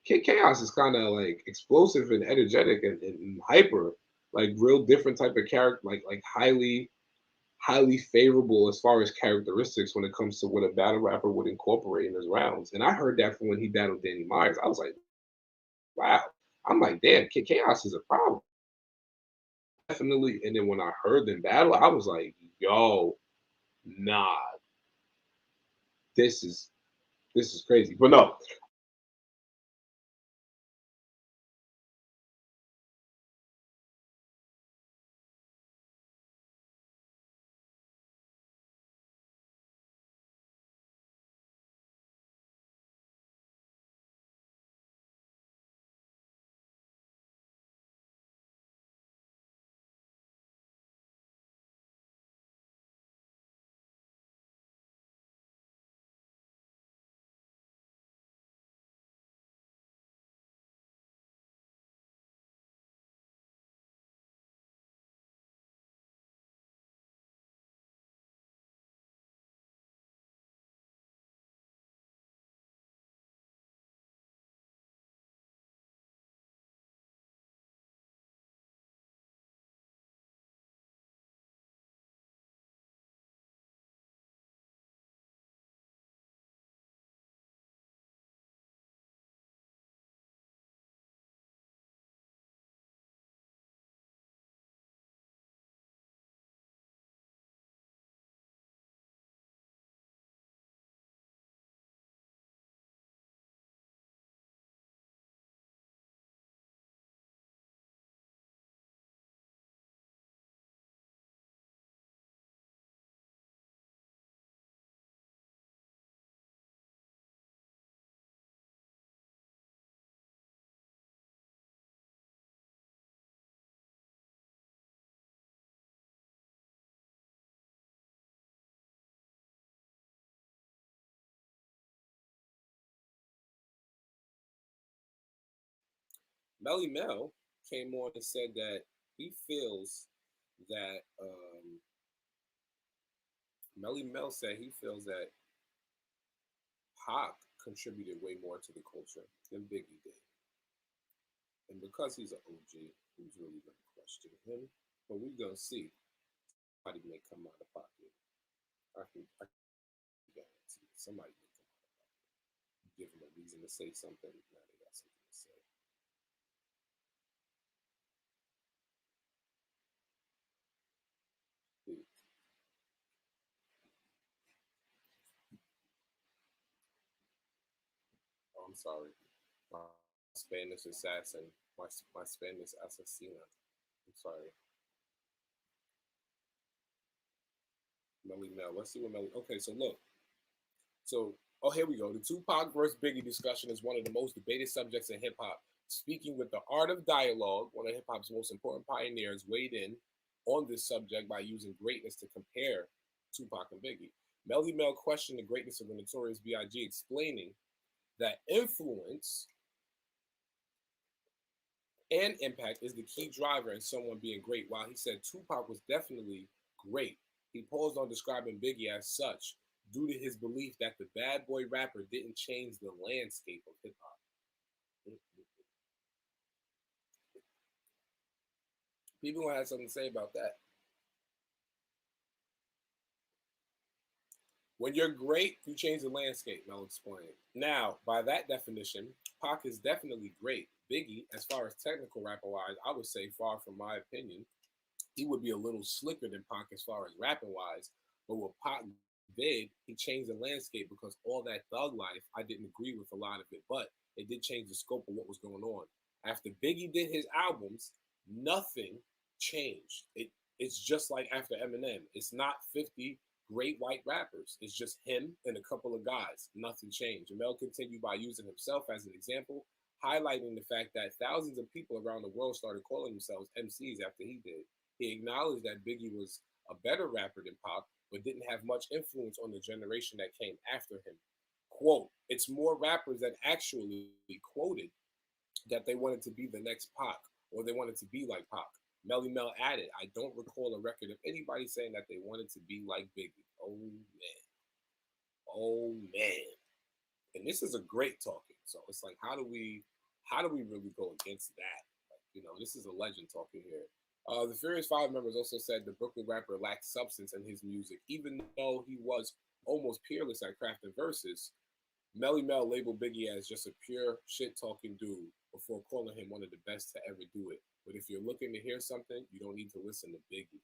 chaos is kind of like explosive and energetic and hyper, like real different type of character, like highly favorable as far as characteristics when it comes to what a battle rapper would incorporate in his rounds. And I heard that from when he battled Danny Myers. I was like, wow. I'm like, damn, chaos is a problem. Definitely. And then when I heard them battle, I was like, yo, nah, this is this is crazy. But no, Melly Mel came on and said that he feels that Melly Mel said he feels that Pac contributed way more to the culture than Biggie did. And because he's an OG, who's really going to question him? But we're going to see. Somebody may come out of pocket. I can guarantee it. Somebody may come out of pocket. Give them a reason to say something. Now they got something to say. I'm sorry. My Spanish assassin. My Spanish assassina. I'm sorry. Melly Mel. Let's see what Melly. Okay, so look. So, oh, here we go. The Tupac versus Biggie discussion is one of the most debated subjects in hip hop. Speaking with the art of dialogue, one of hip hop's most important pioneers weighed in on this subject by using greatness to compare Tupac and Biggie. Melly Mel questioned the greatness of the Notorious B.I.G., explaining that influence and impact is the key driver in someone being great. While he said Tupac was definitely great, he paused on describing Biggie as such due to his belief that the bad boy rapper didn't change the landscape of hip hop. People gonna have something to say about that. When you're great, you change the landscape, Mel explained. Now, by that definition, Pac is definitely great. Biggie, as far as technical rapper wise, I would say, far from my opinion, he would be a little slicker than Pac as far as rapping wise. But what Pac did, he changed the landscape because all that thug life, I didn't agree with a lot of it, but it did change the scope of what was going on. After Biggie did his albums, nothing changed. It's just like after Eminem. It's not 50 great white rappers. It's just him and a couple of guys. Nothing changed. And Mel continued by using himself as an example, highlighting the fact that thousands of people around the world started calling themselves MCs after he did. He acknowledged that Biggie was a better rapper than Pac, but didn't have much influence on the generation that came after him. Quote, it's more rappers that actually quoted that they wanted to be the next Pac or they wanted to be like Pac. Melly Mel added, I don't recall a record of anybody saying that they wanted to be like Biggie. Oh man. Oh man. And this is a great talking. So it's like, how do we really go against that? Like, this is a legend talking here. The Furious Five members also said the Brooklyn rapper lacked substance in his music, even though he was almost peerless at crafting verses. Melly Mel labeled Biggie as just a pure shit talking dude before calling him one of the best to ever do it. But if you're looking to hear something, you don't need to listen to Biggie.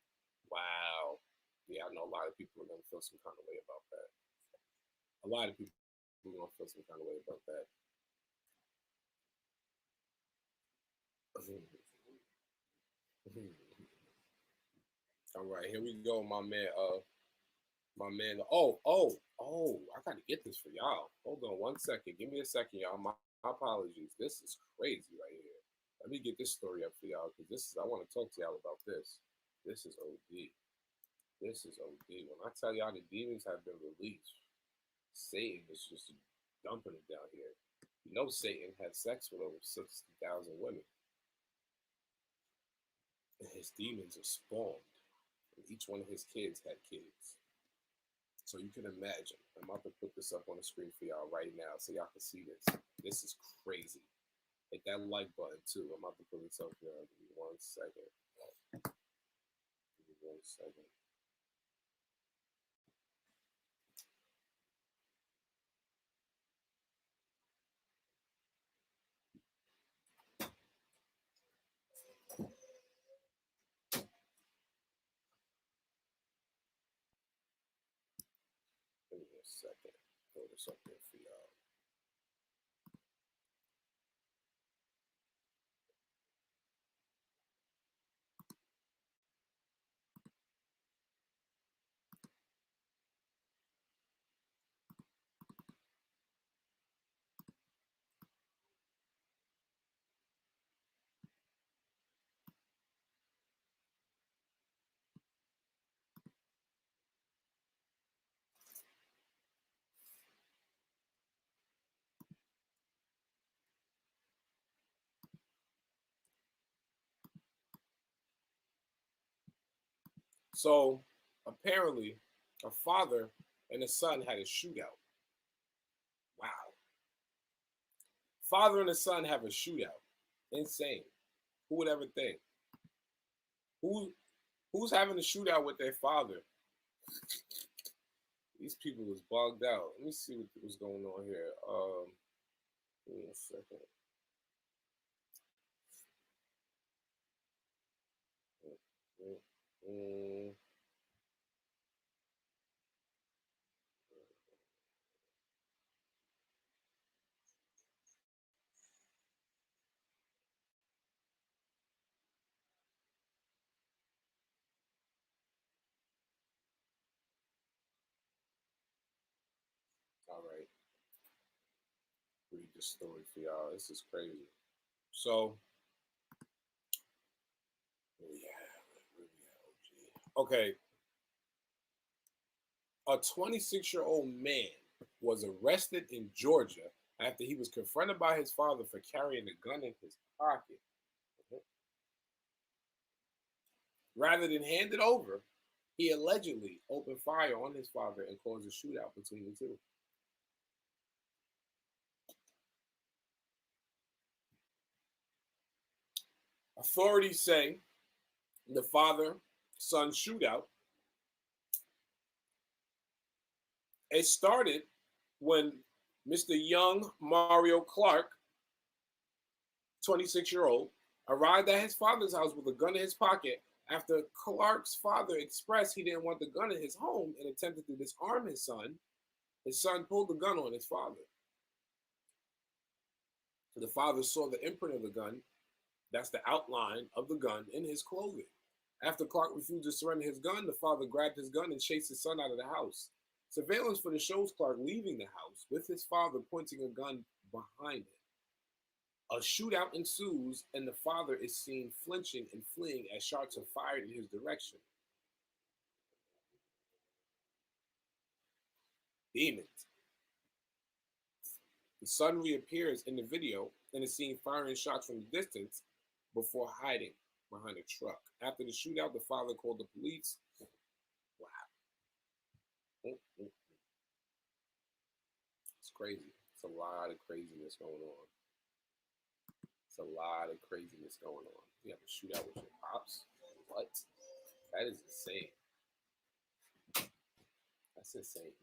Wow. Yeah, I know a lot of people are gonna feel some kind of way about that. A lot of people are gonna feel some kind of way about that. All right, here we go, my man. I gotta get this for y'all. Hold on one second. Give me a second, y'all. My apologies. This is crazy right here. Let me get this story up for y'all because I want to talk to y'all about this. This is OD. This is OD. When I tell y'all the demons have been released, Satan is just dumping it down here. You know, Satan had sex with over 60,000 women. And his demons are spawned. And each one of his kids had kids. So you can imagine. I'm about to put this up on the screen for y'all right now so y'all can see this. This is crazy. Hit that like button too. I'm about to put this up here. Give me 1 second. Give me 1 second. Give me a second. Throw this up there for y'all. So apparently, a father and a son had a shootout. Wow. Father and a son have a shootout. Insane. Who would ever think? Who who's having a shootout with their father? These people was bogged out. Let me see what's going on here. Give me a second. Mm, read this story for y'all. This is crazy. So, where we at, OG? Okay, a 26-year-old man was arrested in Georgia after he was confronted by his father for carrying a gun in his pocket. Rather than hand it over, he allegedly opened fire on his father and caused a shootout between the two. Authorities say the father-son shootout, it started when Mr. Young Mario Clark, 26-year-old, arrived at his father's house with a gun in his pocket after Clark's father expressed he didn't want the gun in his home and attempted to disarm his son. His son pulled the gun on his father. The father saw the imprint of the gun. That's the outline of the gun in his clothing. After Clark refused to surrender his gun, the father grabbed his gun and chased his son out of the house. Surveillance footage shows Clark leaving the house with his father pointing a gun behind him. A shootout ensues, and the father is seen flinching and fleeing as shots are fired in his direction. Demons. The son reappears in the video and is seen firing shots from the distance before hiding behind a truck. After the shootout, the father called the police. Wow. It's crazy. It's a lot of craziness going on. It's a lot of craziness going on. You have a shootout with your pops? What? That is insane. That's insane.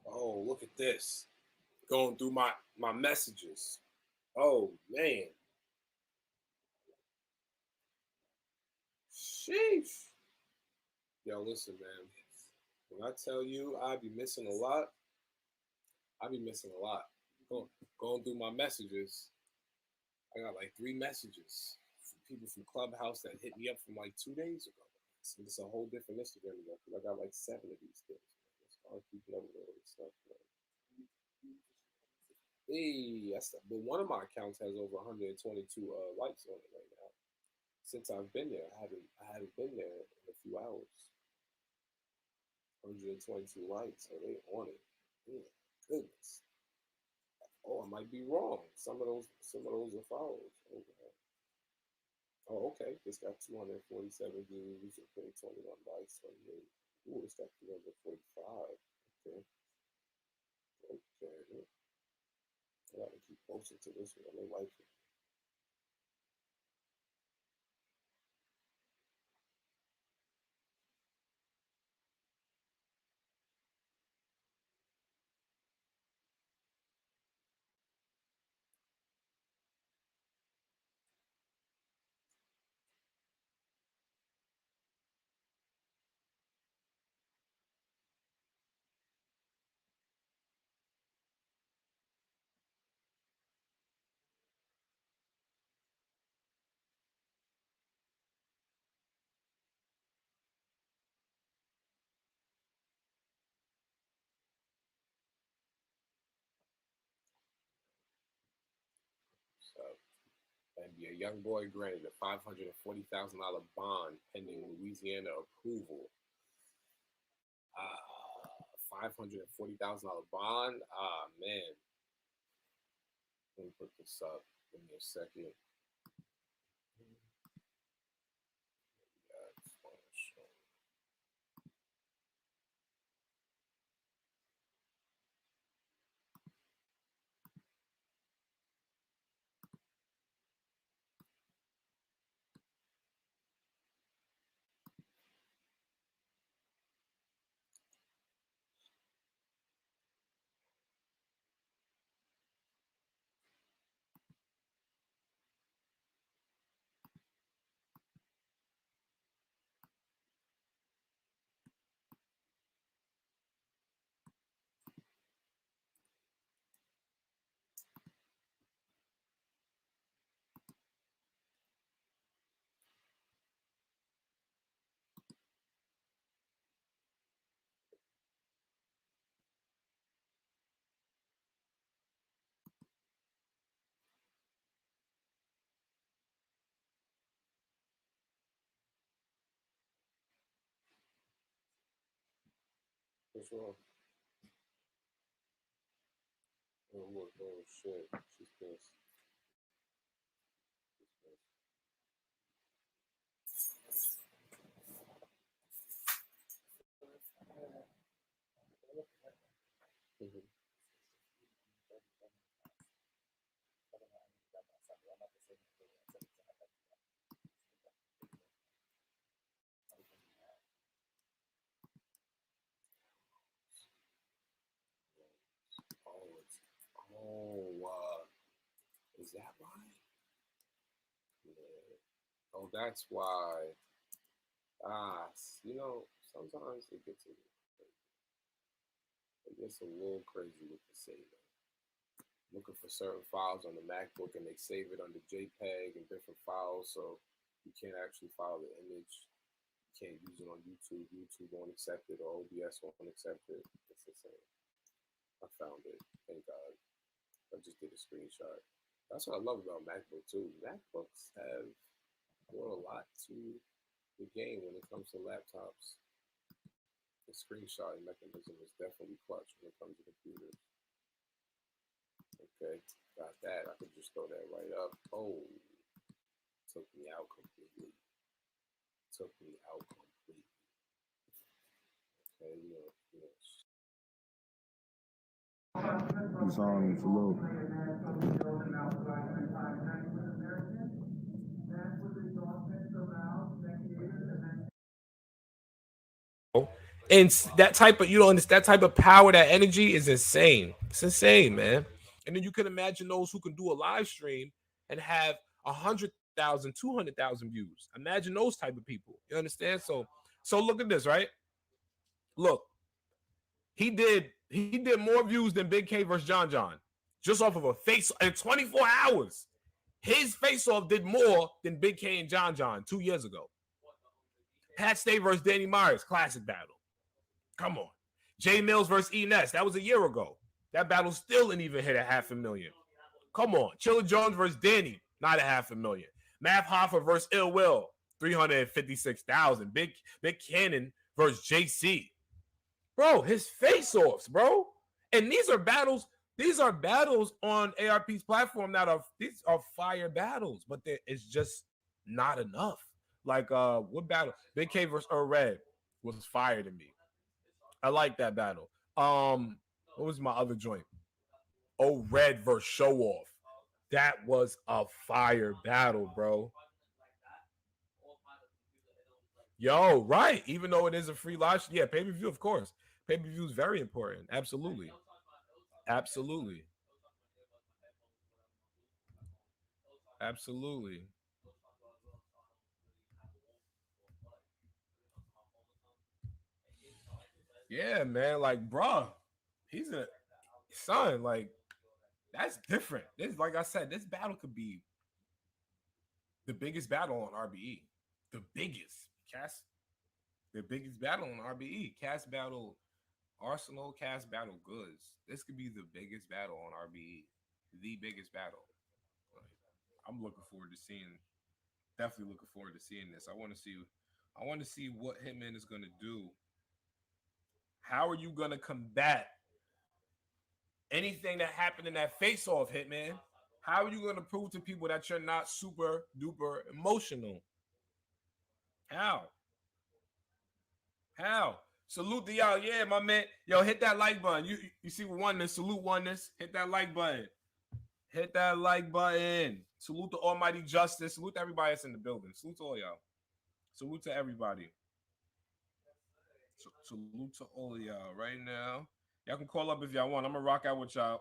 Oh, look at this. Going through my messages. Oh, man. Sheesh. Yo, listen, man. When I tell you I be missing a lot, I be missing a lot. Going through my messages, I got like 3 messages from people from Clubhouse that hit me up from like 2 days ago. So it's a whole different Instagram now because I got like 7 of these things. It's hard keeping up with all this stuff, man. Hey, but one of my accounts has over 122 likes on it right now. Since I've been there, I haven't been there in a few hours. 122 likes, so they on it. Yeah, goodness. Oh, I might be wrong. Some of those are followers. Oh, okay. This got 247 views and 21 likes, 28. Ooh, it's got 345. Okay. Okay. I gotta keep posting to this one. They like it. So, and be a young boy granted a $540,000 bond pending Louisiana approval. $540,000 bond. Ah, man. Let me put this up. Give me a second. What's wrong? Oh, look, oh shit. She's pissed. Mhm. Oh, it's, is that why? Yeah. Oh, that's why. Sometimes it gets a little crazy with the saving. Looking for certain files on the MacBook and they save it under JPEG and different files, so you can't actually file the image. You can't use it on YouTube. YouTube won't accept it, or OBS won't accept it. It's insane. I found it. Thank God. I just did a screenshot. That's what I love about MacBook too. MacBooks have brought a lot to the game when it comes to laptops. The screenshotting mechanism is definitely clutch when it comes to computers. Okay, got that. I could just throw that right up. Oh, took me out completely. Took me out completely. Okay, Song salute. And that type of, that type of power, that energy is insane. It's insane, man. And then you can imagine those who can do a live stream and have 100,000, 200,000 views. Imagine those type of people. You understand? So look at this, right? Look, he did more views than Big K versus John John, just off of a face in 24 hours. His face-off did more than Big K and John John 2 years ago. Pat Stay versus Danny Myers, classic battle. Come on. Jay Mills versus E Ness. That was a year ago. That battle still didn't even hit 500,000. Come on. Chilla Jones versus Danny, not 500,000. Math Hoffa versus Ill Will, 356,000. Big Cannon versus JC. Bro, his face-offs, bro. And these are battles on ARP's platform these are fire battles, but it's just not enough. Like what battle? Big K versus Red was fire to me. I like that battle. What was my other joint? Oh, Red versus Show Off. That was a fire battle, bro. Yo, right. Even though it is a free live, yeah, pay-per-view, of course. Pay-per-view is very important. Absolutely. Absolutely. Absolutely. Yeah, man. Like, bruh, he's a son. Like, that's different. This, like I said, this battle could be the biggest battle on RBE. The biggest. Cass, the biggest battle on RBE. Cass battle Arsenal, Cass battle Goods. This could be the biggest battle on RBE. The biggest battle. Like, I'm looking forward to seeing. Definitely looking forward to seeing this. I want to see. I want to see what Hitman is gonna do. How are you gonna combat anything that happened in that face-off, Hitman? How are you gonna prove to people that you're not super duper emotional? How? How? Salute to y'all. Yeah, my man. Yo, hit that like button. You see we won this. Salute won this. Hit that like button. Hit that like button. Salute to Almighty Justice. Salute to everybody that's in the building. Salute to all y'all. Salute to everybody. Salute to all of y'all right now. Y'all can call up if y'all want. I'm gonna rock out with y'all.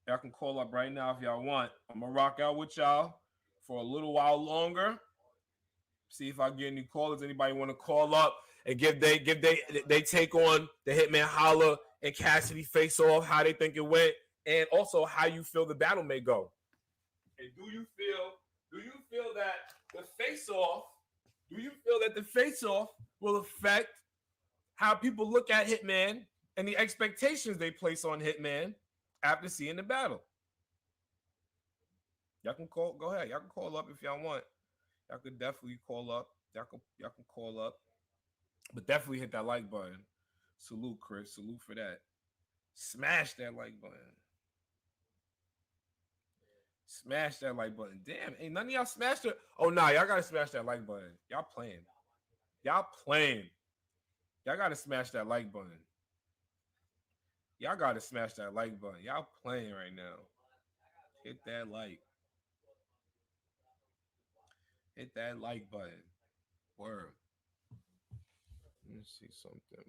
Y'all can call up right now if y'all want. I'm gonna rock out with y'all for a little while longer. See if I get any callers. Anybody want to call up and give they take on the Hitman Holla and Cassidy face off, how they think it went, and also how you feel the battle may go. And do you feel that the face off? Do you feel that the face off will affect how people look at Hitman and the expectations they place on Hitman after seeing the battle? Y'all can call. Go ahead. Y'all can call up if y'all want. Y'all could definitely call up. Y'all can call up. But definitely hit that like button. Salute, Chris. Salute for that. Smash that like button. Smash that like button. Damn, ain't none of y'all smashed it. Oh nah, y'all gotta smash that like button. Y'all playing. Y'all playing. Y'all gotta smash that like button. Y'all gotta smash that like button. Y'all playing right now. Hit that like. Hit that like button. Word. Let me see something.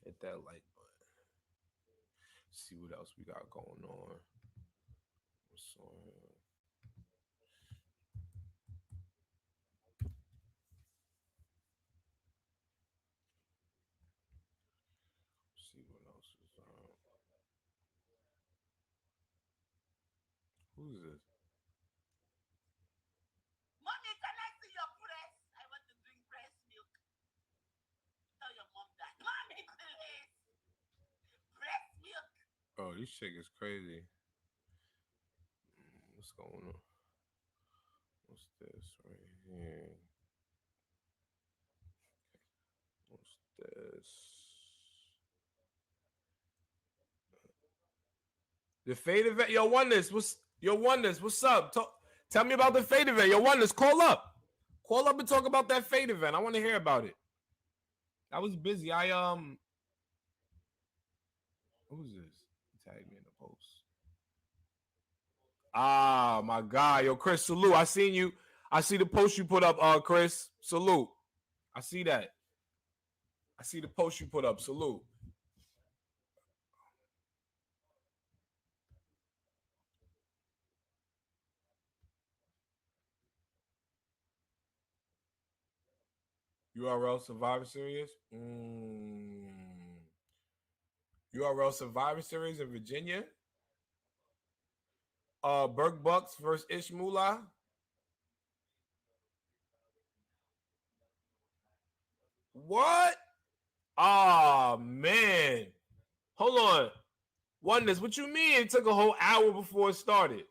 Hit that like button. See what else we got going on. What's on here? See what else is on. Who's this? Mommy, can I see your breast? I want to drink breast milk. Tell your mom that. Mommy, please. Breast milk. Oh, this chick is crazy. What's going on? What's this right here? What's this? The fade event. Yo, Oneness. What's up? Tell me about the fade event. Yo, Oneness, call up. Call up and talk about that fade event. I want to hear about it. I was busy. Who's this? Tag me in the post. Ah, my God. Yo, Chris, salute. I seen you. I see the post you put up, Chris. Salute. I see that. I see the post you put up. Salute. URL Survivor Series. URL Survivor Series in Virginia. Burke Bucks versus Ishmula. What? Oh man. Hold on. Oneness, what you mean it took a whole hour before it started?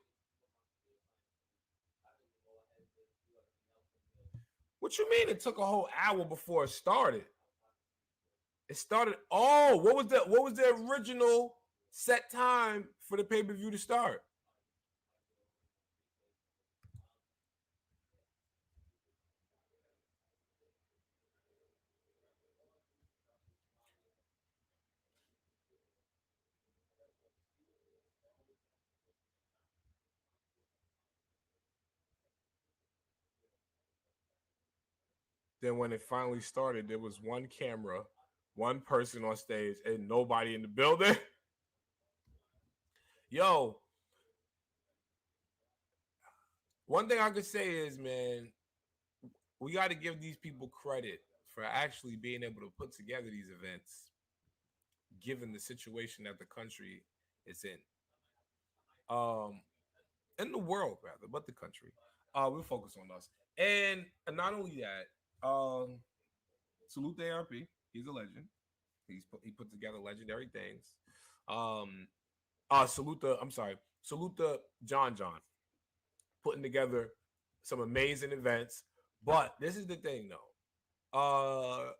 What you mean it took a whole hour before it started? It started. Oh, what was the original set time for the pay-per-view to start? Then when it finally started, there was one camera, one person on stage, and nobody in the building. Yo, one thing I could say is, man, we got to give these people credit for actually being able to put together these events, given the situation that the country is in the world rather, but the country. We'll focus on us, and not only that, salute the ARP. He's a legend. He put together legendary things. Salute the John putting together some amazing events. But this is the thing, though.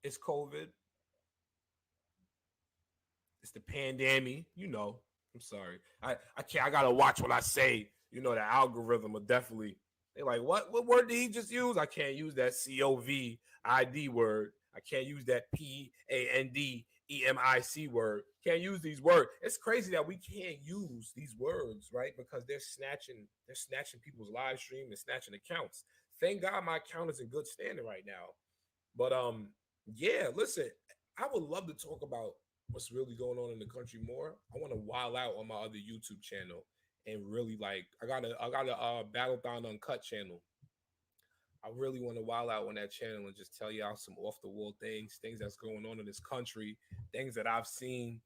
It's COVID. It's the pandemic. You know. I'm sorry. I can't. I gotta watch what I say. You know, the algorithm will definitely. They're like, what word did he just use? I can't use that COVID word. I can't use that PANDEMIC word. Can't use these words. It's crazy that we can't use these words, right? Because they're snatching people's live stream and snatching accounts. Thank God my account is in good standing right now. But yeah, listen, I would love to talk about what's really going on in the country more. I want to wild out on my other YouTube channel and really I got a Battlethon Uncut channel. I really want to wild out on that channel and just tell y'all some off the wall things that's going on in this country, things that I've seen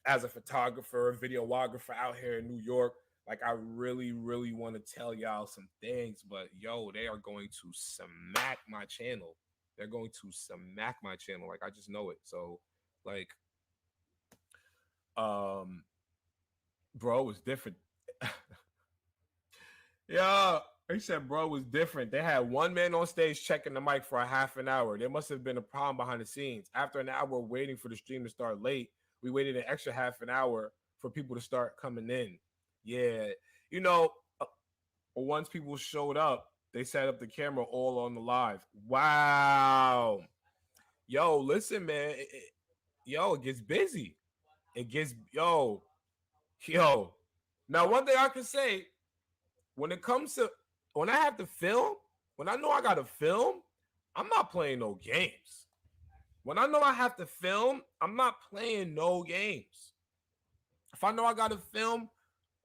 as a photographer, videographer out here in New York. Like I really, really want to tell y'all some things, but yo, they are going to smack my channel. They're going to smack my channel. Like I just know it. So like, bro, it's different. Yeah, he said, bro, it was different. They had one man on stage checking the mic for a half an hour. There must have been a problem behind the scenes. After an hour waiting for the stream to start late, we waited an extra half an hour for people to start coming in. Yeah, you know, once people showed up, they set up the camera all on the live. Wow. Yo, listen, man. It gets busy. It gets, yo. Now, one thing I can say, when it comes to when I have to film, when I know I gotta film, I'm not playing no games. When I know I have to film, I'm not playing no games. If I know I gotta film,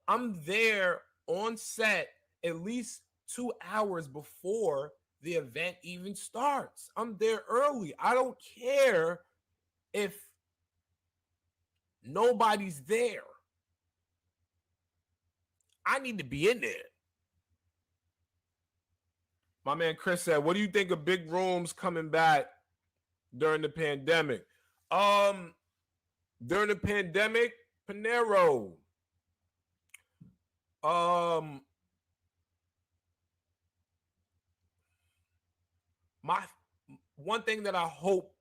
I'm there on set at least 2 hours before the event even starts. I'm there early. I don't care if nobody's there. I need to be in there. My man Chris said, what do you think of big rooms coming back during the pandemic? During the pandemic, Panero. Um, my one thing that I hope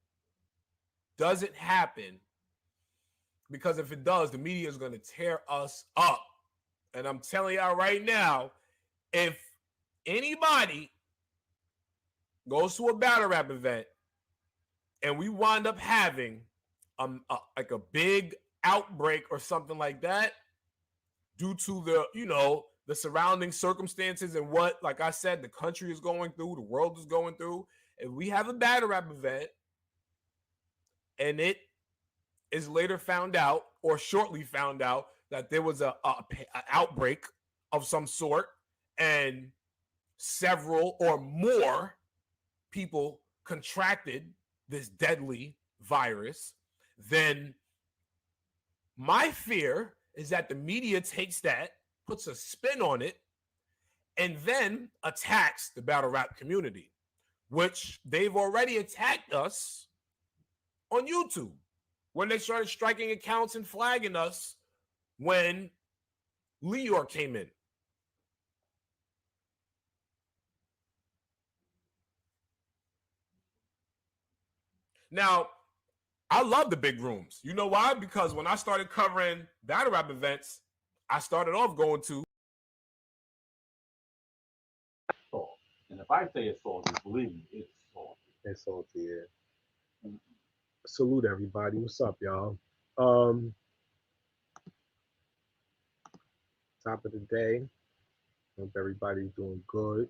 doesn't happen, because if it does, the media is going to tear us up. And I'm telling y'all right now, if anybody goes to a battle rap event and we wind up having like a big outbreak or something like that, due to the surrounding circumstances and what, like I said, the country is going through, the world is going through. If we have a battle rap event and it is later found out or shortly found out that there was a outbreak of some sort and several or more people contracted this deadly virus, then my fear is that the media takes that, puts a spin on it, and then attacks the battle rap community, which they've already attacked us on YouTube when they started striking accounts and flagging us when Leor came in. Now, I love the big rooms. You know why? Because when I started covering battle rap events, I started off going to. And if I say it's salty, believe me, it's salty. It's salty, yeah. Salute everybody. What's up, y'all? Um, Top of the day. Hope everybody's doing good.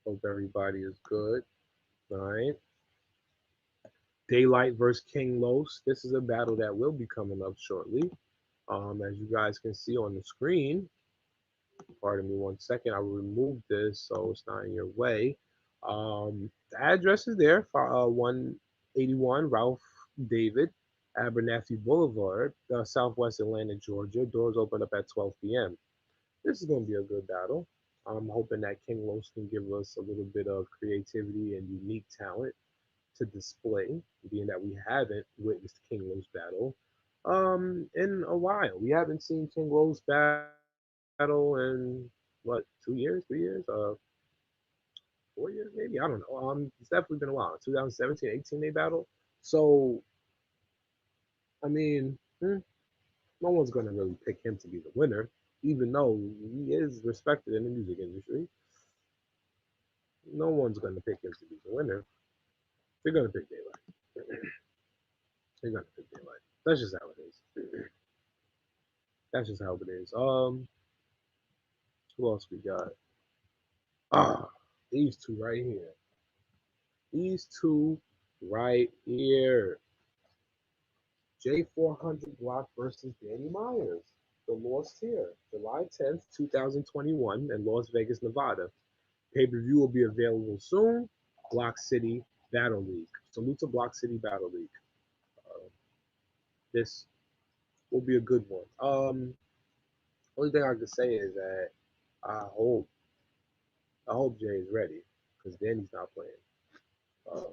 Hope everybody is good. All right. Daylight versus King Los. This is a battle that will be coming up shortly. As you guys can see on the screen, pardon me 1 second, I will remove this so it's not in your way. The address is there, 181 Ralph David, Abernathy Boulevard, Southwest Atlanta, Georgia. Doors open up at 12 p.m. This is going to be a good battle. I'm hoping that King Los can give us a little bit of creativity and unique talent to display, being that we haven't witnessed King Los battle in a while. We haven't seen King Los battle in what, 2 years, 3 years, 4 years, maybe, I don't know. It's definitely been a while. 2017, 18 they battle. So I mean, no one's gonna really pick him to be the winner, even though he is respected in the music industry. No one's gonna pick him to be the winner. They're gonna pick Daylight. They're gonna pick Daylight. That's just how it is. That's just how it is. Who else we got? Ah, these two right here. These two right here. J400 Block versus Danny Myers. The Lost here, July 10th, 2021, in Las Vegas, Nevada. Pay-per-view will be available soon. Block City Battle League. Salute to Block City Battle League. This will be a good one. Only thing I can say is that I hope Jay is ready because Danny's not playing. Um,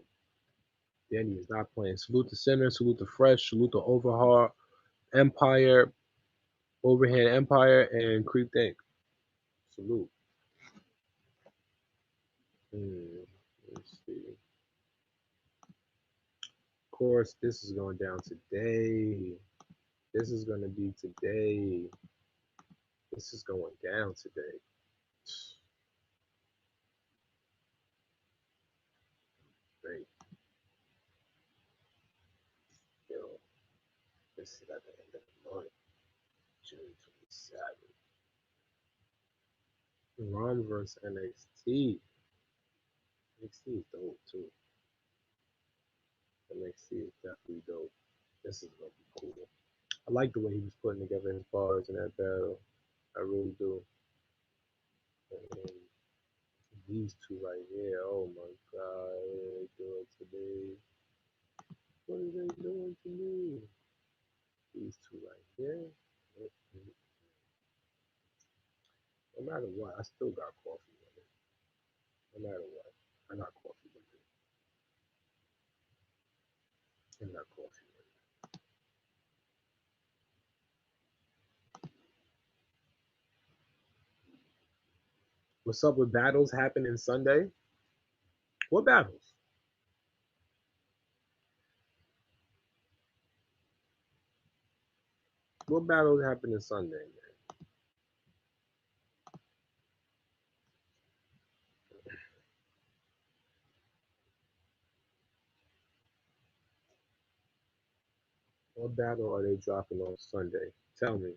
Danny is not playing. Salute to Center. Salute to Fresh. Salute to Overhaul Empire. Overhand Empire and Creep Think. Salute. Let's see. Of course, this is going down today. This is going to be today. This is going down today. Great. Yo, this is at the end of the month, June 27th. Ron versus NXT. NXT is dope too. NXT is definitely dope. This is gonna be cool. I like the way he was putting together his bars in that battle. I really do. And these two right here, oh my god, what are they doing to me? What are they doing to me? These two right here. No matter what, I still got coffee with it. No matter what, I got coffee with it. I got coffee with it. What's up with battles happening Sunday? What battles? What battles happening Sunday, man? What battle are they dropping on Sunday? Tell me.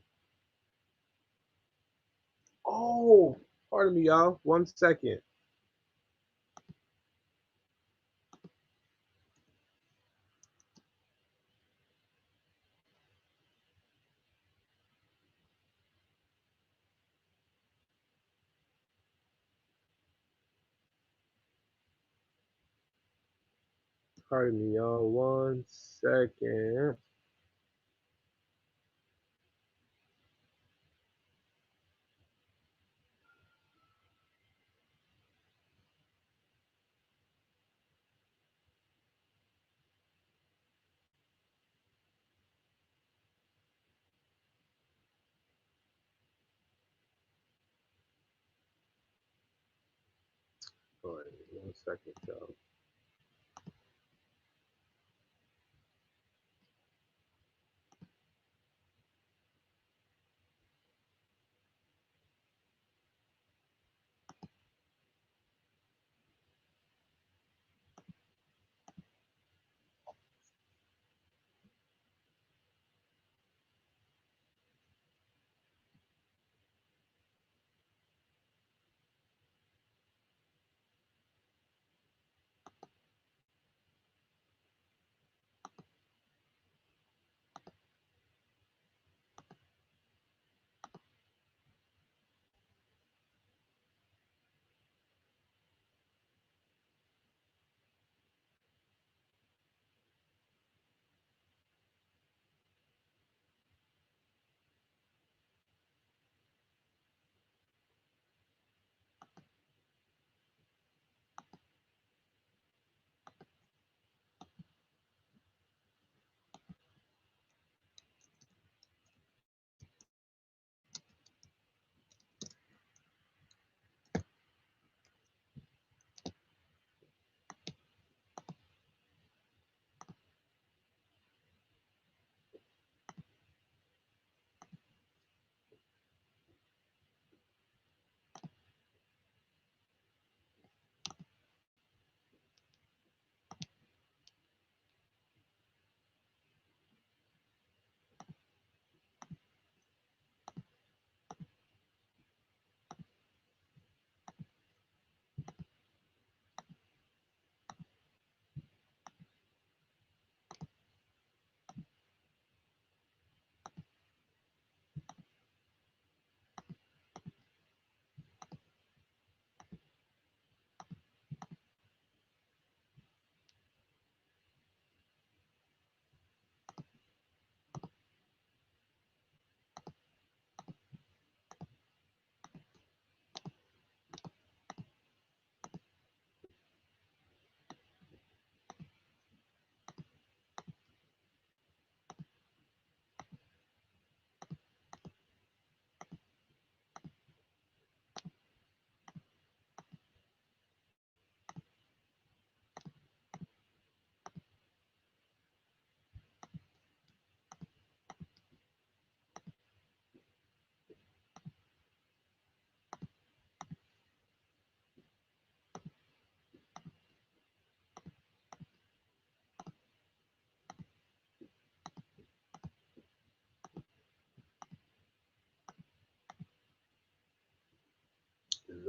Oh, pardon me, y'all. 1 second. Pardon me, y'all. 1 second. All right, 1 second, y'all.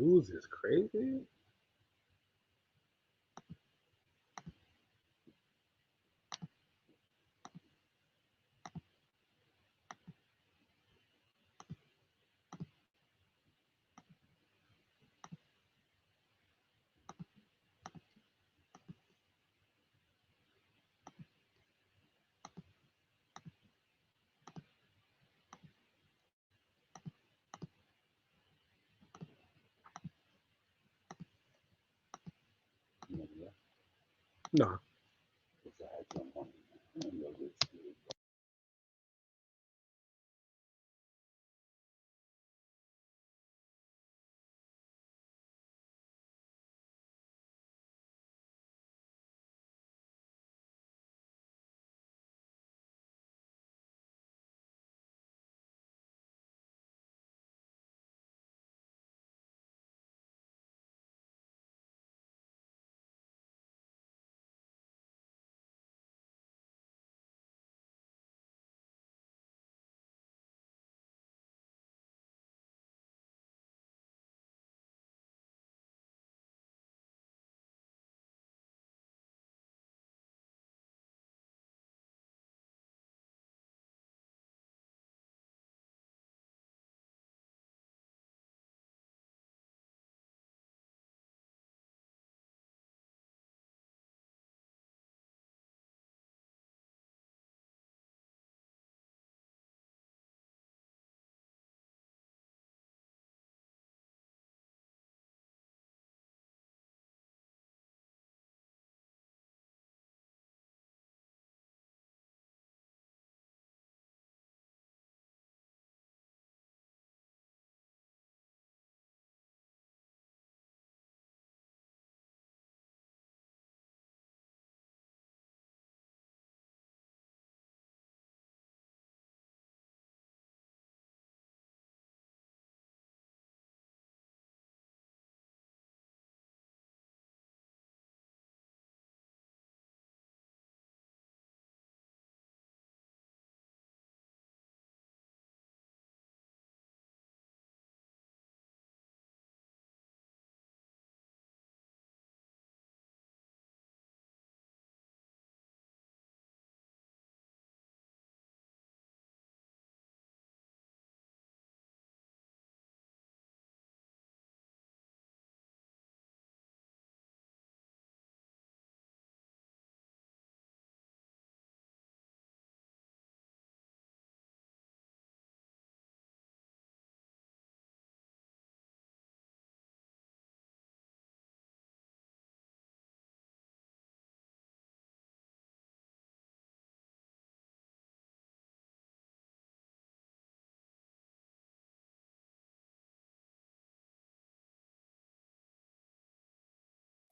news is crazy. You know that? Nah. Because I had some money. I know this shit.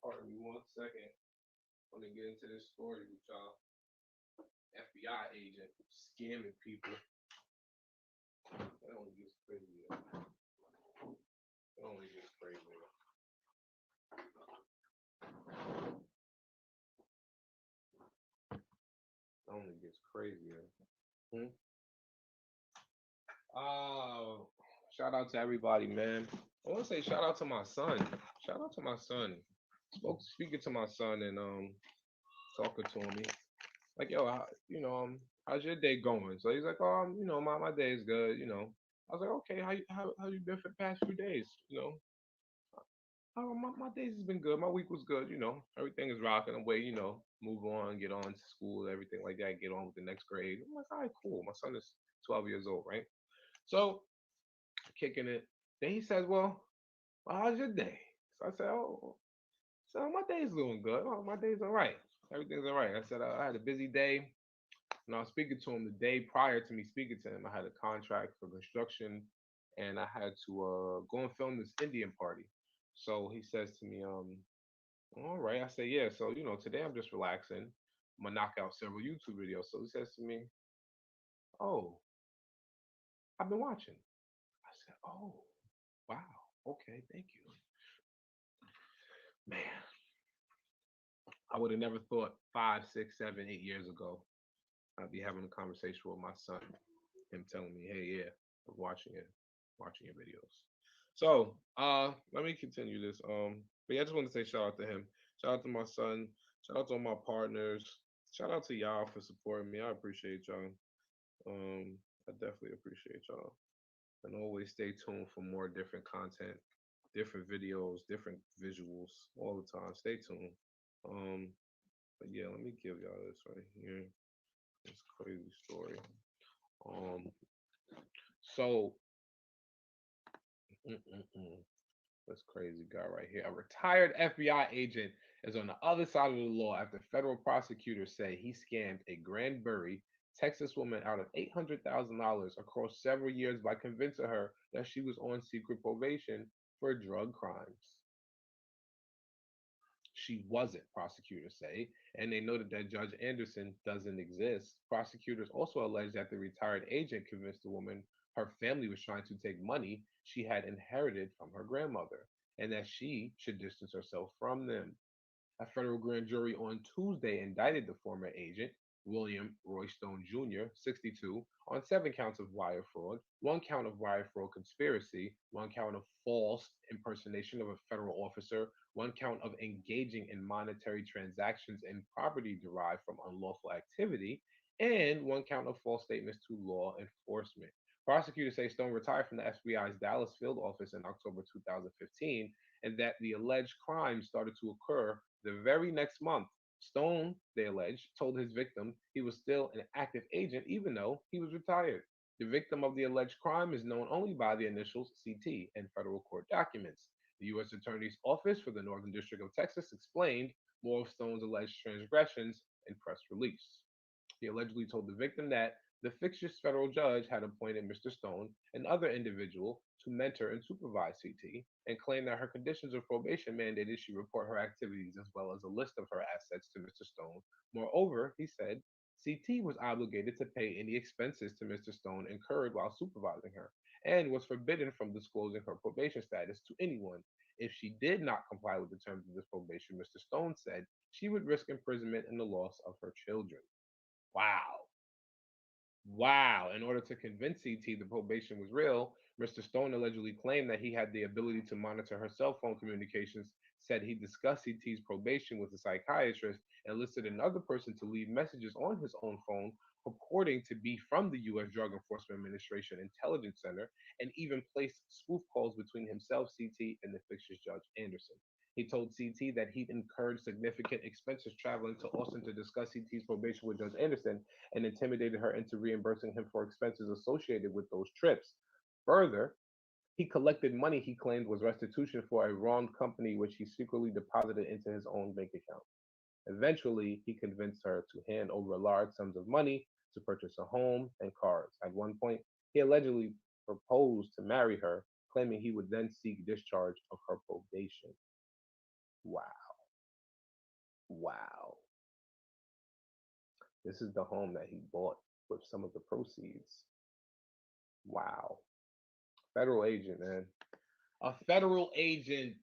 Pardon me 1 second. I want to get into this story with y'all. FBI agent scamming people. That only gets crazier. That only gets crazier. That only gets crazier. Hmm? Oh, shout out to everybody, man. I want to say shout out to my son. Shout out to my son. Speaking to my son and talking to him. Like, yo, how's your day going? So he's like, oh, my day is good. I was like, okay, how you been for the past few days? Oh, my days has been good. My week was good. Everything is rocking away. Move on, get on to school, everything like that. Get on with the next grade. I'm like, all right, cool. My son is 12 years old, right? So kicking it. Then he says, well, how's your day? So I said, oh, so my day's doing good. Oh, my day's all right. Everything's all right. I said, I had a busy day. And I was speaking to him the day prior to me speaking to him. I had a contract for construction and I had to go and film this Indian party. So he says to me, all right. I say, yeah. So, today I'm just relaxing. I'm going to knock out several YouTube videos. So he says to me, oh, I've been watching. I said, oh, wow. Okay. Thank you. Man, I would have never thought 5, 6, 7, 8 years ago I'd be having a conversation with my son, him telling me, "Hey, yeah, I'm watching it, watching your videos." So, let me continue this. But yeah, I just want to say shout out to him. Shout out to my son. Shout out to all my partners. Shout out to y'all for supporting me. I appreciate y'all. I definitely appreciate y'all. And always stay tuned for more different content, different videos, different visuals all the time. Stay tuned. Um, but yeah, let me give y'all this right here. This crazy story. Um, so this crazy guy right here. A retired FBI agent is on the other side of the law after federal prosecutors say he scammed a Granbury, Texas woman out of $800,000 across several years by convincing her that she was on secret probation for drug crimes. She wasn't, prosecutors say, and they noted that Judge Anderson doesn't exist. Prosecutors also allege that the retired agent convinced the woman her family was trying to take money she had inherited from her grandmother, and that she should distance herself from them. A federal grand jury on Tuesday indicted the former agent, William Roystone Jr., 62, on 7 counts of wire fraud, 1 count of wire fraud conspiracy, 1 count of false impersonation of a federal officer, 1 count of engaging in monetary transactions and property derived from unlawful activity, and 1 count of false statements to law enforcement. Prosecutors say Stone retired from the FBI's Dallas field office in October 2015, and that the alleged crime started to occur the very next month. Stone, they allege, told his victim he was still an active agent even though he was retired. The victim of the alleged crime is known only by the initials CT in federal court documents. The U.S. Attorney's Office for the Northern District of Texas explained more of Stone's alleged transgressions in press release. He allegedly told the victim that the fictitious federal judge had appointed Mr. Stone, another individual, to mentor and supervise CT, and claimed that her conditions of probation mandated she report her activities as well as a list of her assets to Mr. Stone. Moreover, he said, CT was obligated to pay any expenses to Mr. Stone incurred while supervising her, and was forbidden from disclosing her probation status to anyone. If she did not comply with the terms of this probation, Mr. Stone said she would risk imprisonment and the loss of her children. Wow. Wow. In order to convince CT the probation was real, Mr. Stone allegedly claimed that he had the ability to monitor her cell phone communications, said he discussed CT's probation with a psychiatrist, and listed another person to leave messages on his own phone purporting to be from the U.S. Drug Enforcement Administration Intelligence Center, and even placed spoof calls between himself, CT, and the fictitious Judge Anderson. He told CT that he'd incurred significant expenses traveling to Austin to discuss CT's probation with Judge Anderson, and intimidated her into reimbursing him for expenses associated with those trips. Further, he collected money he claimed was restitution for a wronged company, which he secretly deposited into his own bank account. Eventually, he convinced her to hand over large sums of money to purchase a home and cars. At one point, he allegedly proposed to marry her, claiming he would then seek discharge of her probation. Wow. Wow. This is the home that he bought with some of the proceeds. Wow. Federal agent, man. A federal agent.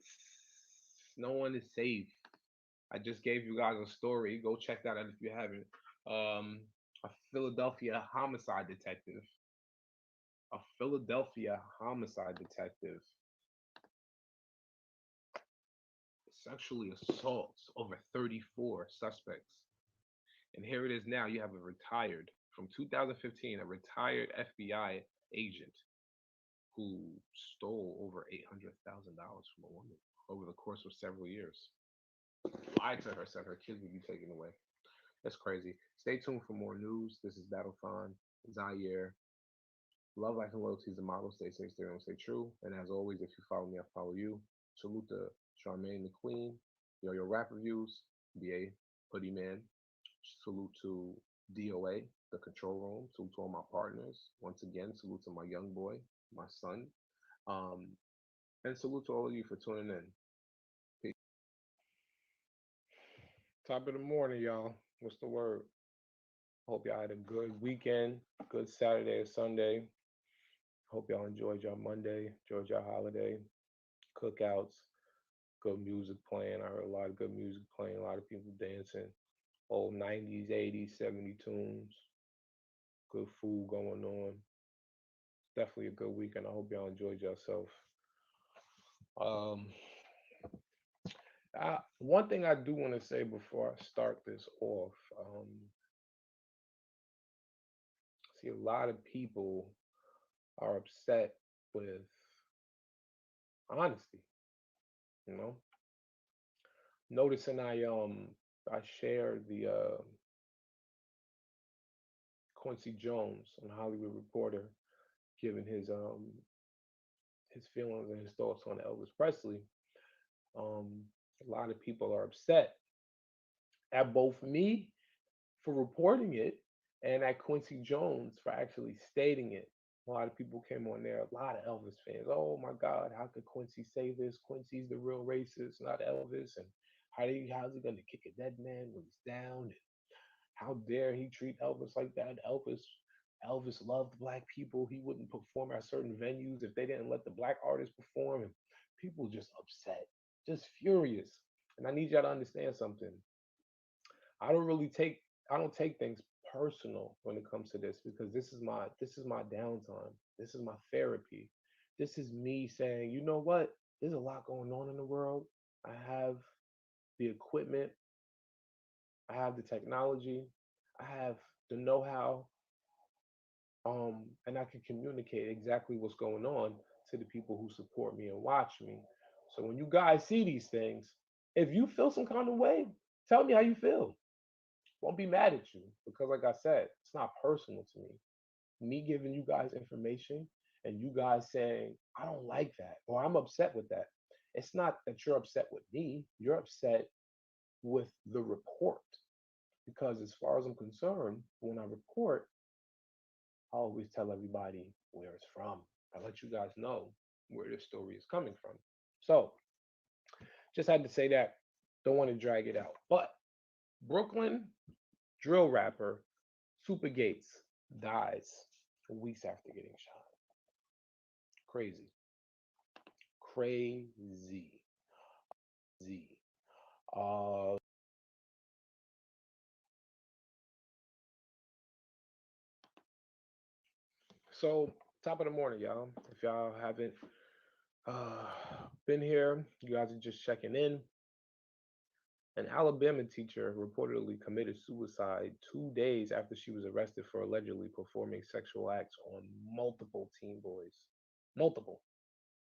No one is safe. I just gave you guys a story. Go check that out if you haven't. A Philadelphia homicide detective. A Philadelphia homicide detective sexually assaults over 34 suspects. And here it is now. You have a retired, from 2015, a retired FBI agent who stole over $800,000 from a woman over the course of several years. Lied to her, said her kids would be taken away. That's crazy. Stay tuned for more news. This is Battlefon, Zaire. Love, life, and loyalty is the motto. Stay safe, stay home, stay true. And as always, if you follow me, I follow you. Salute to Charmaine the Queen. Yo rap reviews. BA Hoodie Man. Salute to DOA, the control room. Salute to all my partners. Once again, salute to my young boy, my son. Um, and salute to all of you for tuning in. Peace. Top of the morning, y'all. What's the word? Hope y'all had a good weekend, good Saturday or Sunday. Hope y'all enjoyed y'all Monday, enjoyed y'all holiday, cookouts, good music playing. I heard a lot of good music playing, a lot of people dancing, old 90s, 80s, 70s tunes, good food going on. Definitely a good weekend. I hope y'all enjoyed yourself. Um, one thing I do want to say before I start this off, see a lot of people are upset with honesty. You know, noticing I shared the Quincy Jones on Hollywood Reporter giving his feelings and his thoughts on Elvis Presley. Um, a lot of people are upset at both me for reporting it and at Quincy Jones for actually stating it. A lot of people came on there, a lot of Elvis fans. Oh my God, how could Quincy say this? Quincy's the real racist, not Elvis. And how's he gonna kick a dead man when he's down? And how dare he treat Elvis like that? Elvis loved black people. He wouldn't perform at certain venues if they didn't let the black artists perform. And people just upset, just furious. And I need y'all to understand something. I don't really take I don't take things personal when it comes to this because this is my downtime. This is my therapy. This is me saying, you know what? There's a lot going on in the world. I have the equipment, I have the technology, I have the know-how, and I can communicate exactly what's going on to the people who support me and watch me. So when you guys see these things, if you feel some kind of way, tell me how you feel. Won't be mad at you because, like I said, it's not personal to me. Me giving you guys information and you guys saying, I don't like that or I'm upset with that. It's not that you're upset with me, you're upset with the report. Because, as far as I'm concerned, when I report, I always tell everybody where it's from. I let you guys know where this story is coming from. So, just had to say that. Don't want to drag it out. But Brooklyn drill rapper Super Gates dies weeks after getting shot. Crazy. Crazy. Z. Uh, so, top of the morning, y'all. If y'all haven't uh, been here, you guys are just checking in. An Alabama teacher reportedly committed suicide 2 days after she was arrested for allegedly performing sexual acts on multiple teen boys. Multiple,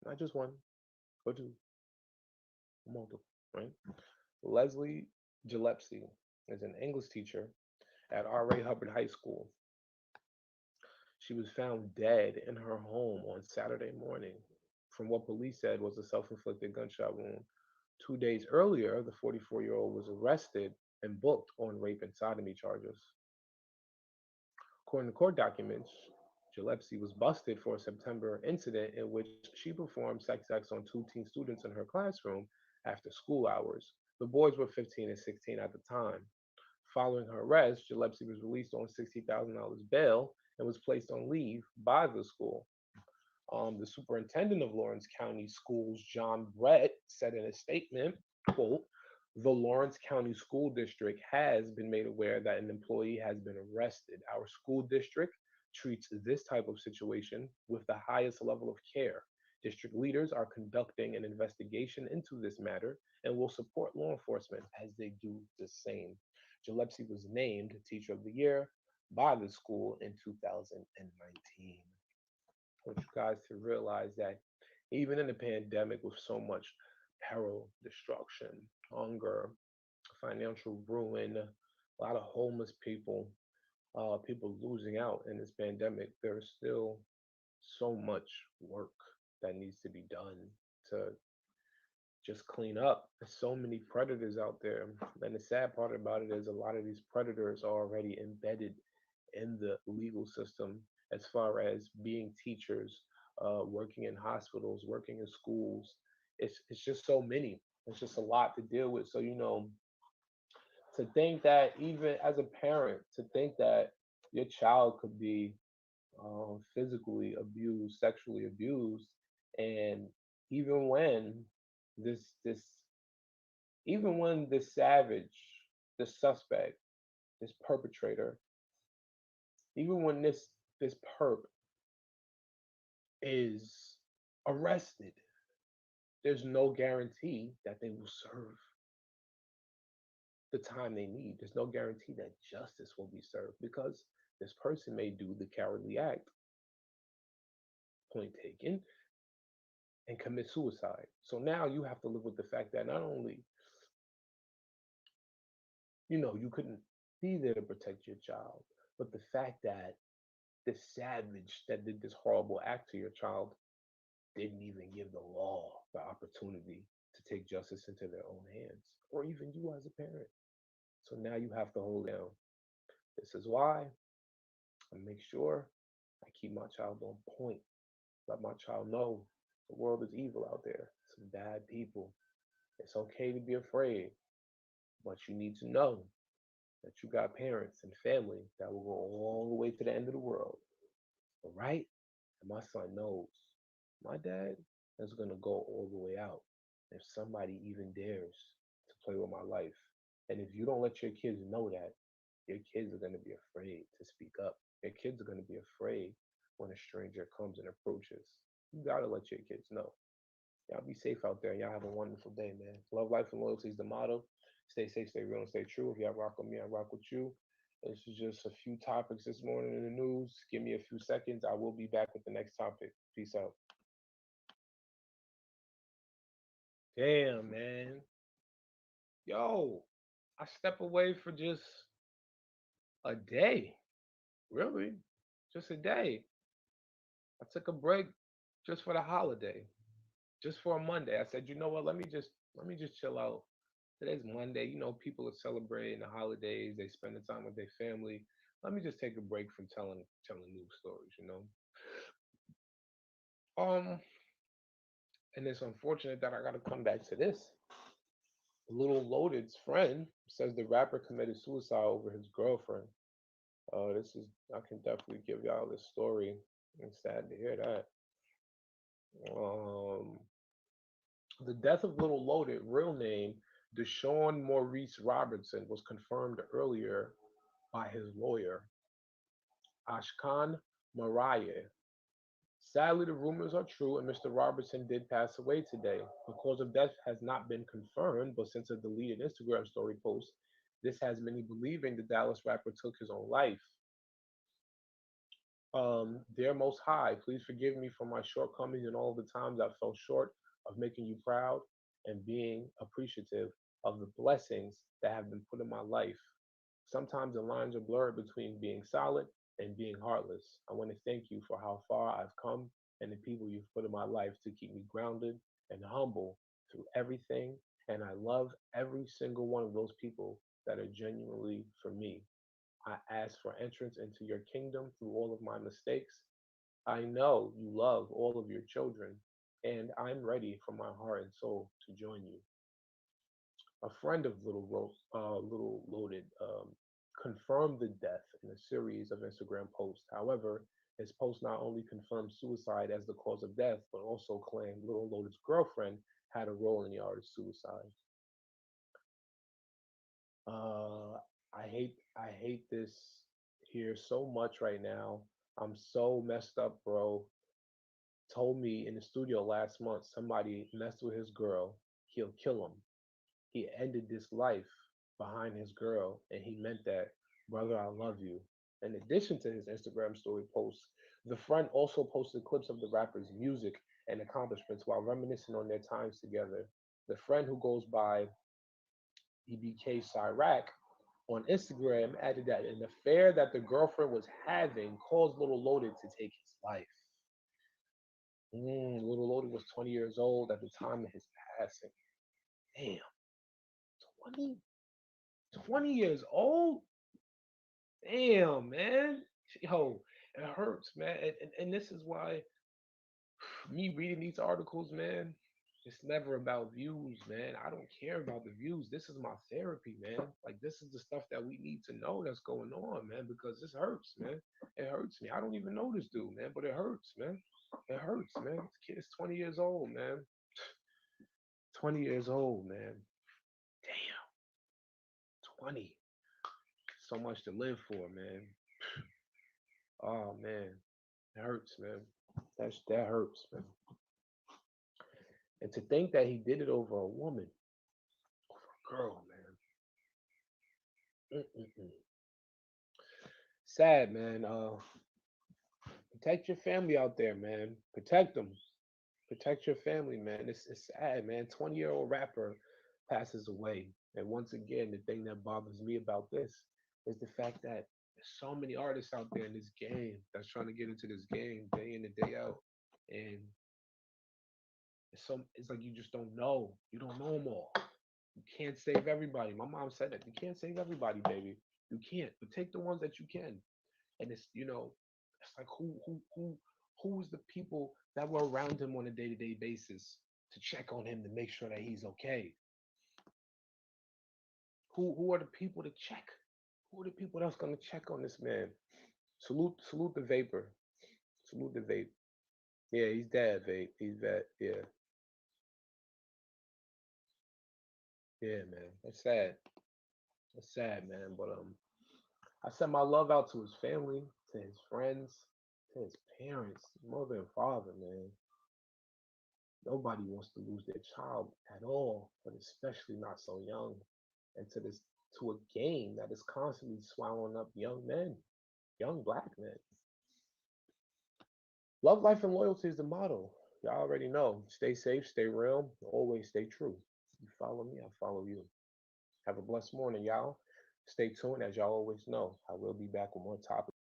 not just one or two, multiple, right? Leslie Gillespie is an English teacher at R.A. Hubbard High School. She was found dead in her home on Saturday morning from what police said was a self inflicted gunshot wound. 2 days earlier, the 44-year-old was arrested and booked on rape and sodomy charges. According to court documents, Gillespie was busted for a September incident in which she performed sex acts on two teen students in her classroom after school hours. The boys were 15 and 16 at the time. Following her arrest, Gillespie was released on $60,000 bail and was placed on leave by the school. The superintendent of Lawrence County Schools, John Brett, said in a statement, quote, the Lawrence County School District has been made aware that an employee has been arrested. Our school district treats this type of situation with the highest level of care. District leaders are conducting an investigation into this matter and will support law enforcement as they do the same. Gillespie was named Teacher of the Year by the school in 2019. I want you guys to realize that even in the pandemic, with so much peril, destruction, hunger, financial ruin, a lot of homeless people, people losing out in this pandemic, there's still so much work that needs to be done to just clean up. There's so many predators out there. And the sad part about it is a lot of these predators are already embedded in the legal system as far as being teachers, working in hospitals, working in schools. It's just so many. It's just a lot to deal with. So, to think that even as a parent, to think that your child could be physically abused, sexually abused, and even when this even when this savage, this suspect, this perpetrator, even when this perp is arrested, there's no guarantee that they will serve the time they need. There's no guarantee that justice will be served because this person may do the cowardly act, point taken, and commit suicide. So now you have to live with the fact that not only, you couldn't be there to protect your child, but the fact that the savage that did this horrible act to your child didn't even give the law the opportunity to take justice into their own hands, or even you as a parent. So now you have to hold down. This is why I make sure I keep my child on point. Let my child know the world is evil out there. Some bad people. It's okay to be afraid, but you need to know that you got parents and family that will go all the way to the end of the world. All right? And my son knows my dad is going to go all the way out if somebody even dares to play with my life. And if you don't let your kids know that, your kids are going to be afraid to speak up. Your kids are going to be afraid when a stranger comes and approaches. You got to let your kids know. Y'all be safe out there. Y'all have a wonderful day, man. Love, life, and loyalty is the motto. Stay safe, stay real, and stay true. If y'all rock with me, I rock with you. This is just a few topics this morning in the news. Give me a few seconds. I will be back with the next topic. Peace out. Damn, man. Yo, I step away for just a day. Really? Just a day. I took a break just for the holiday, just for a Monday. I said, you know what? Let me just chill out. Today's Monday. People are celebrating the holidays. They spend the time with their family. Let me just take a break from telling news stories. Um, and it's unfortunate that I got to come back to this. Little Loaded's friend says the rapper committed suicide over his girlfriend. This is I can definitely give y'all this story. It's sad to hear that. Um, the death of Little Loaded, real name Deshaun Maurice Robertson, was confirmed earlier by his lawyer, Ashkan Mariah. Sadly, the rumors are true, and Mr. Robertson did pass away today. The cause of death has not been confirmed, but since a deleted Instagram story post, this has many believing the Dallas rapper took his own life. Dear Most High, please forgive me for my shortcomings and all the times I fell short of making you proud and being appreciative of the blessings that have been put in my life. Sometimes the lines are blurred between being solid and being heartless. I want to thank you for how far I've come and the people you've put in my life to keep me grounded and humble through everything. And I love every single one of those people that are genuinely for me. I ask for entrance into your kingdom through all of my mistakes. I know you love all of your children, and I'm ready from my heart and soul to join you. A friend of Little Loaded confirmed the death in a series of Instagram posts. However, his post not only confirmed suicide as the cause of death, but also claimed Little Loaded's girlfriend had a role in the artist's suicide. Uh, I hate this here so much right now. I'm so messed up, bro. Told me in the studio last month somebody messed with his girl. He'll kill him. He ended this life behind his girl, and he meant that. Brother, I love you. In addition to his Instagram story posts, the friend also posted clips of the rapper's music and accomplishments while reminiscing on their times together. The friend who goes by EBK Cyrac on Instagram added that an affair that the girlfriend was having caused Little Loaded to take his life. Little Loaded was 20 years old at the time of his passing. Damn, 20? 20 years old? Damn, man. Yo, it hurts, man. And this is why me reading these articles, man, it's never about views, man. I don't care about the views. This is my therapy, man. Like, this is the stuff that we need to know that's going on, man, because this hurts, man. It hurts me. I don't even know this dude, man, but it hurts, man. It hurts, man. This kid is 20 years old, man. 20 years old, man. Damn, 20. So much to live for, man. Oh, man. It hurts, man. That hurts, man. And to think that he did it over a woman, over a girl, man. Mm-mm-mm. Sad, man. Protect your family out there, man. Protect them. Protect your family, man. It's sad, man. 20-year-old rapper passes away. And once again, the thing that bothers me about this is the fact that there's so many artists out there in this game that's trying to get into this game day in and day out. And it's like you just don't know. You don't know them all. You can't save everybody. My mom said that. You can't save everybody, baby. You can't. But take the ones that you can. And it's like who's the people that were around him on a day-to-day basis to check on him to make sure that he's okay? Who are the people to check? Who are the people that's gonna check on this man? Salute the vapor. Salute the vape. Yeah, he's dead, vape. He's dead. Yeah. Yeah, man. That's sad. That's sad, man. But I sent my love out to his family, to his friends, to his parents, mother and father, man. Nobody wants to lose their child at all, but especially not so young. And to a game that is constantly swallowing up young men, young black men. Love, life, and loyalty is the motto. Y'all already know. Stay safe, stay real, always stay true. You follow me, I follow you. Have a blessed morning, y'all. Stay tuned, as y'all always know. I will be back with more topics.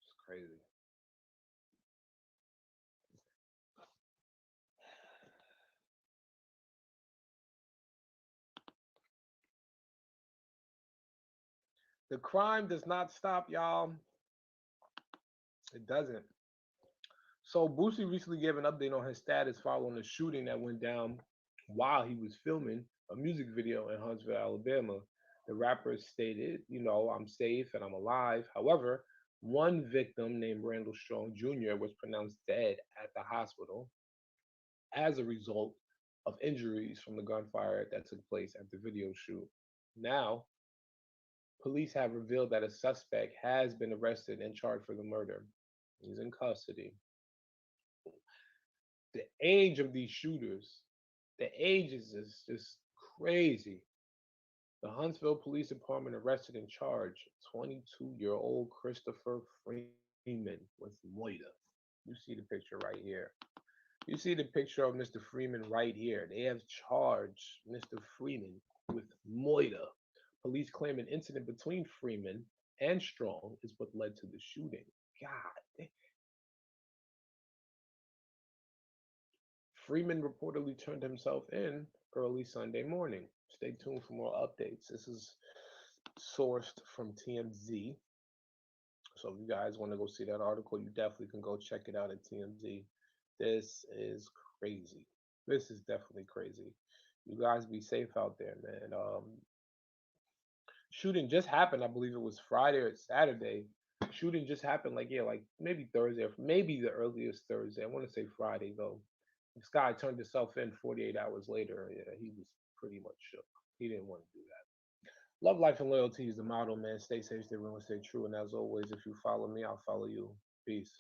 It's crazy. The crime does not stop, y'all. It doesn't. So Boosie recently gave an update on his status following a shooting that went down while he was filming a music video in Huntsville, Alabama. The rapper stated, I'm safe and I'm alive. However, one victim named Randall Strong Jr. was pronounced dead at the hospital as a result of injuries from the gunfire that took place at the video shoot. Now, police have revealed that a suspect has been arrested and charged for the murder. He's in custody. The age of these shooters, the ages is just crazy. The Huntsville Police Department arrested and charged 22-year-old Christopher Freeman with Moida. You see the picture right here. You see the picture of Mr. Freeman right here. They have charged Mr. Freeman with Moida. Police claim an incident between Freeman and Strong is what led to the shooting. God. Freeman reportedly turned himself in early Sunday morning. Stay tuned for more updates. This is sourced from TMZ. So if you guys want to go see that article, you definitely can go check it out at TMZ. This is crazy. This is definitely crazy. You guys be safe out there, man. Shooting just happened. I believe it was Friday or Saturday. Shooting just happened, like yeah, like maybe Thursday or maybe the earliest Thursday. I want to say Friday though. This guy turned himself in 48 hours later. Yeah, he was pretty much shook. He didn't want to do that. Love, life, and loyalty is the motto, man. Stay safe, stay real, and stay true. And as always, if you follow me, I'll follow you. Peace.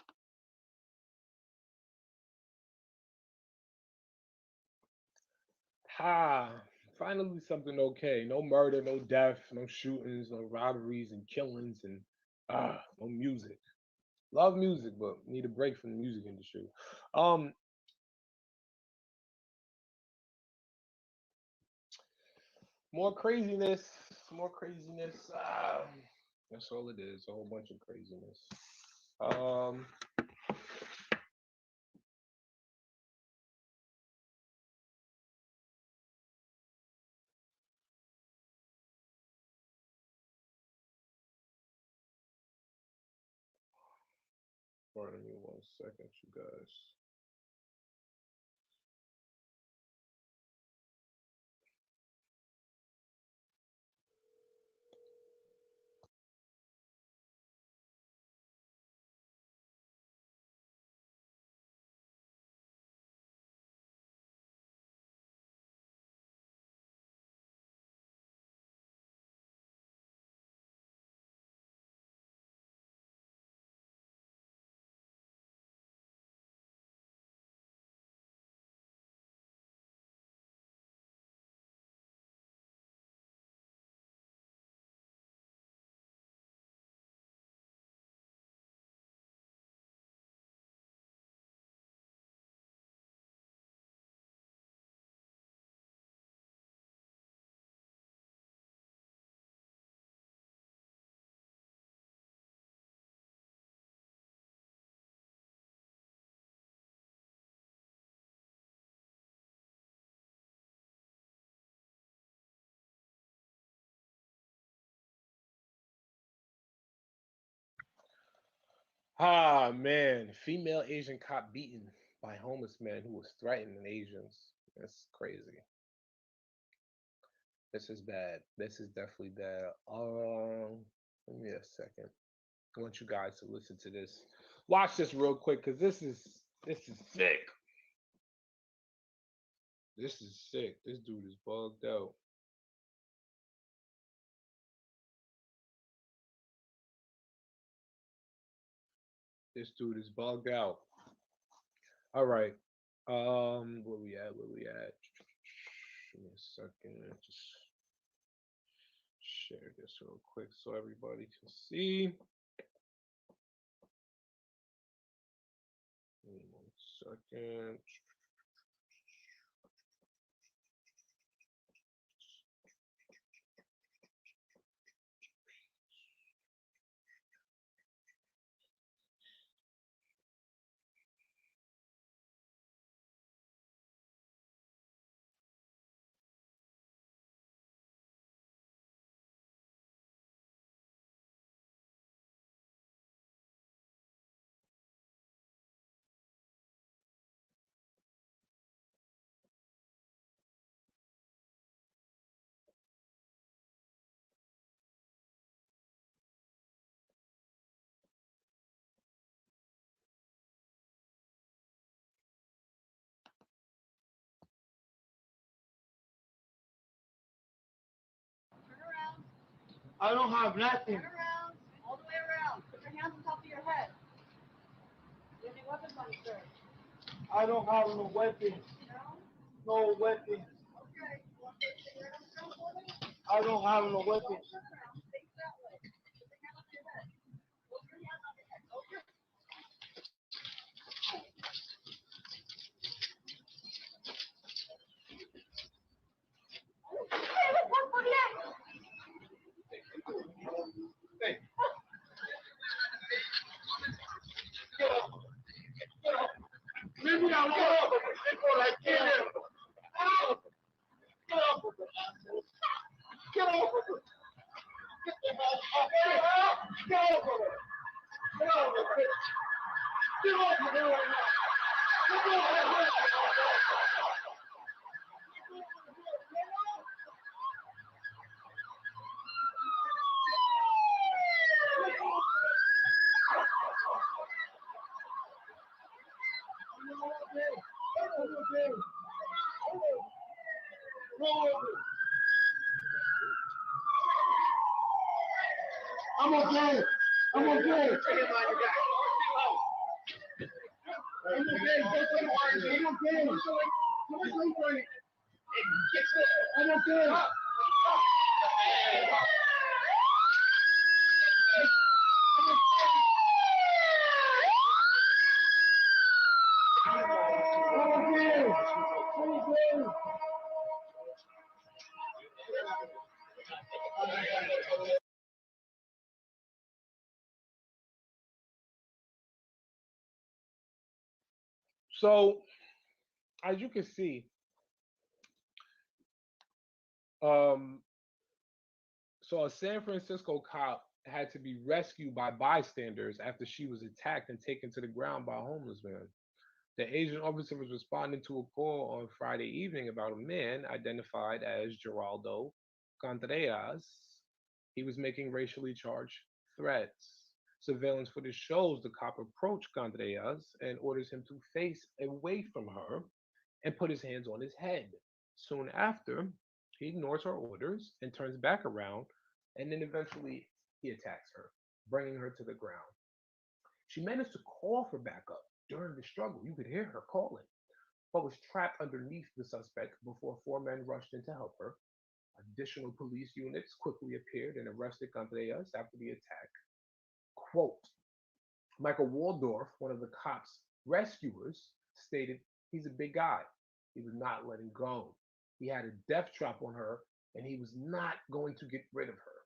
Ha! Finally, something okay. No murder, no death, no shootings, no robberies and killings, and no music. Love music, but need a break from the music industry. Um, more craziness, more craziness. That's all it is. A whole bunch of craziness. Um, Pardon me 1 second, you guys. Ah man, female Asian cop beaten by homeless man who was threatening Asians. That's crazy. This is bad. This is definitely bad. Give me a second. I want you guys to listen to this. Watch this real quick, cause this is sick. This is sick. This dude is bugged out. This dude is bugged out. All right. Where we at? Where we at? Give me a second. Just share this real quick so everybody can see. Give me 1 second. I don't have nothing. Turn around, all the way around. Put your hands on top of your head. Do you have any weapons on you, sir? I don't have no weapons. No weapons. Okay. I don't have no weapons. Face that way. Put your hand on your head. Put your hand on your head. Okay. Hey. Get up. Get up. Leave me alone. Before I kill him. Get up. Get up. Get off of it. Get the hell off. Get off of it. Get off of it. Get off of it right now. Get off of it. I'm okay. I'm okay. I'm okay. I'm okay. So as you can see, so a San Francisco cop had to be rescued by bystanders after she was attacked and taken to the ground by a homeless man. The Asian officer was responding to a call on Friday evening about a man identified as Geraldo Contreras. He was making racially charged threats. Surveillance footage shows the cop approach Contreras and orders him to face away from her and put his hands on his head. Soon after, he ignores her orders and turns back around, and then eventually he attacks her, bringing her to the ground. She managed to call for backup during the struggle. You could hear her calling, but was trapped underneath the suspect before four men rushed in to help her. Additional police units quickly appeared and arrested Contreras after the attack. Quote, Michael Waldorf, one of the cops' rescuers, stated he's a big guy. He was not letting go. He had a death trap on her and he was not going to get rid of her.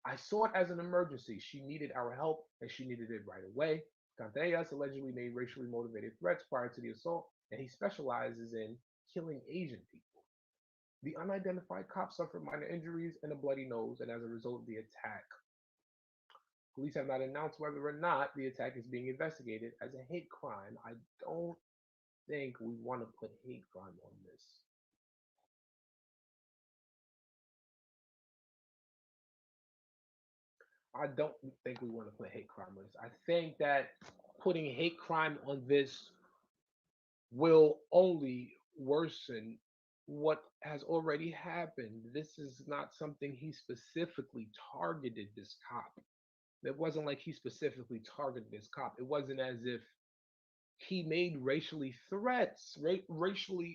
I saw it as an emergency. She needed our help and she needed it right away. Contreras allegedly made racially motivated threats prior to the assault, and he specializes in killing Asian people. The unidentified cop suffered minor injuries and a bloody nose, and as a result of the attack, police have not announced whether or not the attack is being investigated as a hate crime. I don't think we want to put hate crime on this. I don't think we want to put hate crime on this. I think that putting hate crime on this will only worsen what has already happened. This is not something he specifically targeted this cop. It wasn't like he specifically targeted this cop. It wasn't as if he made racially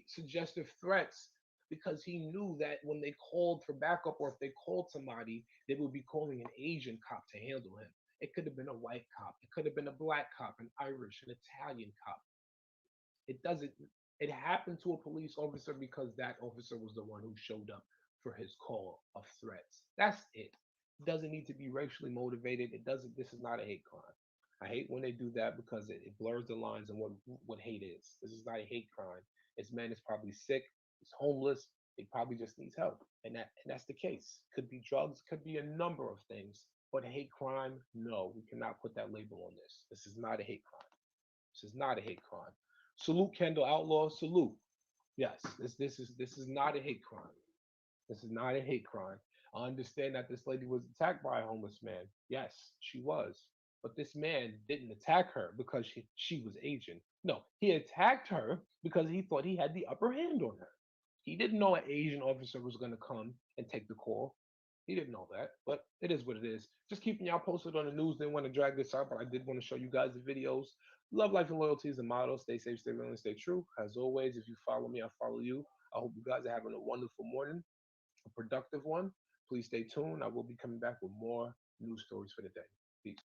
suggestive threats because he knew that when they called for backup or if they called somebody, they would be calling an Asian cop to handle him. It could have been a white cop. It could have been a black cop, an Irish, an Italian cop. It doesn't. It happened to a police officer because that officer was the one who showed up for his call of threats. That's it. It doesn't need to be racially motivated. It doesn't. This is not a hate crime. I hate when they do that because it blurs the lines on what hate is. This is not a hate crime. This man is probably sick. He's homeless. He probably just needs help, and that's the case. Could be drugs. Could be a number of things. But hate crime, no, we cannot put that label on this. This is not a hate crime. This is not a hate crime. Salute Kendall Outlaw. Salute. Yes, this is not a hate crime. This is not a hate crime. I understand that this lady was attacked by a homeless man. Yes, she was. But this man didn't attack her because she was Asian. No, he attacked her because he thought he had the upper hand on her. He didn't know an Asian officer was going to come and take the call. He didn't know that, but it is what it is. Just keeping y'all posted on the news. Didn't want to drag this out, but I did want to show you guys the videos. Love, life, and loyalty is the motto. Stay safe, stay real, and stay true. As always, if you follow me, I follow you. I hope you guys are having a wonderful morning, a productive one. Please stay tuned. I will be coming back with more news stories for the day. Peace.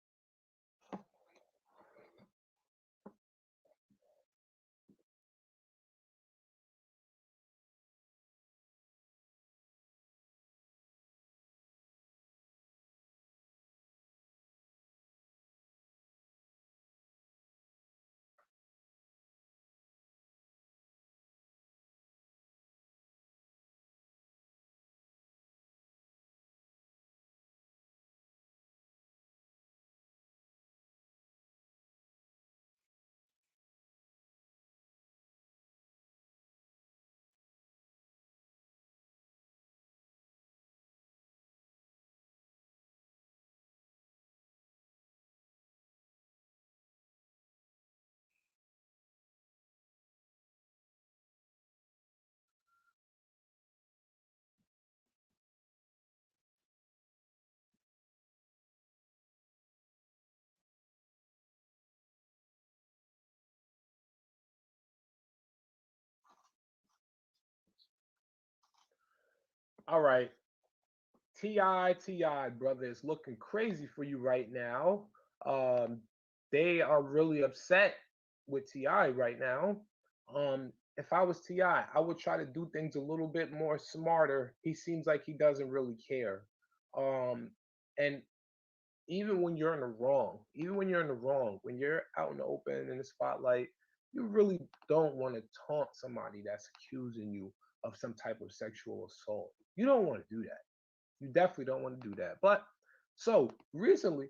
All right. Ti, brother, it's looking crazy for you right now. Um, they are really upset with Ti right now. If I was Ti, I would try to do things a little bit more smarter. He seems like he doesn't really care. Um, and even when you're in the wrong, when you're out in the open in the spotlight, you really don't want to taunt somebody that's accusing you of some type of sexual assault. You don't want to do that. You definitely don't want to do that. But So recently,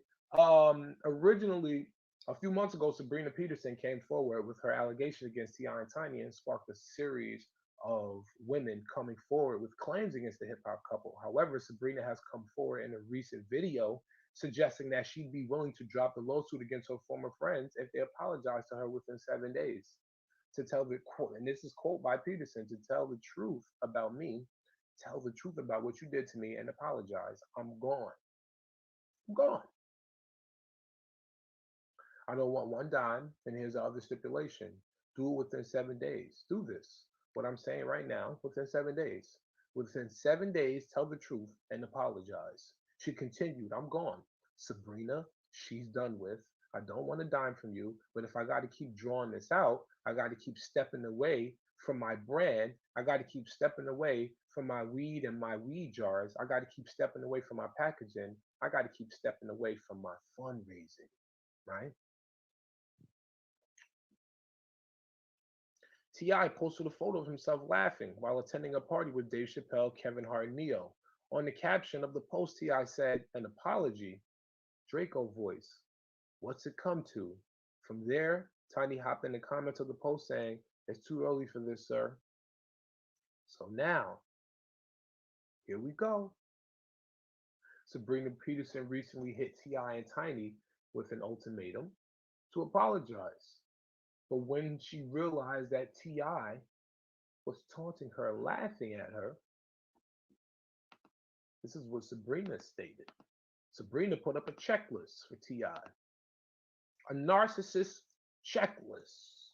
originally a few months ago, Sabrina Peterson came forward with her allegation against T.I. and Tiny and sparked a series of women coming forward with claims against the hip hop couple. However, Sabrina has come forward in a recent video suggesting that she'd be willing to drop the lawsuit against her former friends if they apologize to her within 7 days. To tell the quote, and this is quote by Peterson, to tell the truth about me, tell the truth about what you did to me and apologize. I'm gone. I'm gone. I don't want one dime, and here's the other stipulation. Do it within 7 days. Do this. What I'm saying right now, within 7 days. Within 7 days, tell the truth and apologize. She continued, I'm gone. Sabrina, she's done with. I don't want a dime from you, but if I got to keep drawing this out, I got to keep stepping away from my brand. I got to keep stepping away from my weed and my weed jars. I got to keep stepping away from my packaging. I got to keep stepping away from my fundraising, right? T.I. posted a photo of himself laughing while attending a party with Dave Chappelle, Kevin Hart, and Neo. On the caption of the post, T.I. said, an apology, Draco voice. What's it come to? From there, Tiny hopped in the comments of the post saying, it's too early for this, sir. So now, here we go. Sabrina Peterson recently hit T.I. and Tiny with an ultimatum to apologize. But when she realized that T.I. was taunting her, laughing at her, this is what Sabrina stated. Sabrina put up a checklist for T.I., a narcissist checklist.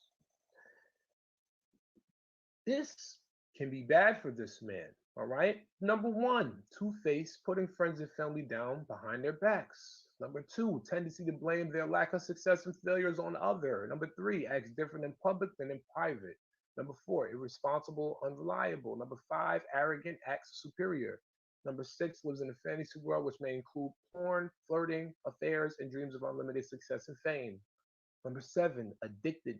This can be bad for this man, all right? Number one, two-faced, putting friends and family down behind their backs. Number two, tendency to blame their lack of success and failures on other. Number three, acts different in public than in private. Number four, irresponsible, unreliable. Number five, arrogant, acts superior. Number six, lives in a fantasy world which may include porn, flirting, affairs, and dreams of unlimited success and fame. Number seven, addicted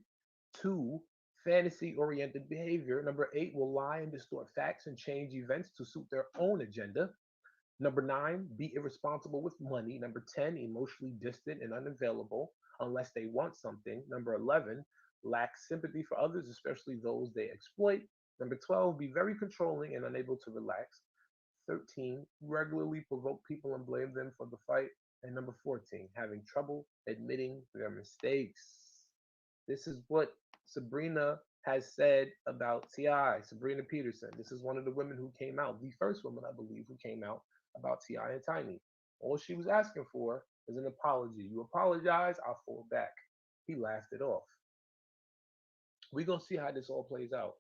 to fantasy oriented behavior. Number eight, will lie and distort facts and change events to suit their own agenda. Number nine, be irresponsible with money. Number 10, emotionally distant and unavailable unless they want something. Number 11, lack sympathy for others, especially those they exploit. Number 12, be very controlling and unable to relax. 13, regularly provoke people and blame them for the fight. And number 14, having trouble admitting their mistakes. This is what Sabrina has said about T.I., Sabrina Peterson. This is one of the women who came out, the first woman, I believe, who came out about T.I. and Tiny. All she was asking for is an apology. You apologize, I'll fall back. He laughed it off. We're going to see how this all plays out.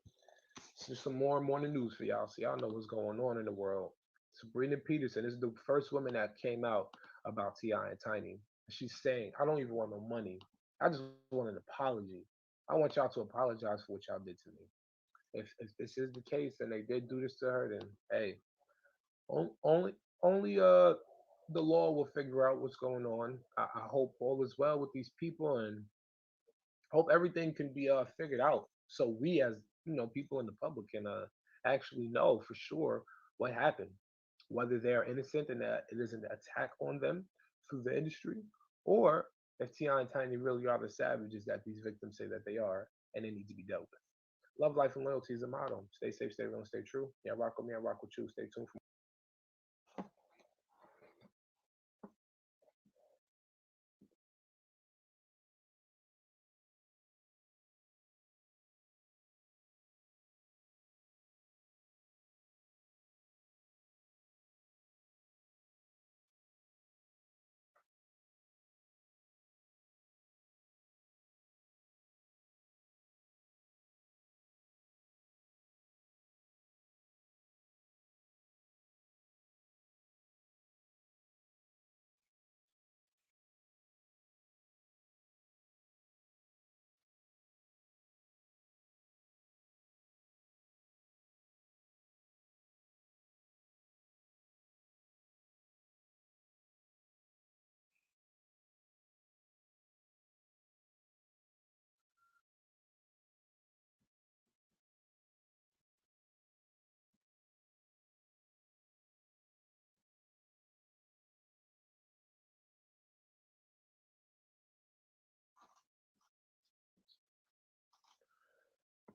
It's just some more morning news for y'all, so y'all know what's going on in the world. Sabrina Peterson is the first woman that came out about T.I. and Tiny. She's saying, I don't even want no money. I just want an apology. I want y'all to apologize for what y'all did to me. If this is the case and they did do this to her, then hey, only the law will figure out what's going on. I hope all is well with these people and hope everything can be figured out so we as people in the public can actually know for sure what happened, whether they're innocent and that it is an attack on them through the industry, or if Tia and Tiny really are the savages that these victims say that they are and they need to be dealt with. Love, life, and loyalty is a motto. Stay safe, stay real, and stay true. Yeah, rock with me, I rock with you. Stay tuned for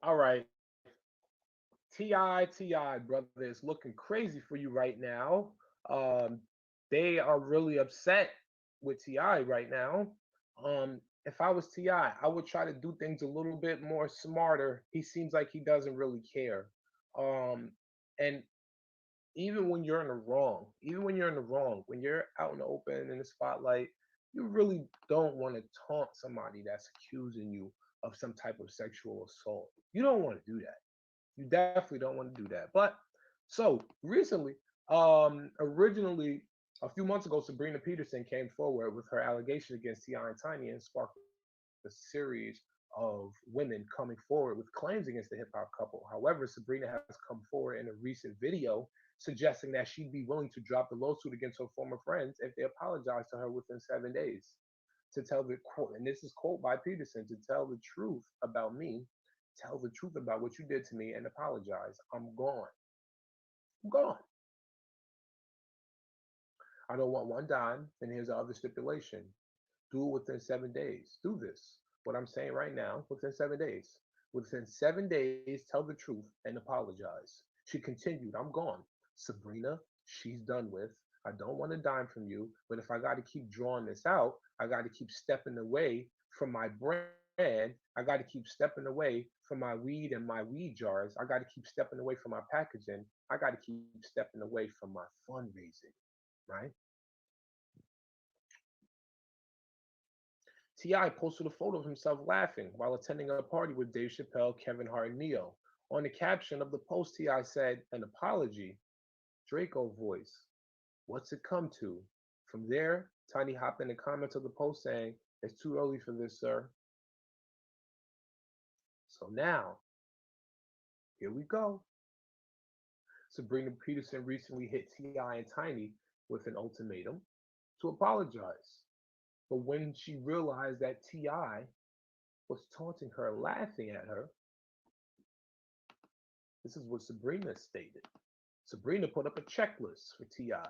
All right. Ti, brother, it's looking crazy for you right now. Um, they are really upset with Ti right now. If I was Ti, I would try to do things a little bit more smarter. He seems like he doesn't really care. Um, and even when you're in the wrong, when you're out in the open in the spotlight, you really don't want to taunt somebody that's accusing you of some type of sexual assault. You don't want to do that. You definitely don't want to do that. But so recently, originally a few months ago, Sabrina Peterson came forward with her allegation against Ti and Tiny and sparked a series of women coming forward with claims against the hip hop couple. However, Sabrina has come forward in a recent video suggesting that she'd be willing to drop the lawsuit against her former friends if they apologize to her within 7 days. To tell the quote, and this is quote by Peterson, to tell the truth about me, tell the truth about what you did to me and apologize. I'm gone. I'm gone. I don't want one dime. And here's the other stipulation: do it within 7 days. Do this. What I'm saying right now, within 7 days. Within 7 days, tell the truth and apologize. She continued, I'm gone. Sabrina, she's done with. I don't want a dime from you, but if I got to keep drawing this out, I got to keep stepping away from my brand. I got to keep stepping away from my weed and my weed jars. I got to keep stepping away from my packaging. I got to keep stepping away from my fundraising, right? T.I. posted a photo of himself laughing while attending a party with Dave Chappelle, Kevin Hart, and Neo. On the caption of the post, T.I. said, an apology, Draco voice. What's it come to? From there, Tiny hopped in the comments of the post saying, it's too early for this, sir. So now, here we go. Sabrina Peterson recently hit T.I. and Tiny with an ultimatum to apologize. But when she realized that T.I. was taunting her, laughing at her, this is what Sabrina stated. Sabrina put up a checklist for T.I.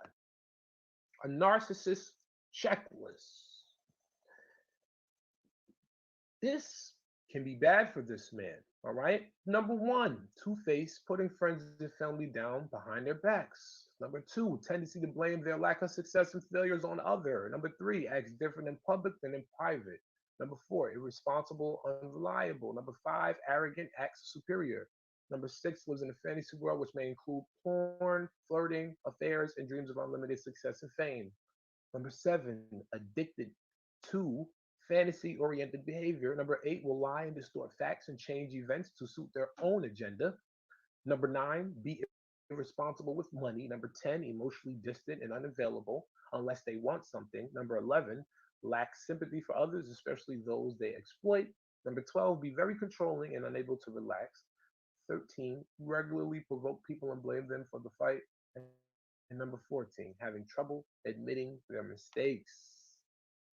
A narcissist checklist. This can be bad for this man. All right. Number one, two face, putting friends and family down behind their backs. Number two, tendency to blame their lack of success and failures on other. Number three, acts different in public than in private. Number four, irresponsible, unreliable. Number five, arrogant, acts superior. Number six, lives in a fantasy world, which may include porn, flirting, affairs, and dreams of unlimited success and fame. Number seven, addicted to fantasy oriented behavior. Number eight, will lie and distort facts and change events to suit their own agenda. Number nine, be irresponsible with money. Number 10, emotionally distant and unavailable unless they want something. Number 11, lack sympathy for others, especially those they exploit. Number 12, be very controlling and unable to relax. 13, regularly provoke people and blame them for the fight. And number 14, having trouble admitting their mistakes.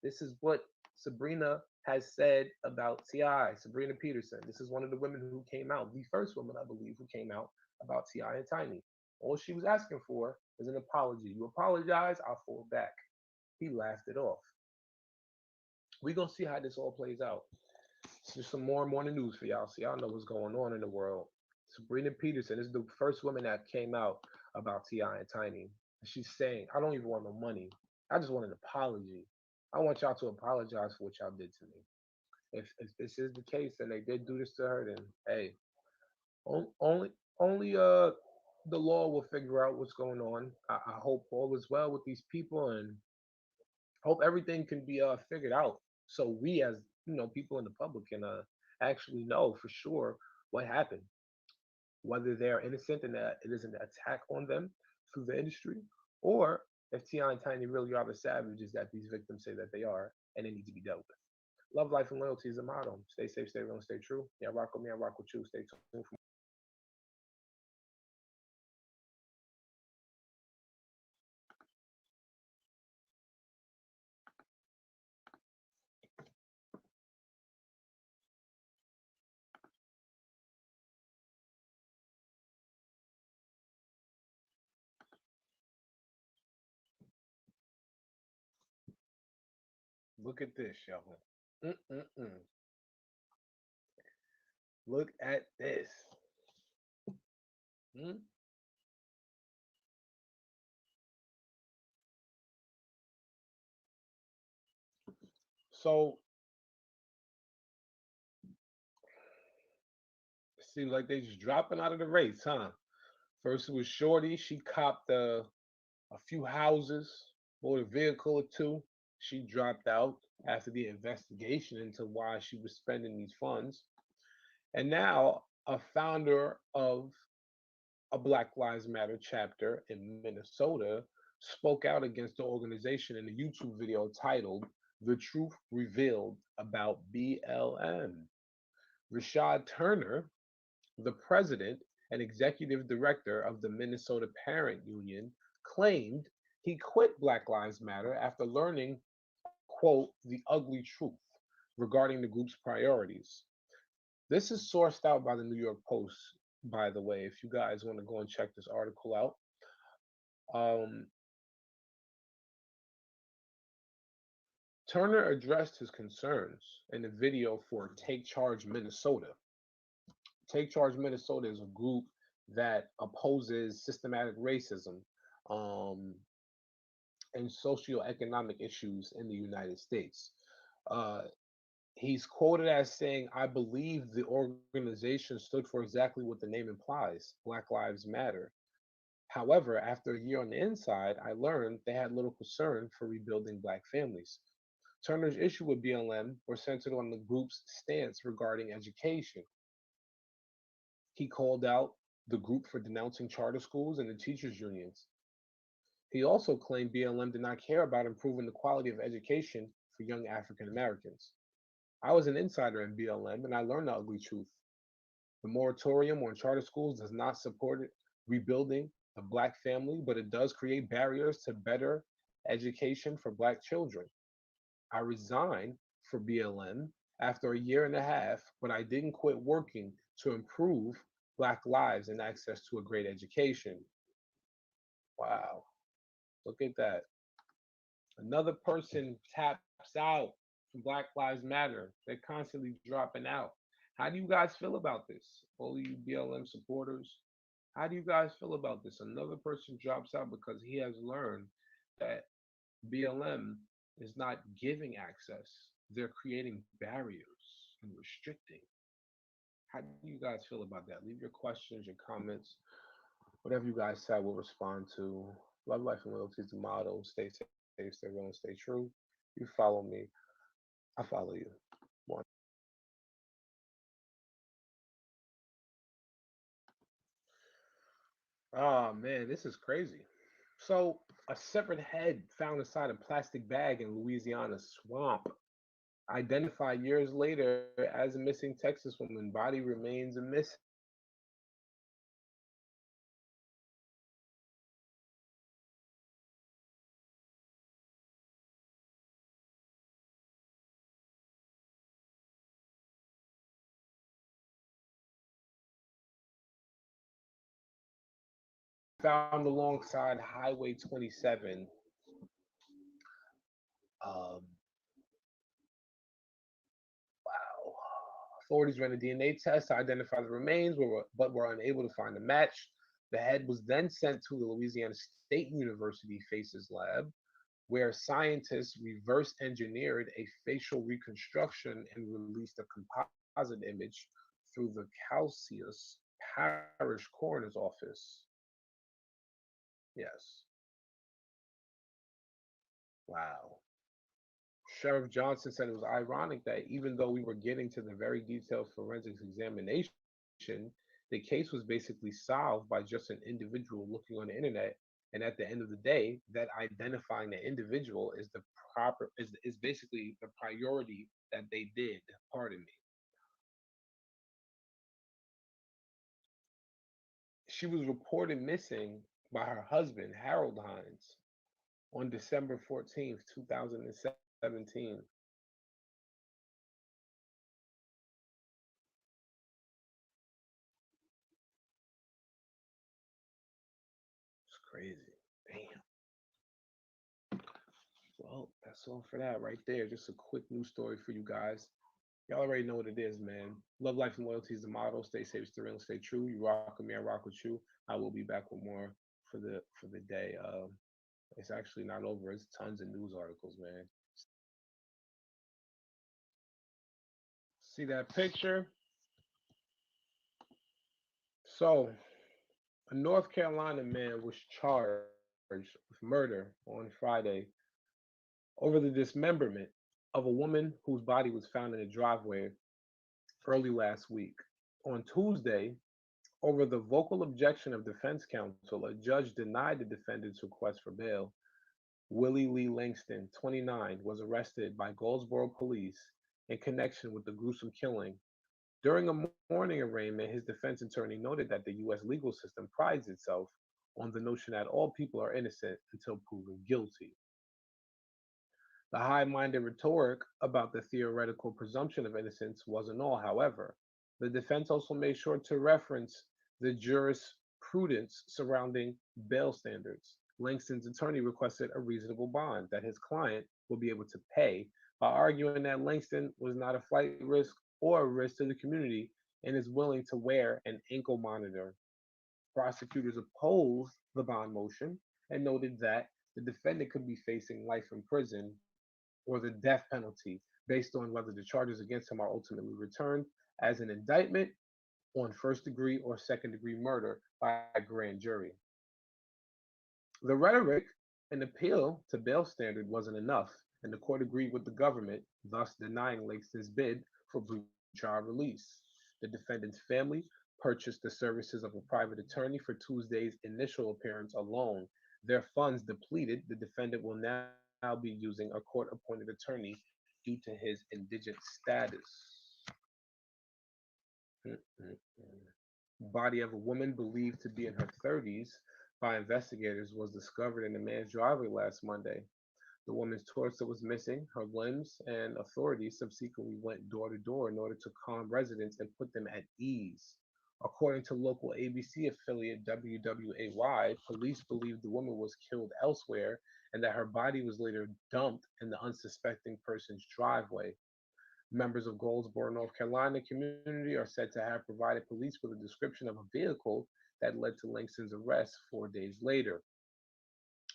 This is what Sabrina has said about T.I., Sabrina Peterson. This is one of the women who came out, the first woman, I believe, who came out about T.I. and Tiny. All she was asking for is an apology. You apologize, I'll fall back. He laughed it off. We're going to see how this all plays out. Just some more morning news for y'all so y'all know what's going on in the world. Sabrina Peterson is the first woman that came out about T.I. and Tiny. She's saying, I don't even want no money. I just want an apology. I want y'all to apologize for what y'all did to me. If this is the case and they did do this to her, then hey, only the law will figure out what's going on. I hope all is well with these people and hope everything can be figured out so we as people in the public can actually know for sure what happened, whether they're innocent and that it is an attack on them through the industry, or if Tia and Tiny really are the savages that these victims say that they are and they need to be dealt with. Love, life, and loyalty is a motto. Stay safe, stay real, and stay true. Yeah, rock with me, I rock with you. Stay tuned for more. Look at this, y'all. Mm-mm-mm. Look at this. Hmm? So it seems like they just dropping out of the race, huh? First it was Shorty. She copped a few houses, bought a vehicle or two. She dropped out after the investigation into why she was spending these funds. And now a founder of a Black Lives Matter chapter in Minnesota spoke out against the organization in a YouTube video titled The Truth Revealed About BLM. Rashad Turner, the president and executive director of the Minnesota Parent Union, claimed he quit Black Lives Matter after learning, quote, the ugly truth regarding the group's priorities. This is sourced out by the New York Post, by the way, if you guys want to go and check this article out. Um, Turner addressed his concerns in a video for Take Charge Minnesota. Take Charge Minnesota is a group that opposes systematic racism um, and socioeconomic issues in the United States. Uh, he's quoted as saying, I believe the organization stood for exactly what the name implies, Black Lives Matter. However, after a year on the inside, I learned they had little concern for rebuilding black families. Turner's issue with BLM were centered on the group's stance regarding education. He called out the group for denouncing charter schools and the teachers' unions. He also claimed BLM did not care about improving the quality of education for young African Americans. I was an insider in BLM and I learned the ugly truth. The moratorium on charter schools does not support rebuilding the black family, but it does create barriers to better education for black children. I resigned for BLM after a year and a half, but I didn't quit working to improve black lives and access to a great education. Wow, look at that. Another person taps out from Black Lives Matter. They're constantly dropping out. How do you guys feel about this? All of you BLM supporters, how do you guys feel about this? Another person drops out because he has learned that BLM is not giving access. They're creating barriers and restricting. How do you guys feel about that? Leave your questions, your comments, whatever you guys say, we'll respond to. Love, life, and loyalty is the motto. Stay safe, stay real, and stay true. You follow me, I follow you. One. Oh man, this is crazy. So, a severed head found inside a plastic bag in Louisiana swamp. Identified years later as a missing Texas woman. Body remains missing. Found alongside Highway 27. Um, wow. Authorities ran a DNA test to identify the remains, but were unable to find a match. The head was then sent to the Louisiana State University Faces Lab, where scientists reverse engineered a facial reconstruction and released a composite image through the Calcius Parish Coroner's Office. Yes. Wow. Sheriff Johnson said it was ironic that even though we were getting to the very detailed forensics examination, the case was basically solved by just an individual looking on the internet. And at the end of the day, that identifying the individual is the is basically the priority that they did. Pardon me. She was reported missing by her husband, Harold Hines, on December 14th, 2017. It's crazy. Damn. Well, that's all for that right there. Just a quick news story for you guys. Y'all already know what it is, man. Love, life, and loyalty is the motto. Stay safe, stay real, stay true. You rock with me, I rock with you. I will be back with more for the day. It's actually not over. It's tons of news articles, man. See that picture? So, a North Carolina man was charged with murder on Friday over the dismemberment of a woman whose body was found in a driveway early last week. On Tuesday, over the vocal objection of defense counsel, a judge denied the defendant's request for bail. Willie Lee Langston, 29, was arrested by Goldsboro police in connection with the gruesome killing. During a morning arraignment, his defense attorney noted that the U.S. legal system prides itself on the notion that all people are innocent until proven guilty. The high minded rhetoric about the theoretical presumption of innocence wasn't all, however. The defense also made sure to reference the jurisprudence surrounding bail standards. Langston's attorney requested a reasonable bond that his client would be able to pay by arguing that Langston was not a flight risk or a risk to the community and is willing to wear an ankle monitor. Prosecutors opposed the bond motion and noted that the defendant could be facing life in prison or the death penalty based on whether the charges against him are ultimately returned as an indictment on first degree or second degree murder by a grand jury. The rhetoric and appeal to bail standard wasn't enough, and the court agreed with the government, thus denying Langston's bid for pretrial release. The defendant's family purchased the services of a private attorney for Tuesday's initial appearance alone. Their funds depleted, the defendant will now be using a court appointed attorney due to his indigent status. Body of a woman believed to be in her 30s by investigators was discovered in a man's driveway last Monday. The woman's torso was missing, her limbs, and authorities subsequently went door to door in order to calm residents and put them at ease. According to local ABC affiliate WWAY, police believe the woman was killed elsewhere and that her body was later dumped in the unsuspecting person's driveway. Members of Goldsboro, North Carolina community are said to have provided police with a description of a vehicle that led to Langston's arrest 4 days later.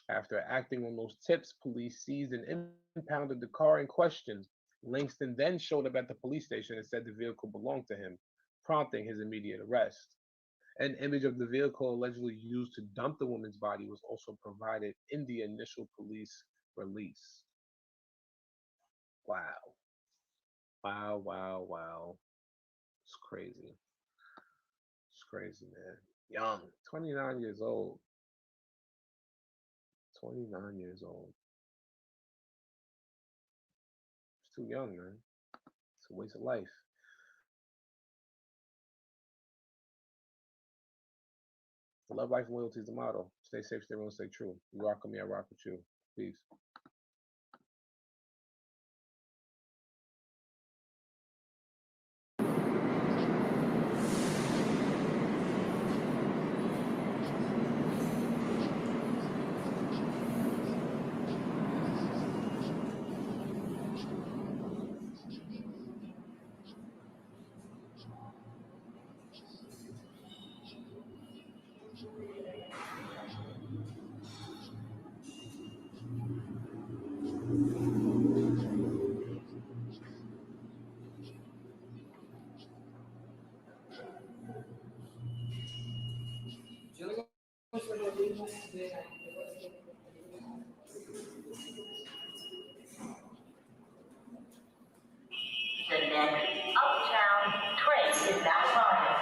After acting on those tips, police seized and impounded the car in question. Langston then showed up at the police station and said the vehicle belonged to him, prompting his immediate arrest. An image of the vehicle allegedly used to dump the woman's body was also provided in the initial police release. Wow. Wow, wow, wow. It's crazy. It's crazy, man. Young, 29 years old. 29 years old. It's too young, man. It's a waste of life. Love, life, and loyalty is the motto. Stay safe, stay real, stay true. You rock with me, I rock with you. Peace. The next Uptown train is now running.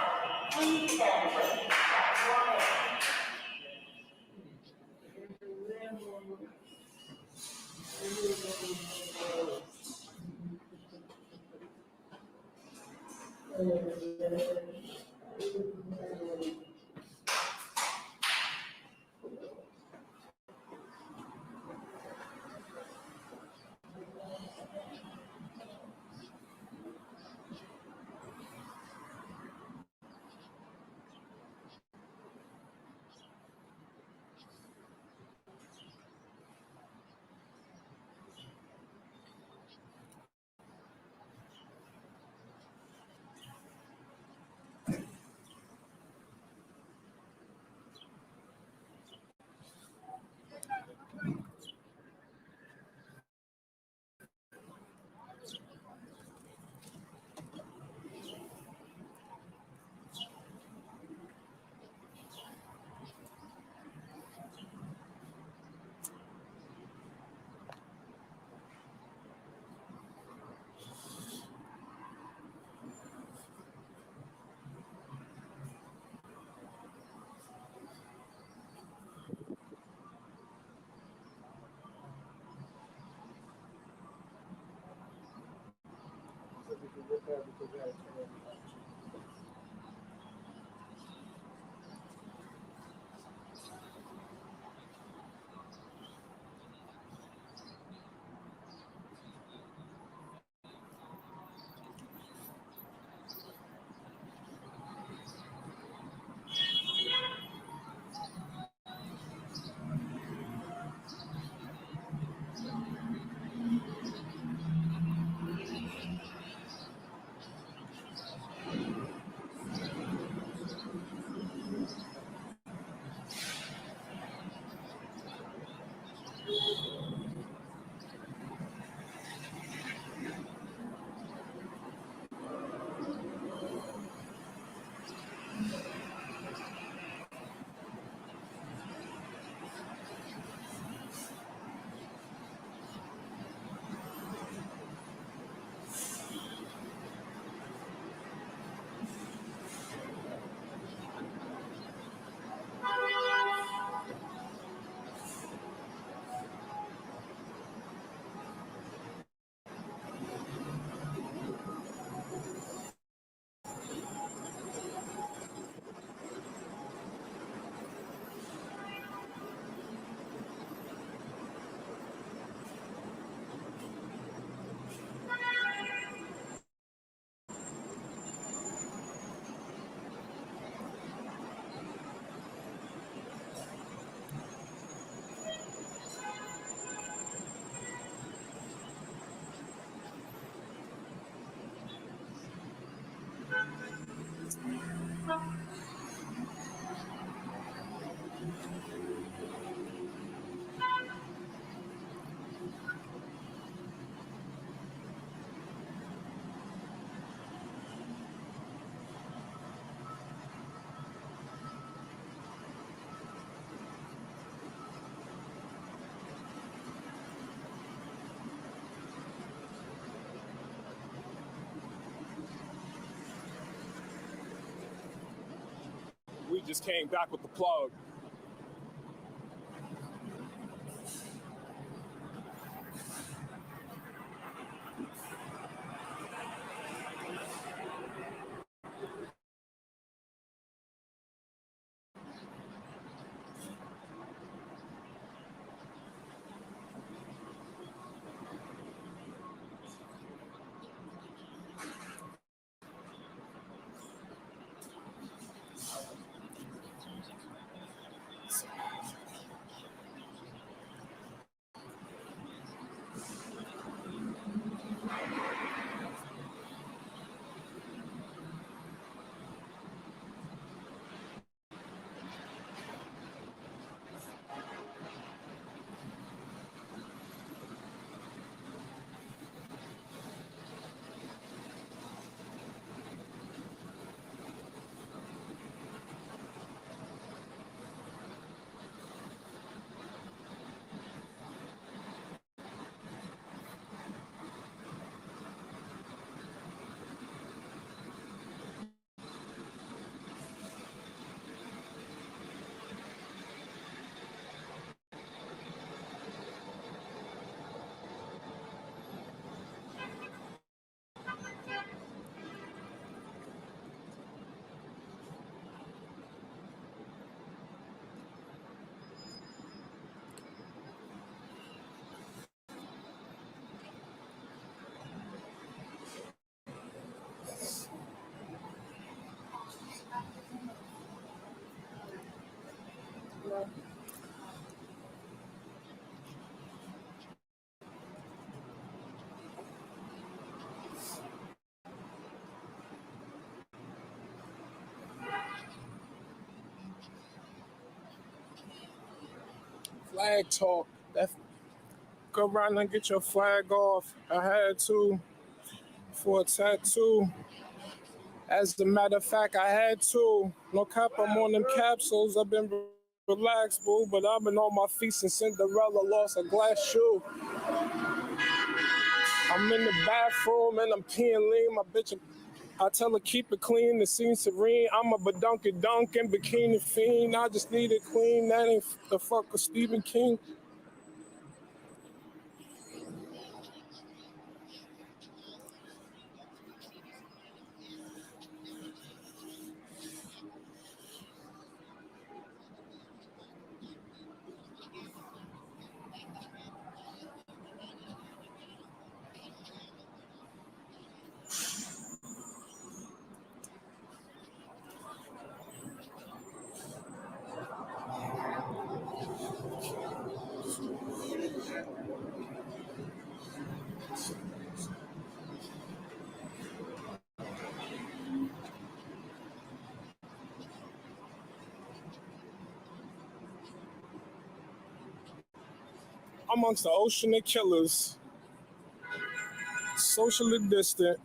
Please stand waiting at your end. We just came back with the plug. Flag talk. Go around and get your flag off. I had to for a tattoo. As a matter of fact, I had to. No cap, I'm on them capsules. I've been relaxed, boo, but I've been on my feet since Cinderella lost a glass shoe. I'm in the bathroom and I'm peeing lean. My bitch, I tell her keep it clean, the scene serene. I'm a badunky dunk and bikini fiend. I just need it clean. That ain't the fuck with Stephen King. amongst the ocean of killers, socially distant.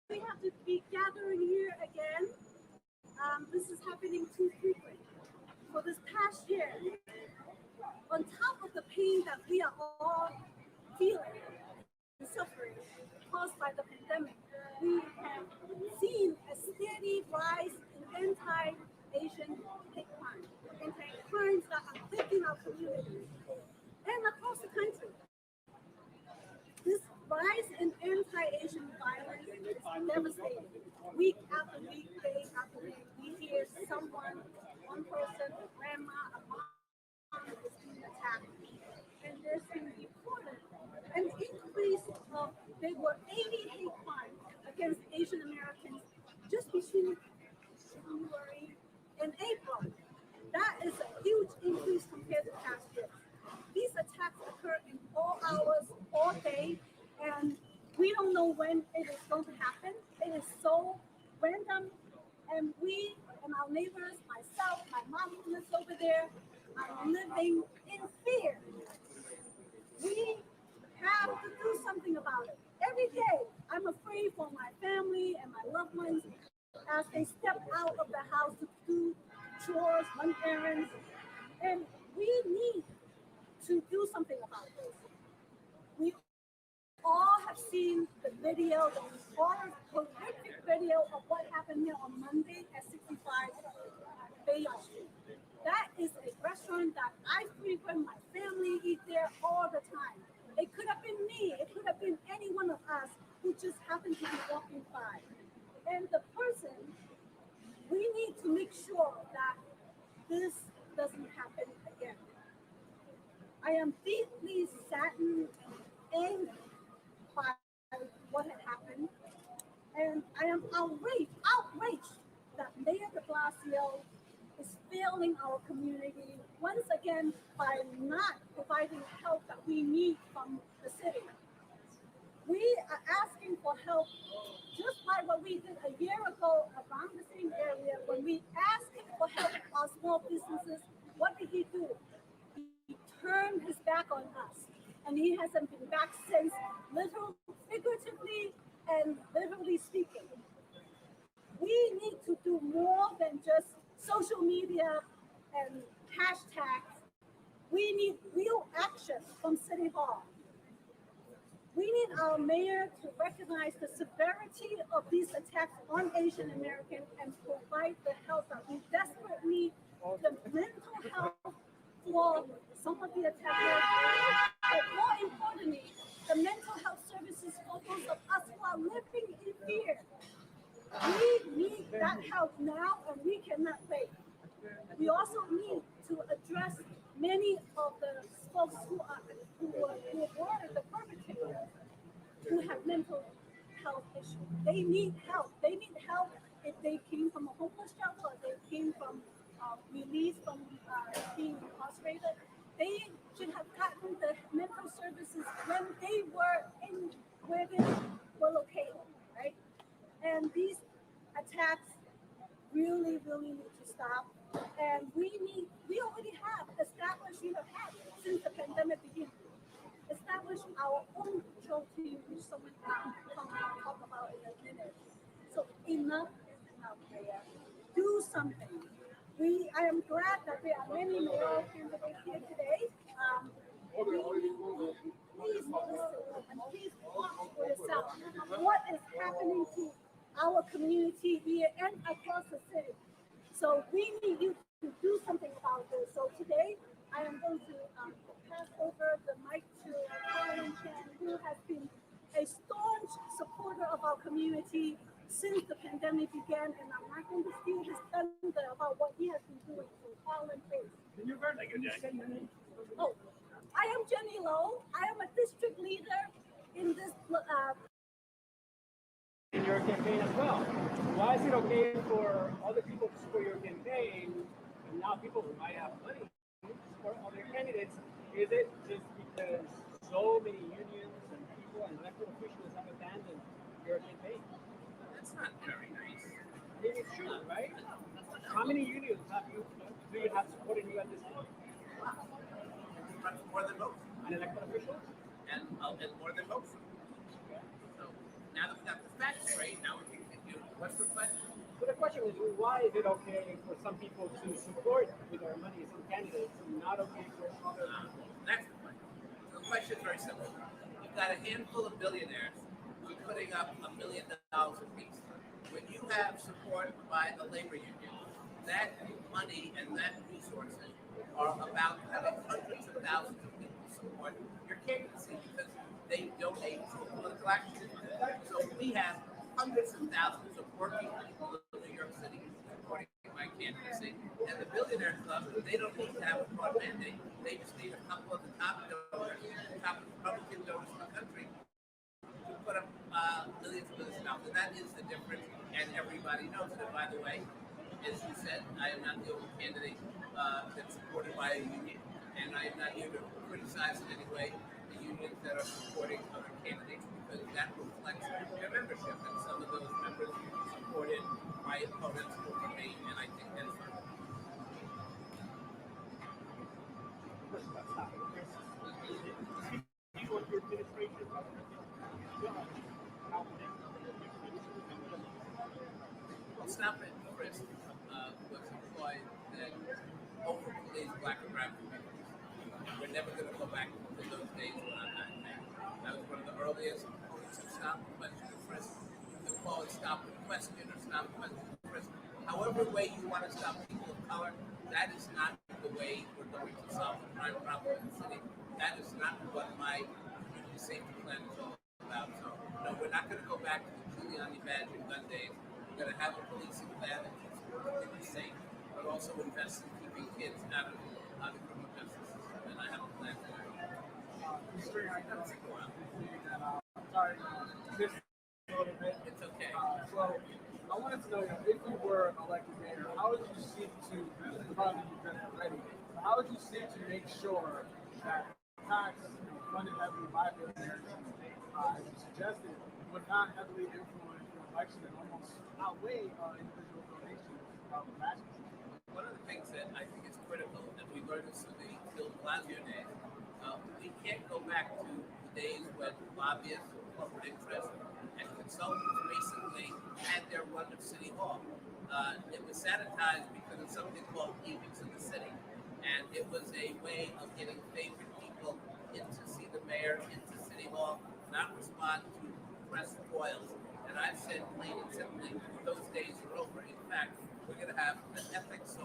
We have to be gathering here again. This is happening too frequent. For this past year, on top of the pain that we are all feeling and suffering caused by the pandemic, we have seen a steady rise in anti-Asian hate crime, anti-crimes that are affecting our communities and across the country. This rise in anti-Asian violence is devastating. Week after week, day after day, we hear someone, one person, a grandma, a mom is being attacked. And there's been reported an increase of, there were 80 hate crimes against Asian Americans just between January and April. That is a huge increase compared to past years. These attacks occur in all hours, all day, and we don't know when it is going to happen. It is so random, and we and our neighbors, myself, my mom who lives over there, are living in fear. We have to do something about it. Every day, I'm afraid for my family and my loved ones as they step out of the house to do chores, run errands, and we need to do something about this. We all have seen the video, the horrific video of what happened here on Monday at 65 Bayard Street. That is a restaurant that I frequent. My family eat there all the time. It could have been me. It could have been any one of us who just happened to be walking by. And the person, we need to make sure that this doesn't happen again. I am deeply saddened and angry by what had happened, and I am outraged that Mayor de Blasio is failing our community once again by not providing help that we need from the city. We are asking for help just like what we did a year ago around the same area when we asked him for help our small businesses. What did he do? He turned his back on us, and he hasn't been back since, literally, figuratively, and literally speaking. We need to do more than just social media and hashtags. We need real action from City Hall. We need our mayor to recognize the severity of these attacks on Asian Americans and provide the help that we desperately need, the mental health for some of the attackers, but more importantly, the mental health services for those of us who are living in fear. We need that help now, and we cannot wait. We also need to address many of the folks who were the perpetrators who have mental health issues. They need help. They need help if they came from a homeless shelter or they came from release from being incarcerated. They should have gotten the mental services when they were in where they were located, right? And these attacks really need to stop. And we already have established, we have had since the pandemic began, established our own control team, which someone will talk about in a minute. So enough is enough, Mayor. Do something. I am glad that there are many mayoral candidates here today. We need please listen and please watch for yourself what is happening to our community here and across the city. So we need you to do something about this. So today I am going to pass over the mic to Colin Chan, who has been a staunch supporter of our community since the pandemic began, and I'm not going to steal his thunder about what he has been doing. So Colin, please. Oh, I am Jenny Lowe. I am a district leader in this in your campaign as well. Why is it okay for other people to support your campaign and not people who might have money to support other candidates? Is it just because so many unions and people and elected officials have abandoned your campaign? That's not very nice. It's true, right? How many unions do you have supporting you at this point? More than most. And elected officials? And more than most. So now that we got the facts straight, now we can continue. What's the question? So the question is, why is it okay for some people to support with their money some candidates and not okay for other people? That's the question. So the question is very simple. You've got a handful of billionaires who are putting up $1 million apiece. When you have support by the labor union, that money and that resources are about having hundreds of thousands of people support your candidacy because they donate to a political action. So we have hundreds of thousands of working people in New York City supporting my candidacy. And the Billionaire Club, they don't need to have a broad mandate. They just need a couple of the top donors, top Republican donors in the country to put up millions of dollars. And that is the difference, and everybody knows it. And by the way, as you said, I am not the only candidate that's supported by a union, and I am not here to criticize in any way the unions that are supporting other candidates because that reflects their membership, and some of those members supported my opponents over me, and I think that's fair. Well, stop it, Chris, was employed that over-police black and brown communities. We're never going to go back to those days when I'm not there. I was one of the earliest opponents of stop, question, and frisk. You can call it stop and question or stop, question, and frisk. However way you want to stop people of color, that is not way we're going to solve the crime problem in the city. That is not what my community safety plan is all about. So, no, we're not going to go back to the Giuliani badge and gun days. We're going to have a policing plan that keeps people safe, but also invest in keeping kids out of the criminal justice system. And I have a plan for that. Sorry, missed a little bit. It's okay. So I wanted to know, if you were elected mayor, how would you seek to, probably you've done it already, but how would you seek to make sure that tax funded heavily by billionaires, as you suggested, would not heavily influence the election and almost outweigh individual donations last year? One of the things that I think is critical, and we learned this in the Bill de Blasio days, we can't go back to the days when lobbyists, corporate interests, and consultants basically had their run of City Hall. It was sanitized because of something called Evenings in the City. And it was a way of getting favorite people in to see the mayor, into City Hall, not respond to press foils. And I've said plain and simply, those days are over. In fact, we're going to have an ethics